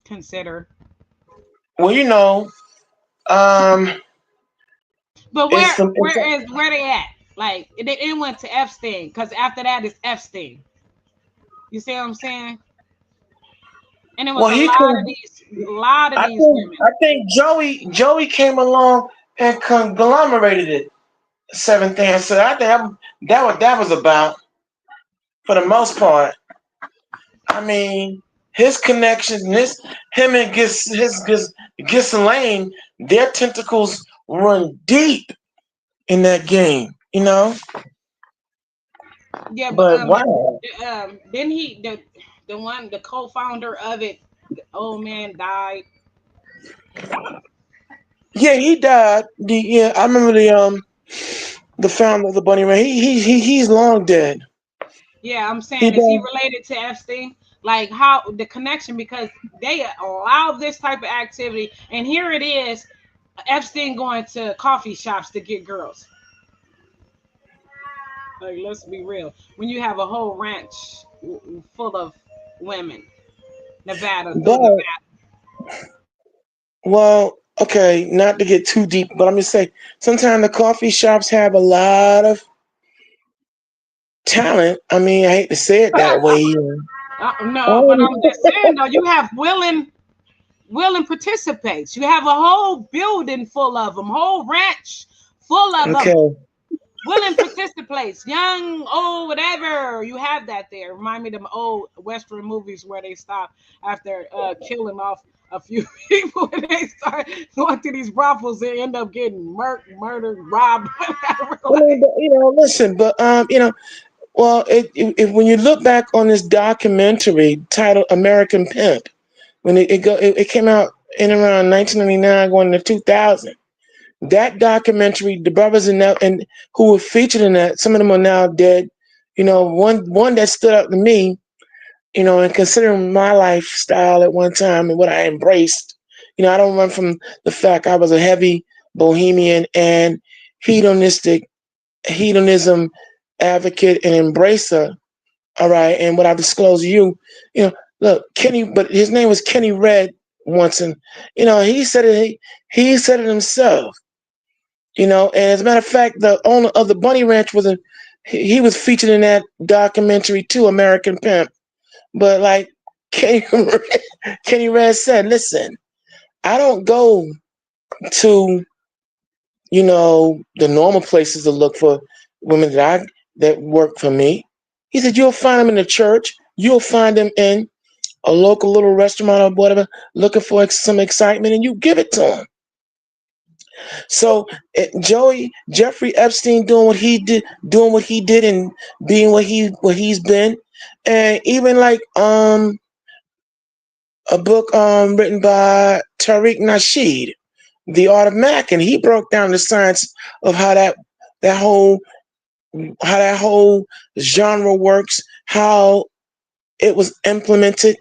Consider. Well, you know, but where they at? Like it went to Epstein, because after that it's Epstein. You see what I'm saying? And it was a lot of these women. I think Joey came along and conglomerated it. Seven things. So I think that what that was about, for the most part. I mean, his connections, him and Ghislaine, their tentacles run deep in that game, you know. Yeah, but wow. Then the co-founder of it, the old man died. Yeah, he died. I remember the founder of the Bunny Ranch. He's long dead. Yeah, I'm saying, is he related to Epstein? Like, how the connection? Because they allow this type of activity, and here it is, Epstein going to coffee shops to get girls. Like, let's be real. When you have a whole ranch full of women, Nevada. Well, okay, not to get too deep, but I'm just saying, sometimes the coffee shops have a lot of talent. I mean, I hate to say it that way. No, but I'm just saying, though, you have willing participants. You have a whole building full of them, whole ranch full of them. Willing participants, young, old, whatever. You have that there. Remind me of them old Western movies where they stop after killing off a few people and they start going to these brothels and end up getting murdered, robbed. You know, listen, but you know, well, when you look back on this documentary titled American Pimp, when it came out in around 1999 going to 2000, that documentary, the brothers in that and who were featured in that, some of them are now dead. You know, one that stood out to me, you know, and considering my lifestyle at one time and what I embraced, you know, I don't run from the fact I was a heavy bohemian and hedonism advocate and embracer. All right. And what I disclosed to you, you know, look, Kenny, but his name was Kenny Red once. And, you know, he said it himself, you know, and as a matter of fact, the owner of the Bunny Ranch he was featured in that documentary too, American Pimp. But like Kenny Red said, listen, I don't go to, you know, the normal places to look for women that work for me. He said, you'll find them in the church. You'll find them in a local little restaurant or whatever, looking for some excitement, and you give it to them. So Jeffrey Epstein doing what he did and being what he's been. And even like a book written by Tariq Nasheed, The Art of Mac, and he broke down the science of how that whole genre works, how it was implemented,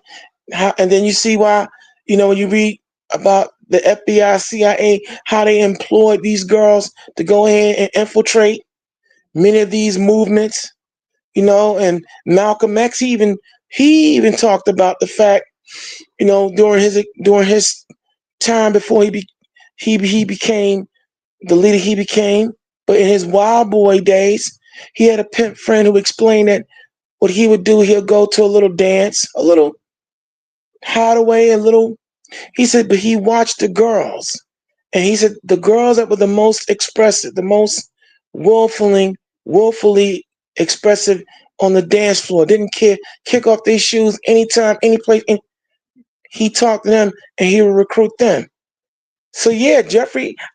and then you see why, when you read about the FBI, CIA, how they employed these girls to go ahead and infiltrate many of these movements, and Malcolm X, he even talked about the fact, during his time before he became the leader he became, but in his wild boy days, he had a pimp friend who explained that what he would do, he'll go to a little dance, a little hideaway, he said, but he watched the girls. And he said the girls that were the most expressive, the most willfully expressive on the dance floor, didn't care, kick off their shoes anytime, any place. And he talked to them and he would recruit them. So yeah,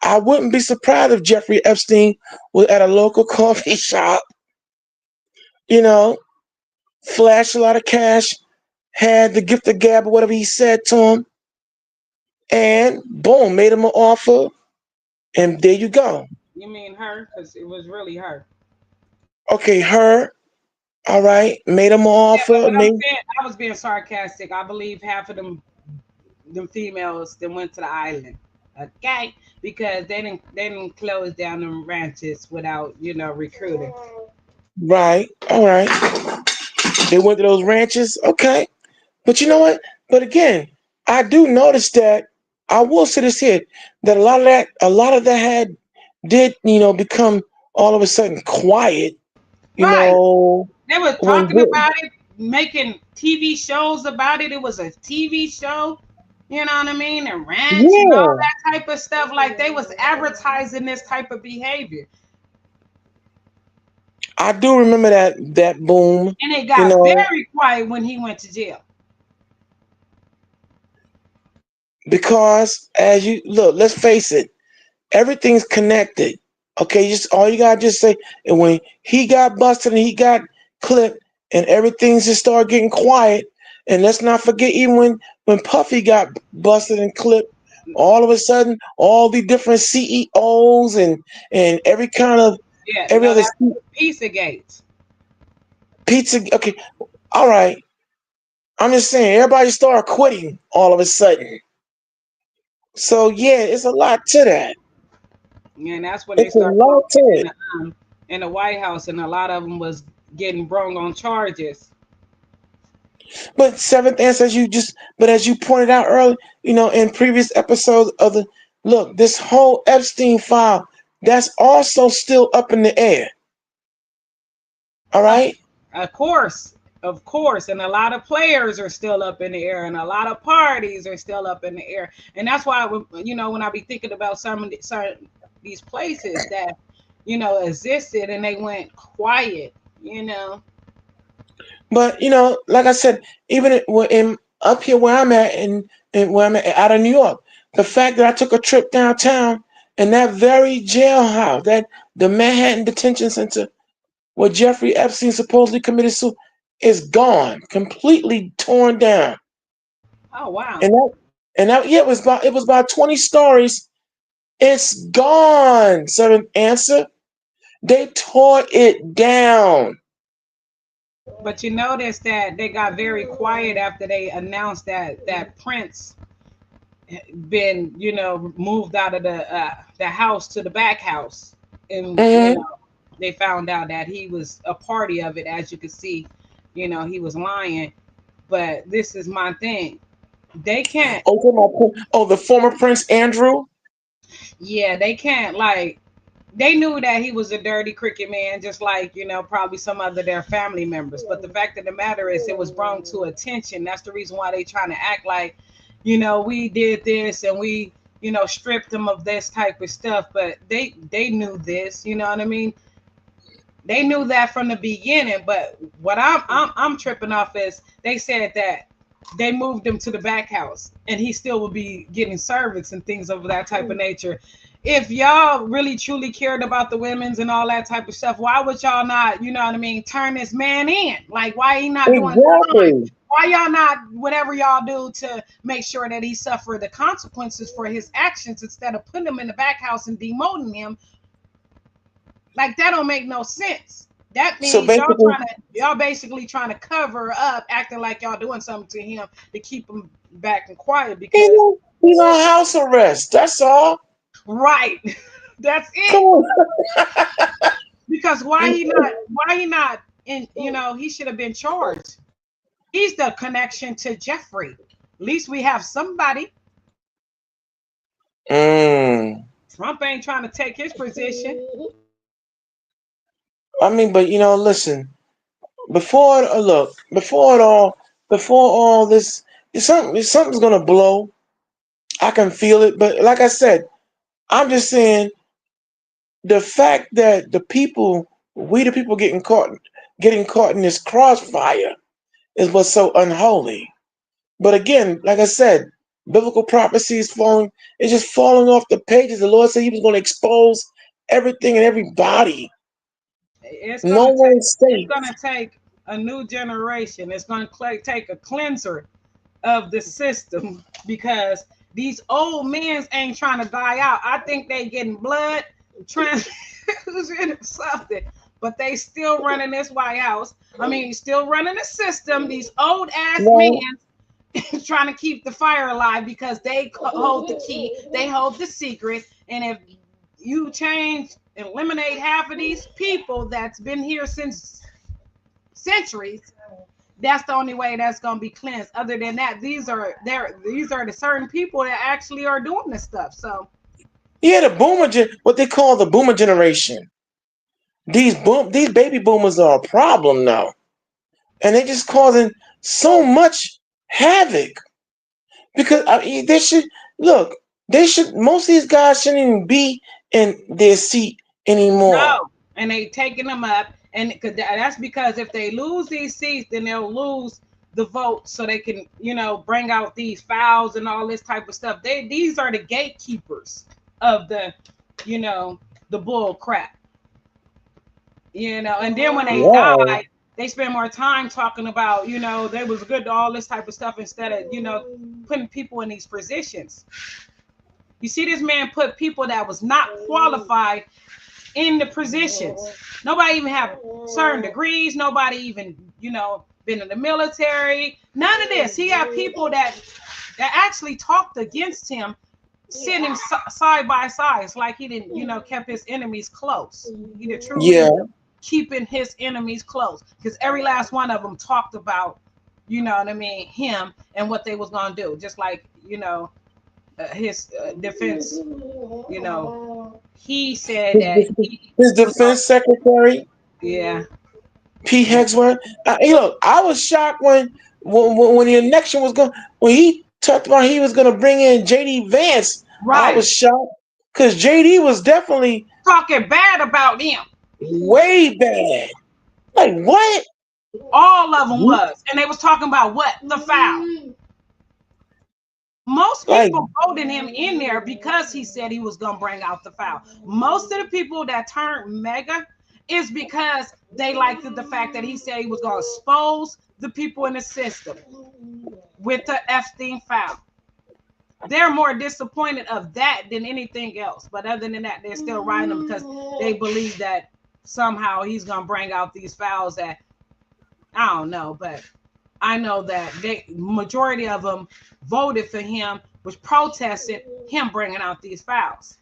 I wouldn't be surprised if Jeffrey Epstein was at a local coffee shop, flashed a lot of cash, had the gift of gab or whatever he said to him, and boom, made him an offer, and there you go. You mean her? Because it was really her. Okay, her. All right, made him an offer. Yeah, I was being sarcastic. I believe half of them females that went to the island, okay, because they didn't close down them ranches without recruiting. Right. All right. They went to those ranches. Okay, but you know what? But again, I do notice that. I will say this here, that a lot of that did become all of a sudden quiet. Right. They were talking about it, making TV shows about it. It was a TV show, you know what I mean? And ranch and all that type of stuff. Like they was advertising this type of behavior. I do remember that boom. And it got very quiet when he went to jail. Because as you look, let's face it, everything's connected. Okay, just all you gotta just say, and when he got busted and he got clipped and everything just started getting quiet, and let's not forget even when Puffy got busted and clipped, all of a sudden all the different CEOs and every kind of every other Pizzagate. Okay, all right. I'm just saying everybody started quitting all of a sudden. So yeah, it's a lot to that. Yeah, and that's when they started in the White House, and a lot of them was getting brung on charges. But Seventh Answer, as you pointed out earlier, in previous episodes of this whole Epstein file, that's also still up in the air. All right? Of course. And a lot of players are still up in the air, and a lot of parties are still up in the air. And that's why, when I be thinking about some of these places that, existed and they went quiet, But, like I said, even up here where I'm at and where I'm at out of New York, the fact that I took a trip downtown and that very jailhouse, the Manhattan Detention Center where Jeffrey Epstein supposedly committed suicide, is gone, completely torn down. Oh wow! And that it was about 20 stories. It's gone. Seventh Answer. They tore it down. But you notice that they got very quiet after they announced that Prince been moved out of the house to the back house, and they found out that he was a party of it. As you can see, he was lying. But this is my thing. They can't. Oh, the former Prince Andrew? Yeah, they can't, they knew that he was a dirty cricket man, just like, probably some other their family members. But the fact of the matter is it was brought to attention. That's the reason why they trying to act like, we did this and we, stripped them of this type of stuff. But they knew this, you know what I mean? They knew that from the beginning. But what I'm tripping off is they said that they moved him to the back house and he still would be getting service and things of that type of nature. If y'all really truly cared about the women's and all that type of stuff, why would y'all not, turn this man in? Like, why he not doing time? Why y'all not, whatever y'all do to make sure that he suffer the consequences for his actions instead of putting him in the back house and demoting him? Like, that don't make no sense. That means y'all basically trying to cover up, acting like y'all doing something to him to keep him back and quiet because he's on house arrest. That's all. Right. That's it. Come on. Because why he not in, he should have been charged. He's the connection to Jeffrey. At least we have somebody. Trump ain't trying to take his position. I mean, but listen, before all this, something's gonna blow. I can feel it, but like I said, I'm just saying the fact that the people getting caught in this crossfire is what's so unholy. But again, like I said, biblical prophecy is falling. It's just falling off the pages. The Lord said He was going to expose everything and everybody. It's going to take a new generation. It's going to take a cleanser of the system because these old men ain't trying to die out. I think they getting blood transfusion or something, but they still running this White House. I mean, still running the system. These old ass men trying to keep the fire alive because they hold the key, they hold the secret. And if you eliminate half of these people that's been here since centuries, that's the only way that's going to be cleansed. Other than that, these are the certain people that actually are doing this stuff. So the what they call the boomer generation. These baby boomers are a problem now, and they're just causing so much havoc. Because most of these guys shouldn't even be in their seat anymore. No, and they taking them up, and that's because if they lose these seats, then they'll lose the vote, so they can bring out these fouls and all this type of stuff. These are the gatekeepers of the the bull crap. And then when they die, they spend more time talking about they was good to all this type of stuff instead of putting people in these positions. You see, this man put people that was not qualified in the positions. Nobody even have certain degrees. Nobody even been in the military. None of this. He had people that actually talked against him, sitting side by side. It's like he didn't kept his enemies close. He did truly keeping his enemies close, because every last one of them talked about him and what they was gonna do. Just like his defense, he said that his defense secretary, Pete Hegseth. I was shocked when the election was going, when he talked about he was going to bring in JD Vance. I was shocked because JD was definitely talking bad about him. Way bad. Like what? All of them was, and they was talking about what? The foul. Most people voted him in there because he said he was going to bring out the foul. Most of the people that turned MAGA is because they liked the fact that he said he was going to expose the people in the system with the Epstein foul. They're more disappointed of that than anything else. But other than that, they're still riding him because they believe that somehow he's going to bring out these fouls that, I don't know, but I know that majority of them voted for him, was protesting him bringing out these fouls.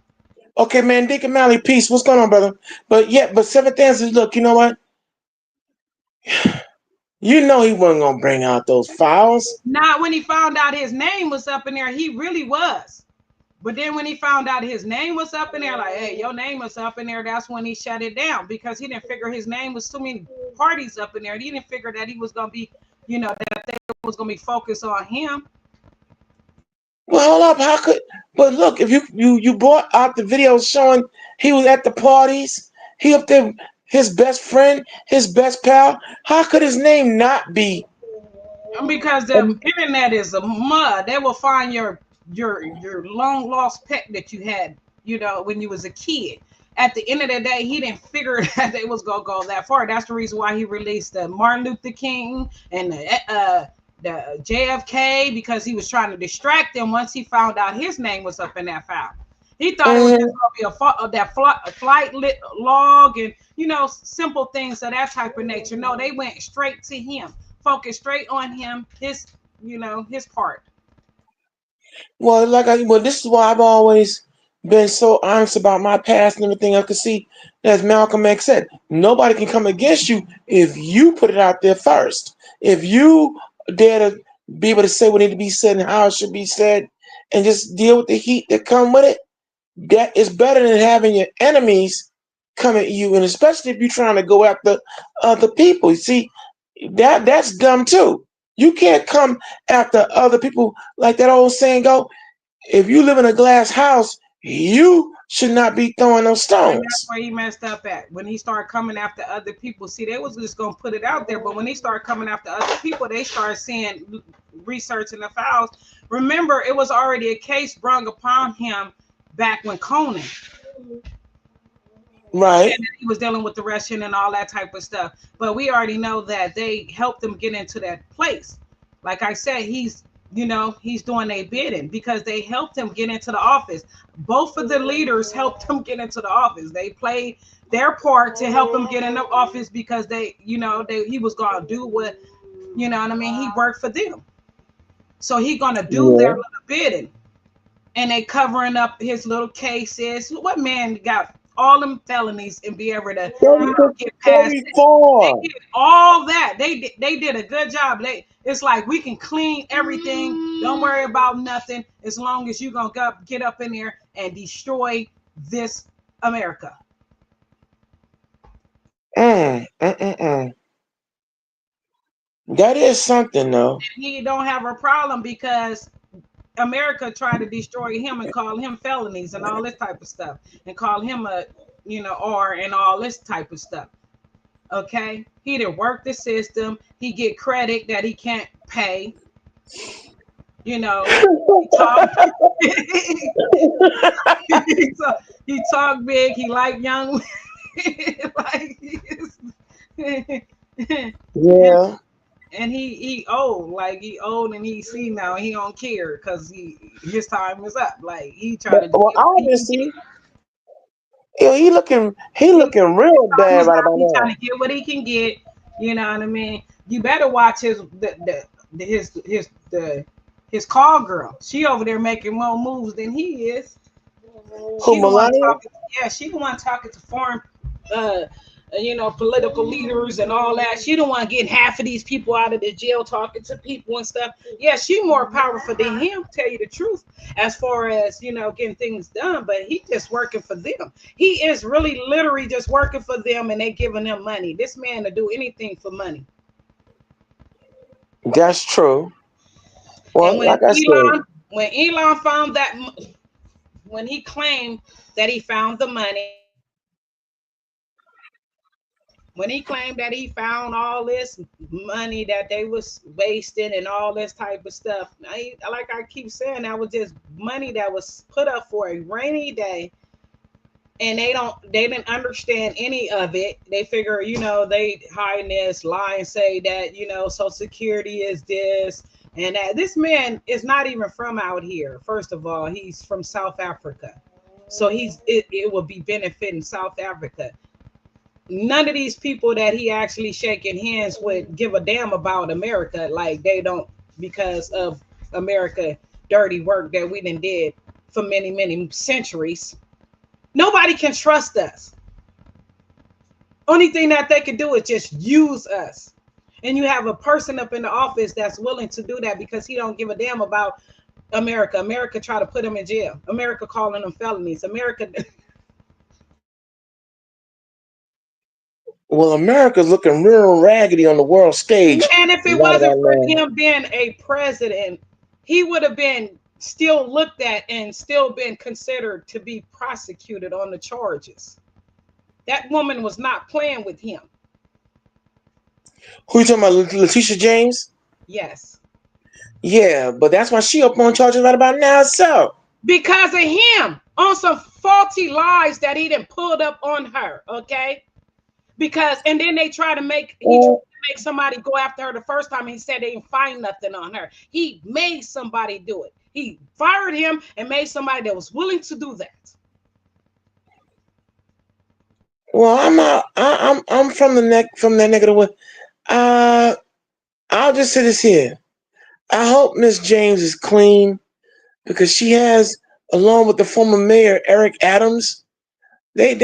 Okay, man, Dick and Mally, peace. What's going on, brother? But Seventh Answers, look, you know what? He wasn't going to bring out those fouls. Not when he found out his name was up in there, he really was. But then when he found out his name was up in there, like, hey, your name was up in there, that's when he shut it down, because he didn't figure his name was too many parties up in there. He didn't figure that he was going to be, that they was going to be focused on him. Well, hold up, but look, if you brought out the videos showing he was at the parties, he up there, his best friend, his best pal, how could his name not be? Because the internet is a mud. They will find your long lost pet that you had, when you was a kid. At the end of the day, he didn't figure that they was gonna go that far. That's the reason why he released the Martin Luther King and the the JFK because he was trying to distract them. Once he found out his name was up in that file, he thought it was just going to be a flight log and, you know, simple things of that type of nature. No, they went straight to him, focused straight on him, his, you know, his part. Well, this is why I've always been so honest about my past and everything. I could see, as Malcolm X said, nobody can come against you if you put it out there first. If you dare to be able to say what needs to be said and how it should be said, and just deal with the heat that come with it, that is better than having your enemies come at you, and especially if you're trying to go after other people. You see, that's dumb too. You can't come after other people like that old saying go. If you live in a glass house, you should not be throwing those stones. And that's where he messed up at. When he started coming after other people, see, they was just gonna put it out there, but when he started coming after other people, they started seeing, researching the files. Remember, it was already a case brung upon him back when Conan, right? And he was dealing with the Russian and all that type of stuff. But we already know that they helped him get into that place. Like I said, he's, you know, he's doing their bidding because they helped him get into the office. Both of the leaders helped him get into the office. They played their part to help him get in the office because they, you know, he was gonna do what, you know what I mean? He worked for them. So he gonna do their little bidding. And they covering up his little cases. What man got all them felonies and be able to get past it? They did all that. They did a good job. It's like we can clean everything. Don't worry about nothing as long as you're going to get up in there and destroy this America. That is something, though. And he don't have a problem because America tried to destroy him and call him felonies and all this type of stuff and call him a, you know, R and all this type of stuff. Okay, he didn't work the system. He get credit that he can't pay. You know, he talk big. He like young, yeah. And he old, like he old and he see now and he don't care because his time is up. Like he trying to. Well, obviously, he looking real bad right about now. He's trying to get what he can get. You know what I mean? You better watch his call girl. She over there making more moves than he is. Who, Melania? She the one talking to foreign, you know, political leaders and all that. She the one getting half of these people out of the jail, talking to people and stuff. Yeah, she more powerful than him, tell you the truth, as far as, you know, getting things done. But he just working for them. He is really literally just working for them, and they giving him money. This man to do anything for money. That's true. Well, like I said, when Elon found that, when he claimed that he found the money, when he claimed that he found all this money that they was wasting and all this type of stuff, like I keep saying, that was just money that was put up for a rainy day, and they didn't understand any of it. They figure, you know, they hide this, lie and say that, you know, Social Security is this and that. This man is not even from out here. First of all, he's from South Africa, so it will be benefiting South Africa. None of these people that he actually shaking hands with give a damn about America. Like they don't, because of America dirty work that we done did for many, many centuries. Nobody can trust us. Only thing that they can do is just use us. And you have a person up in the office that's willing to do that because he don't give a damn about America. America try to put him in jail. America calling them felonies. America. Well, America's looking real raggedy on the world stage. And if it wasn't for him being a president, he would have been still looked at and still been considered to be prosecuted on the charges. That woman was not playing with him. Who you talking about, Letitia James? Yes. Yeah, but that's why she up on charges right about now, so. Because of him, on some faulty lies that he done pulled up on her, okay? Because, and then they try to make, he make somebody go after her the first time. He said they didn't find nothing on her. He made somebody do it. He fired him and made somebody that was willing to do that. Well, I'm not. I'm from the neck of the wood. I'll just say this here. I hope Miss James is clean because she has, along with the former mayor Eric Adams, they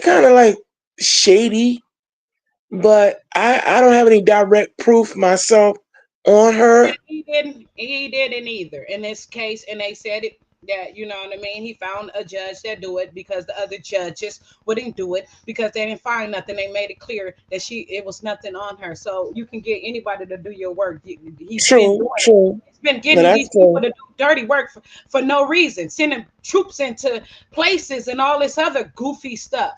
kind of like shady, but I don't have any direct proof myself on her. He didn't either in this case, and they said it that, you know what I mean, he found a judge that do it because the other judges wouldn't do it because they didn't find nothing. They made it clear that it was nothing on her. So you can get anybody to do your work. He's been getting these people to do dirty work for no reason, sending troops into places and all this other goofy stuff.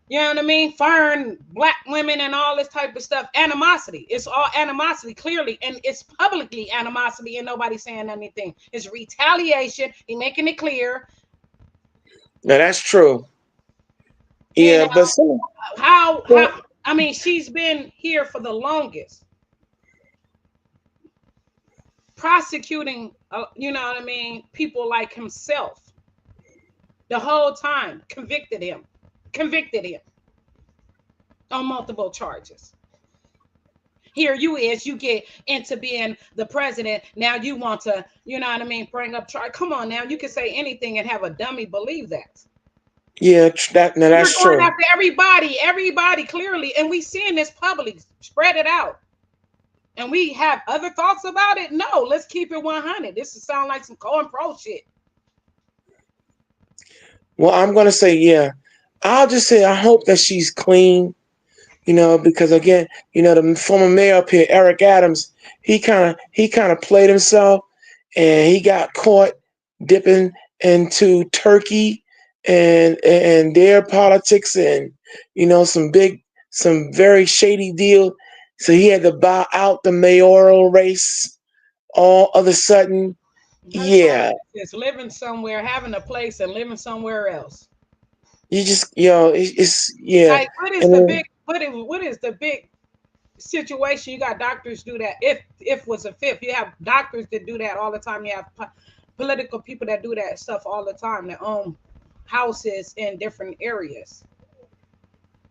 You know what I mean? Firing black women and all this type of stuff. Animosity. It's all animosity, clearly. And it's publicly animosity and nobody's saying anything. It's retaliation. He's making it clear. Now, that's true. Yeah, but how I mean, she's been here for the longest. Prosecuting, you know what I mean, people like himself. The whole time. Convicted him on multiple charges. Here you get into being the president. Now you want to, you know what I mean, bring up charge. Come on now, you can say anything and have a dummy believe that. Yeah, that's You're going true. after everybody clearly, and we seeing this publicly spread it out. And we have other thoughts about it? No, let's keep it 100. This sound like some Cohen Pro shit. Well, I'm gonna say, yeah. I'll just say I hope that she's clean, you know, because again, you know, the former mayor up here, Eric Adams, he kind of played himself, and he got caught dipping into Turkey and their politics, and you know, some very shady deal. So he had to bow out the mayoral race all of a sudden. Yeah, It's living somewhere, having a place, and living somewhere else. you just, you know, it's yeah. Like, what is the big situation? You got doctors do that. If was a fifth, you have doctors that do that all the time. You have political people that do that stuff all the time, that own houses in different areas.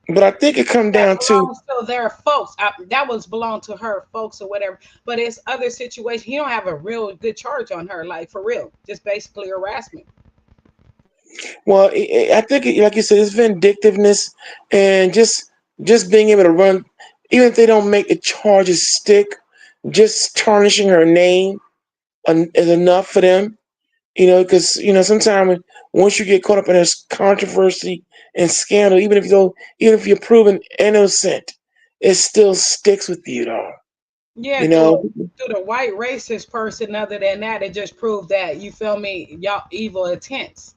But I think it comes down to their folks. That was belong to her folks or whatever. But it's other situations. He don't have a real good charge on her, like for real, just basically harassment. well, I think, like you said, it's vindictiveness and just being able to run, even if they don't make the charges stick, just tarnishing her name is enough for them. You know, because you know sometimes once you get caught up in this controversy and scandal, even if you're proven innocent, it still sticks with you, though. Yeah, You know, to the white racist person, other than that, it just proved that, you feel me, y'all evil intents.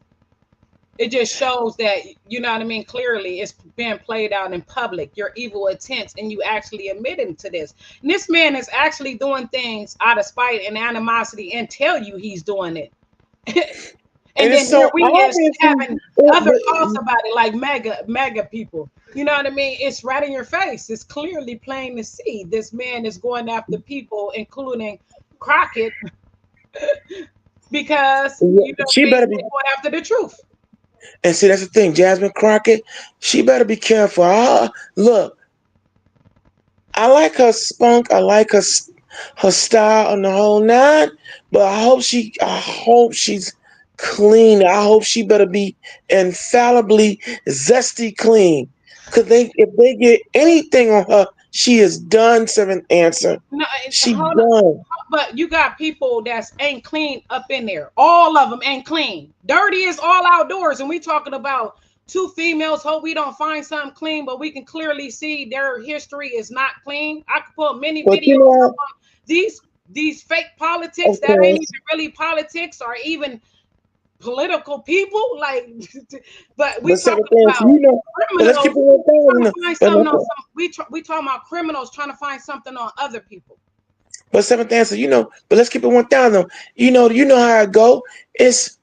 It just shows that, you know what I mean, clearly it's being played out in public, your evil intents, and you actually admitting to this. And this man is actually doing things out of spite and animosity and tell you he's doing it. And then so here we is obvious. having other thoughts about it, like mega people. You know what I mean? It's right in your face. It's clearly plain to see. This man is going after people, including Crockett, because you know, She better be. going after the truth. And see, that's the thing, Jasmine Crockett. She better be careful. Look, I like her spunk. I like her style and the whole nine. But I hope she's clean. I hope she better be infallibly zesty clean. Cause if they get anything on her, she is done. Seventh answer. No, She hold done. on. But you got people that's ain't clean up in there. All of them ain't clean. Dirty is all outdoors, and we talking about two females. Hope we don't find something clean, but we can clearly see their history is not clean. I could put many But videos you know, on these fake politics of that ain't course. even really politics or even political people. Like, but we But seventh talking answer, about you know. But let's keep it criminals trying 1,000. to find something on some. We talking about criminals trying to find something on other people. But seventh answer, you know. But let's keep it 1,000. You know how it go. It's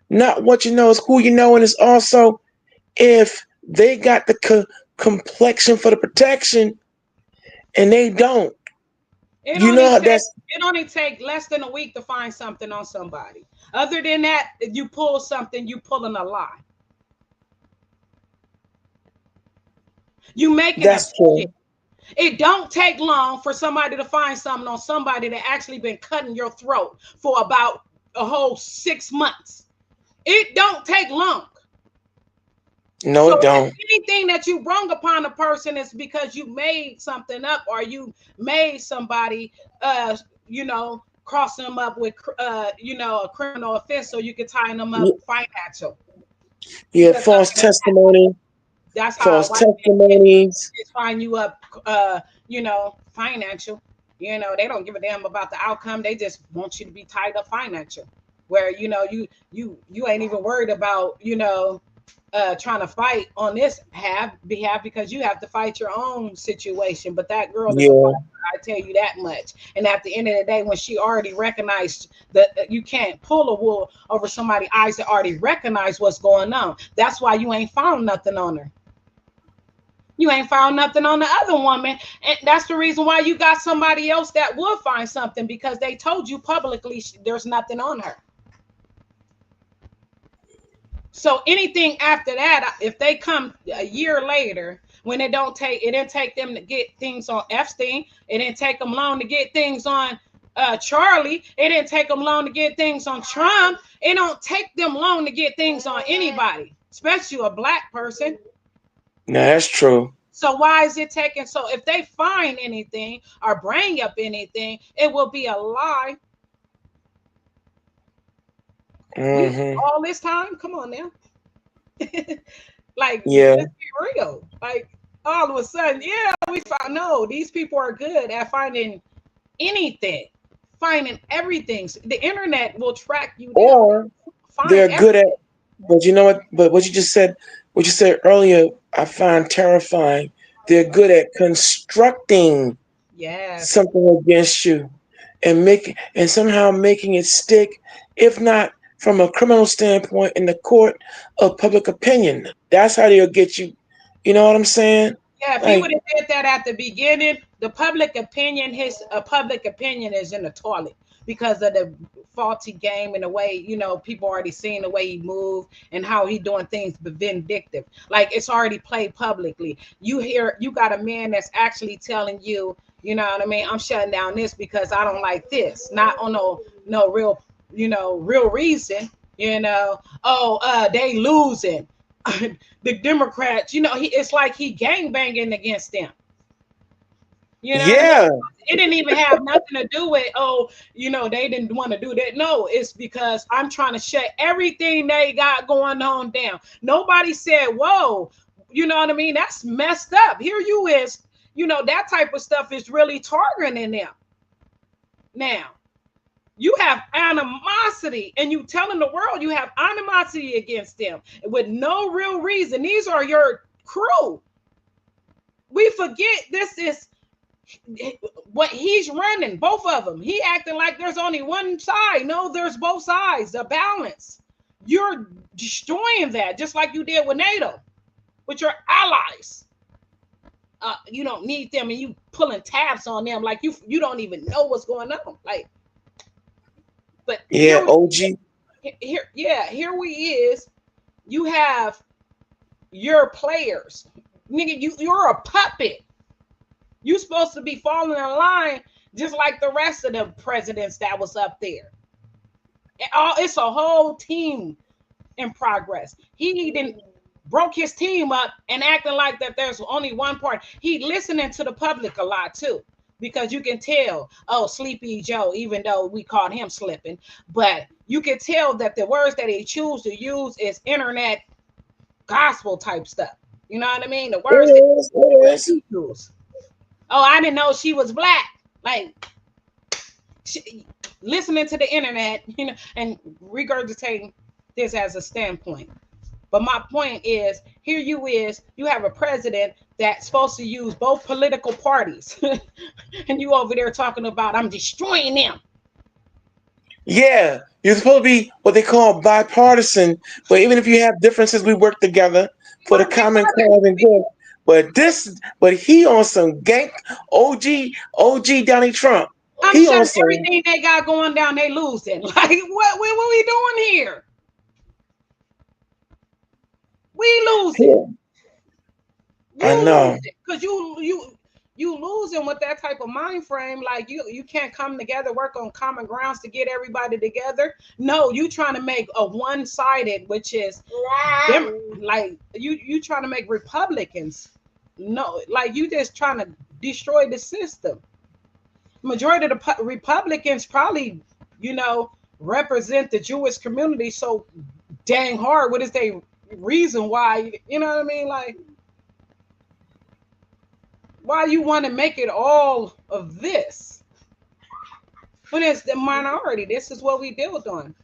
not what you know, it's who you know, and it's also if they got the complexion for the protection, and they don't. It You only know take, that's it only take less than a week to find something on somebody. Other than that, if you pull something, you pulling a lie. You making a true. shit. It don't take long for somebody to find something on somebody that actually been cutting your throat for about a whole 6 months. It don't take long. No, So it don't. if anything that you brung upon a person is because you made something up, or you made somebody, cross them up with, a criminal offense, so you can tie them up financial. Yeah, Because false testimony, that's how false white men testimonies. find you up, financial. They don't give a damn about the outcome. They just want you to be tied up financial, where you ain't even worried about trying to fight on this behalf, because you have to fight your own situation. But that girl is a Yeah, fighter, I tell you that much. And at the end of the day, when she already recognized that you can't pull a wool over somebody's eyes that already recognize what's going on, that's why you ain't found nothing on her. You ain't found nothing on the other woman. And that's the reason why you got somebody else that will find something, because they told you publicly there's nothing on her. So anything after that, if they come a year later, when it didn't take them to get things on Epstein, it didn't take them long to get things on Charlie, it didn't take them long to get things on Trump, it don't take them long to get things on anybody, especially a black person. no, that's true. So why is it taking? So if they find anything or bring up anything, it will be a lie. All this time, come on now. Like, Yeah, let's be real. Like, all of a sudden, yeah, we found, no, these people are good at finding anything, finding everything. The internet will track you down. or they're good at. But you know what? But what you said earlier, I find terrifying. They're good at constructing something against you, and somehow making it stick, if not from a criminal standpoint, in the court of public opinion. That's how they'll get you. You know what I'm saying? Yeah, if he would have did that at the beginning, the public opinion, public opinion is in the toilet because of the faulty game and the way, people already seen the way he moved and how he doing things vindictive. Like, it's already played publicly. You got a man that's actually telling you, you know what I mean, I'm shutting down this because I don't like this. Not on no real, real reason, they losing. The Democrats, it's like he gangbanging against them. Yeah. It didn't even have nothing to do with, they didn't want to do that. No, it's because I'm trying to shut everything they got going on down. Nobody said, whoa, you know what I mean? That's messed up. Here you is, that type of stuff is really targeting them. Now, you have animosity, and you telling the world you have animosity against them with no real reason. These are your crew. We forget this is what he's running, both of them. He acting like there's only one side. No, there's both sides, a balance. You're destroying that, just like you did with NATO, with your allies. You don't need them, and you pulling tabs on them like you don't even know what's going on. Like, but yeah, OG. Here we is. You have your players, nigga. You're a puppet. You supposed to be falling in line just like the rest of the presidents that was up there. It's a whole team in progress. He didn't broke his team up and acting like that there's only one part. He listening to the public a lot too, because you can tell, Sleepy Joe, even though we called him slipping, but you can tell that the words that he choose to use is internet gospel type stuff. You know what I mean? The words that he use. Oh, I didn't know she was black. Like, listening to the internet, and regurgitating this as a standpoint. But my point is, here you have a president that's supposed to use both political parties. And you over there talking about, I'm destroying them. Yeah, you're supposed to be what they call bipartisan, but even if you have differences, we work together for the common cause and good. But he on some gank OG Donald Trump. I'm He sure on some, everything they got going down, they losing. Like, what we doing here? We losing. I know. Because you losing with that type of mind frame. Like, you can't come together, work on common grounds to get everybody together. No, you trying to make a one-sided, which is them, like you trying to make Republicans. No, like you just trying to destroy the system. Majority of the Republicans probably, represent the Jewish community so dang hard. What is their reason why? You know what I mean? Like, why you want to make it all of this when it's the minority? This is what we build on.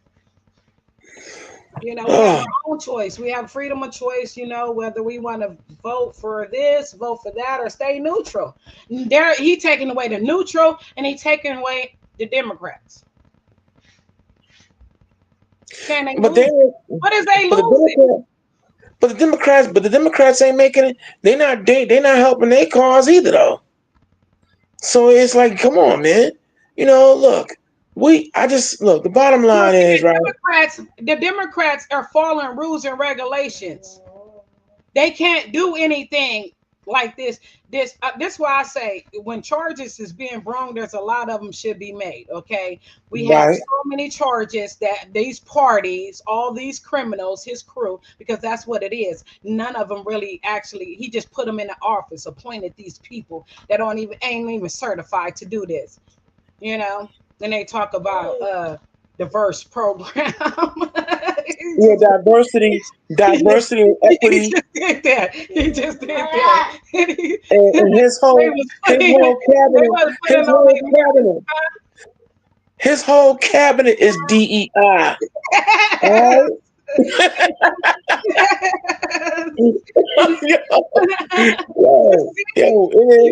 We have our own choice. We have freedom of choice, whether we want to vote for this, vote for that, or stay neutral. He taking away the neutral, and he taking away the Democrats. Can they lose? What is they losing? But the Democrats ain't making it. They not helping their cause either though. So it's like, come on, man. Look, the bottom line is right. The Democrats are following rules and regulations. They can't do anything like this. This why I say when charges is being brought, there's a lot of them should be made. Okay, we have so many charges that these parties, all these criminals, his crew, because that's what it is. None of them really actually. He just put them in the office, appointed these people that ain't even certified to do this. Then they talk about diverse program. Yeah, diversity, equity. He just did that. And his whole cabinet is DEI. Right? You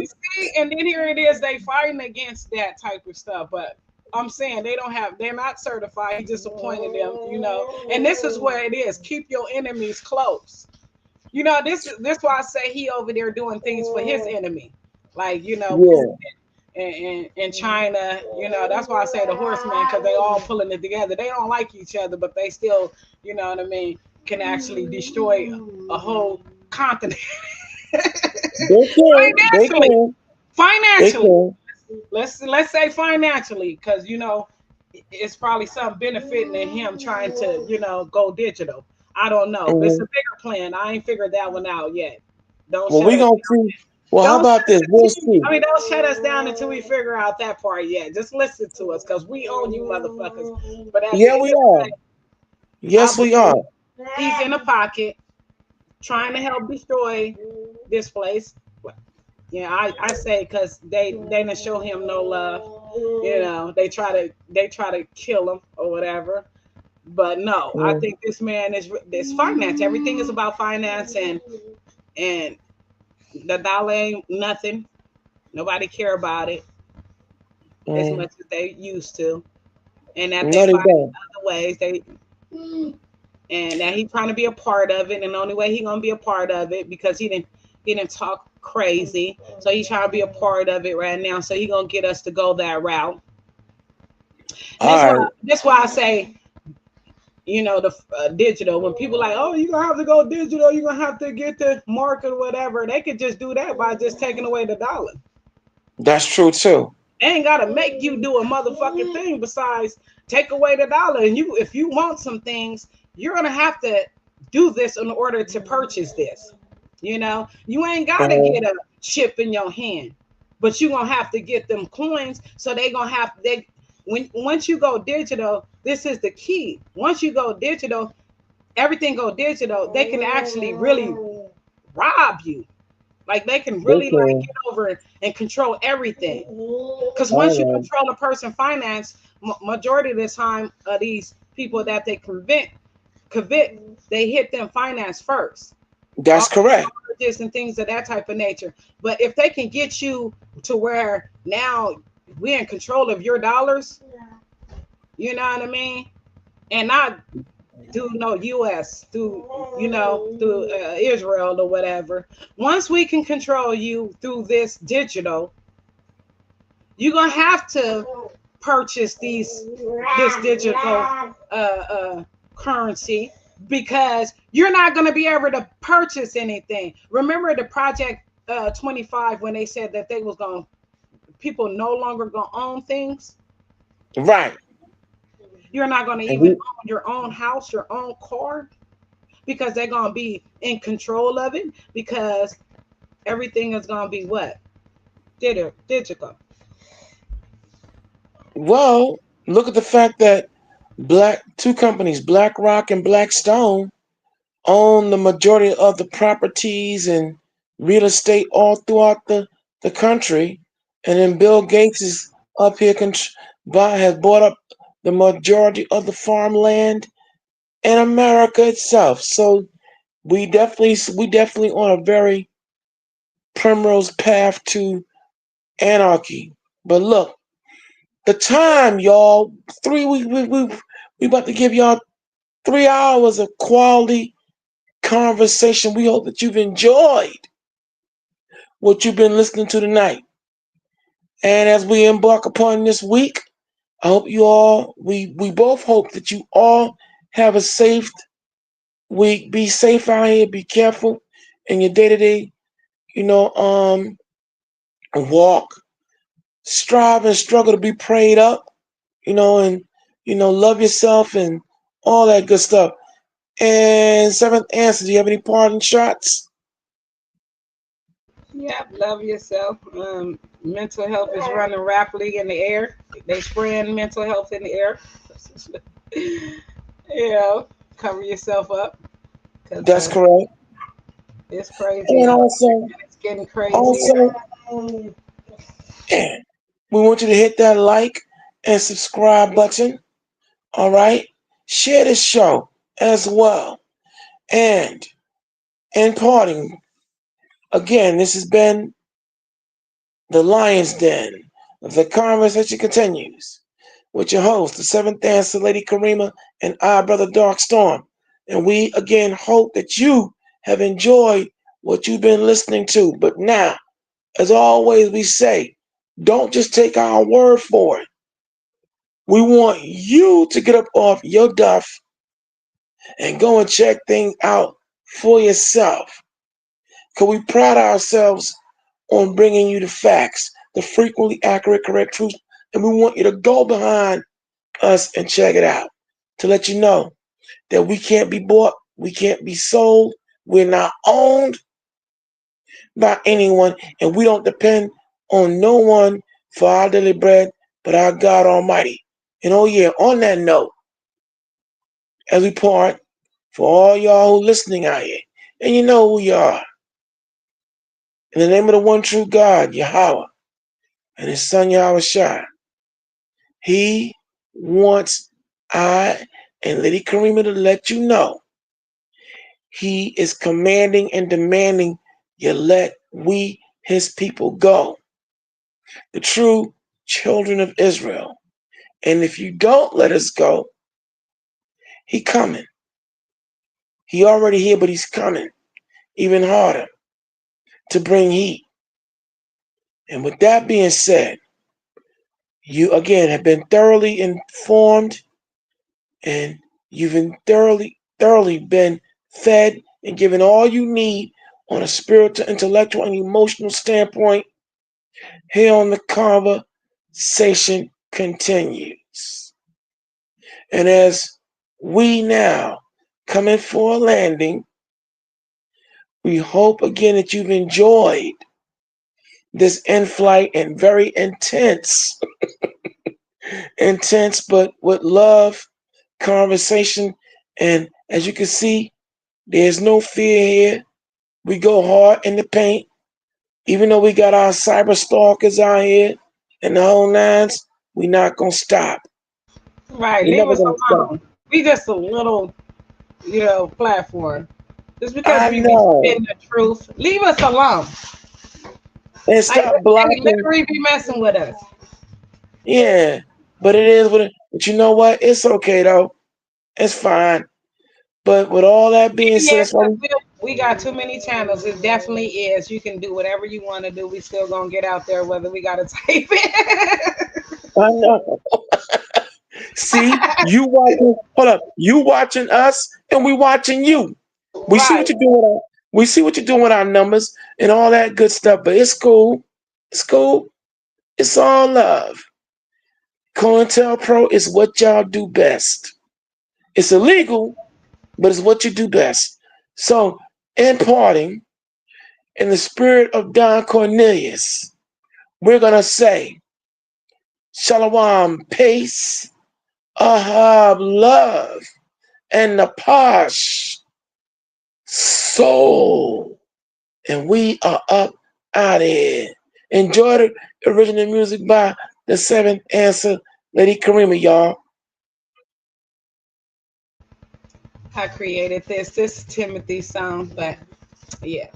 see, and then here it is, they fighting against that type of stuff, but I'm saying they're not certified. He just appointed them, and this is where it is. Keep your enemies close. This why I say he over there doing things for his enemy, like in China. That's why I say the horsemen, because they all pulling it together. They don't like each other, but they still, can actually destroy a whole continent. Financially. Let's say financially, because it's probably some benefiting in him trying to go digital. I don't know. It's a bigger plan. I ain't figured that one out yet. We gonna see. Well, how about this? We'll see. Don't shut us down until we figure out that part yet. Just listen to us, because we own you motherfuckers. But we are. Yes, we are. He's in the pocket trying to help destroy this place. Yeah, I say because they didn't show him no love. They try to kill him or whatever. But no, I think this man is finance. Everything is about finance, and the dollar ain't nothing. Nobody care about it as much as they used to. And that they find other ways and that he trying to be a part of it, and the only way he gonna be a part of it because he didn't talk crazy, so he's trying to be a part of it right now, so he gonna get us to go that route. That's why I say the digital, when people like, oh, you're gonna have to go digital, you're gonna have to get the market or whatever, they could just do that by just taking away the dollar. That's true too. They ain't gotta make you do a motherfucking thing besides take away the dollar. And if you want some things, you're gonna have to do this in order to purchase this. You ain't gotta get a chip in your hand, but you're gonna have to get them coins. So once you go digital, this is the key. Once you go digital, everything go digital, they can actually really rob you. Like they can really get over and control everything. Because once you control a person finance, majority of the time, these people that they convict, they hit them finance first. That's correct. And things of that type of nature. But if they can get you to where now we're in control of your dollars, you know what I mean? And not through no U.S. through through Israel or whatever. Once we can control you through this digital, you're gonna have to purchase this digital currency, because you're not going to be able to purchase anything. Remember the Project 25, when they said that they was going, people no longer going to own things. Right. You're not going to even own your own house, your own car, because they're going to be in control of it, because everything is going to be what? Digital. Well, look at the fact that two companies, BlackRock and Blackstone, own the majority of the properties and real estate all throughout the country. And then Bill Gates is up here, has bought up the majority of the farmland in America itself. So we definitely on a very primrose path to anarchy. But look, the time, y'all, we about to give y'all 3 hours of quality conversation. We hope that you've enjoyed what you've been listening to tonight. And as we embark upon this week, I hope you all, we both hope that you all have a safe week. Be safe out here. Be careful in your day-to-day, walk. Strive and struggle to be prayed up, and, love yourself and all that good stuff. And seventh answer, do you have any parting shots? Yep, love yourself. Mental health is running rapidly in the air. They spraying mental health in the air. Cover yourself up. That's correct. It's crazy. And also, it's getting crazy. We want you to hit that like and subscribe button. All right. Share this show as well. And in parting, again, this has been the Lion's Den. The conversation continues with your host, the seventh dancer, Lady Karima, and I, Brother Dark Storm. And we again hope that you have enjoyed what you've been listening to. But now, as always, we say, don't just take our word for it. We want you to get up off your duff and go and check things out for yourself. Because we pride ourselves on bringing you the facts, the frequently accurate, correct truth. And we want you to go behind us and check it out to let you know that we can't be bought, we can't be sold, we're not owned by anyone, and we don't depend on no one for our daily bread but our God Almighty. And oh yeah, on that note, as we part, for all y'all who listening out here, and you know who you are, in the name of the one true God, Yahweh, and his son Yahweh Shai, he wants I and Lady Karima to let you know he is commanding and demanding you let we, his people, go. The true children of Israel. And if you don't let us go, he coming. He already here, but he's coming even harder to bring heat. And with that being said, you again have been thoroughly informed, and you've been thoroughly been fed and given all you need on a spiritual, intellectual, and emotional standpoint. Here on the conversation continues. And as we now come in for a landing, we hope again that you've enjoyed this in-flight and very intense, but with love conversation. And as you can see, there's no fear here. We go hard in the paint. Even though we got our cyber stalkers out here and the whole nines, we not going to stop. Right, leave us alone. We just a little, platform. Just because we be spitting the truth, leave us alone. And stop blocking. They literally be messing with us. Yeah, but it is what it. But you know what? It's okay though. It's fine. But with all that being said, Yeah, that's why 'cause we got too many channels. It definitely is. You can do whatever you want to do. We still gonna get out there, whether we gotta type it. I know. See, you watching. Hold up, you watching us, and we watching you. We see what Right. you're doing. We see what you're doing with our numbers and all that good stuff. But it's cool. It's cool. It's all love. COINTELPRO is what y'all do best. It's illegal, but it's what you do best. So, in parting, in the spirit of Don Cornelius, we're gonna say, Shalom, peace, Ahab, love, and Napash, soul. And we are up out of here. Enjoy the original music by the Seventh Answer, Lady Karima, y'all. I created this. This is Timothy's song, but yeah.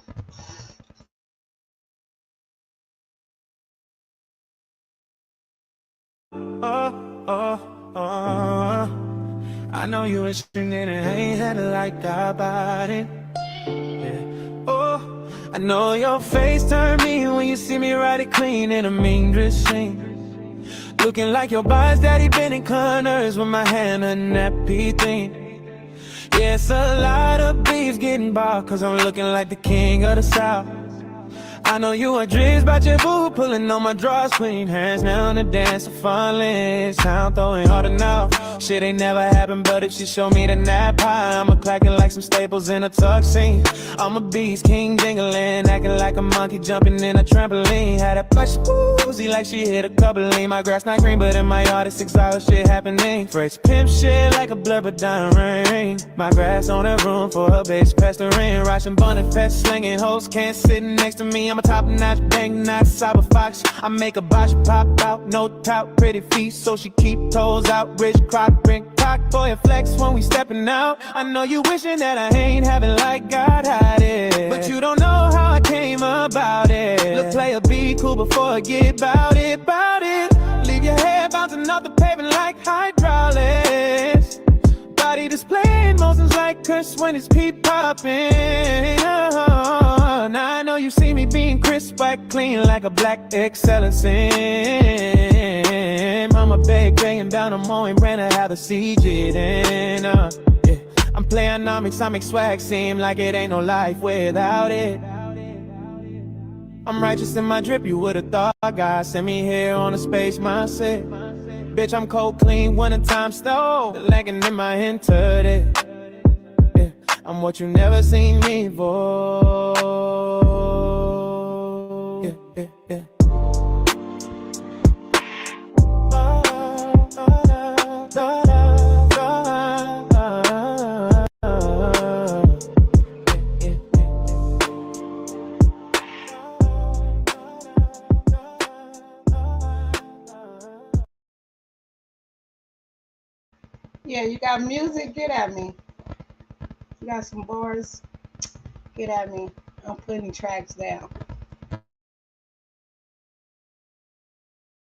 I know you was in it, I ain't had to like about it. Yeah. Oh, I know your face turn me when you see me ride it clean in a mean dress scene. Looking like your boss daddy been in corners with my hand on that nappy thing. Yeah, it's a lot of beef getting bought, cause I'm looking like the king of the south. I know you a dreams about your boo, pulling on my drawers, clean hands now to dance a fun list. Sound throwing harder now. Shit ain't never happened, but if she show me the nap pie, I'ma clacking like some staples in a tuxing. I'm a beast, king jingling, acting like a monkey jumping in a trampoline. Had a push woozy like she hit a couple lean. My grass not green, but in my yard it's exotic shit happening. Fresh pimp shit like a blur, but dying rain. My grass on the room for her bitch, pestering, rocking bunny fest, slinging hoes can't sit next to me. I'm a top-notch, bang-notch, cyber fox. I make a bosh pop out, no tout, pretty feet, so she keep toes out. Rich crock, drink cock, boy, a flex when we stepping out. I know you wishing that I ain't having like God had it, but you don't know how I came about it. Look, player, be cool before I get bout it, bout it. Leave your head bouncing off the pavement like hydraulics. Body displaying motions like Chris when it's peep popping. Now I know you see me being crisp, white, clean like a black excellence. I'm a banging down on Moe and Brenner, how the siege it in. Yeah. I'm playing nomics, I make swag seem like it ain't no life without it. I'm righteous in my drip, you would've thought God sent me here on a space mindset. Bitch, I'm cold, clean, winter time stove, lagging in my entered. Yeah, I'm what you never seen me for. Yeah, yeah, yeah. Yeah, you got music? Get at me. You got some bars? Get at me. I'm putting tracks down.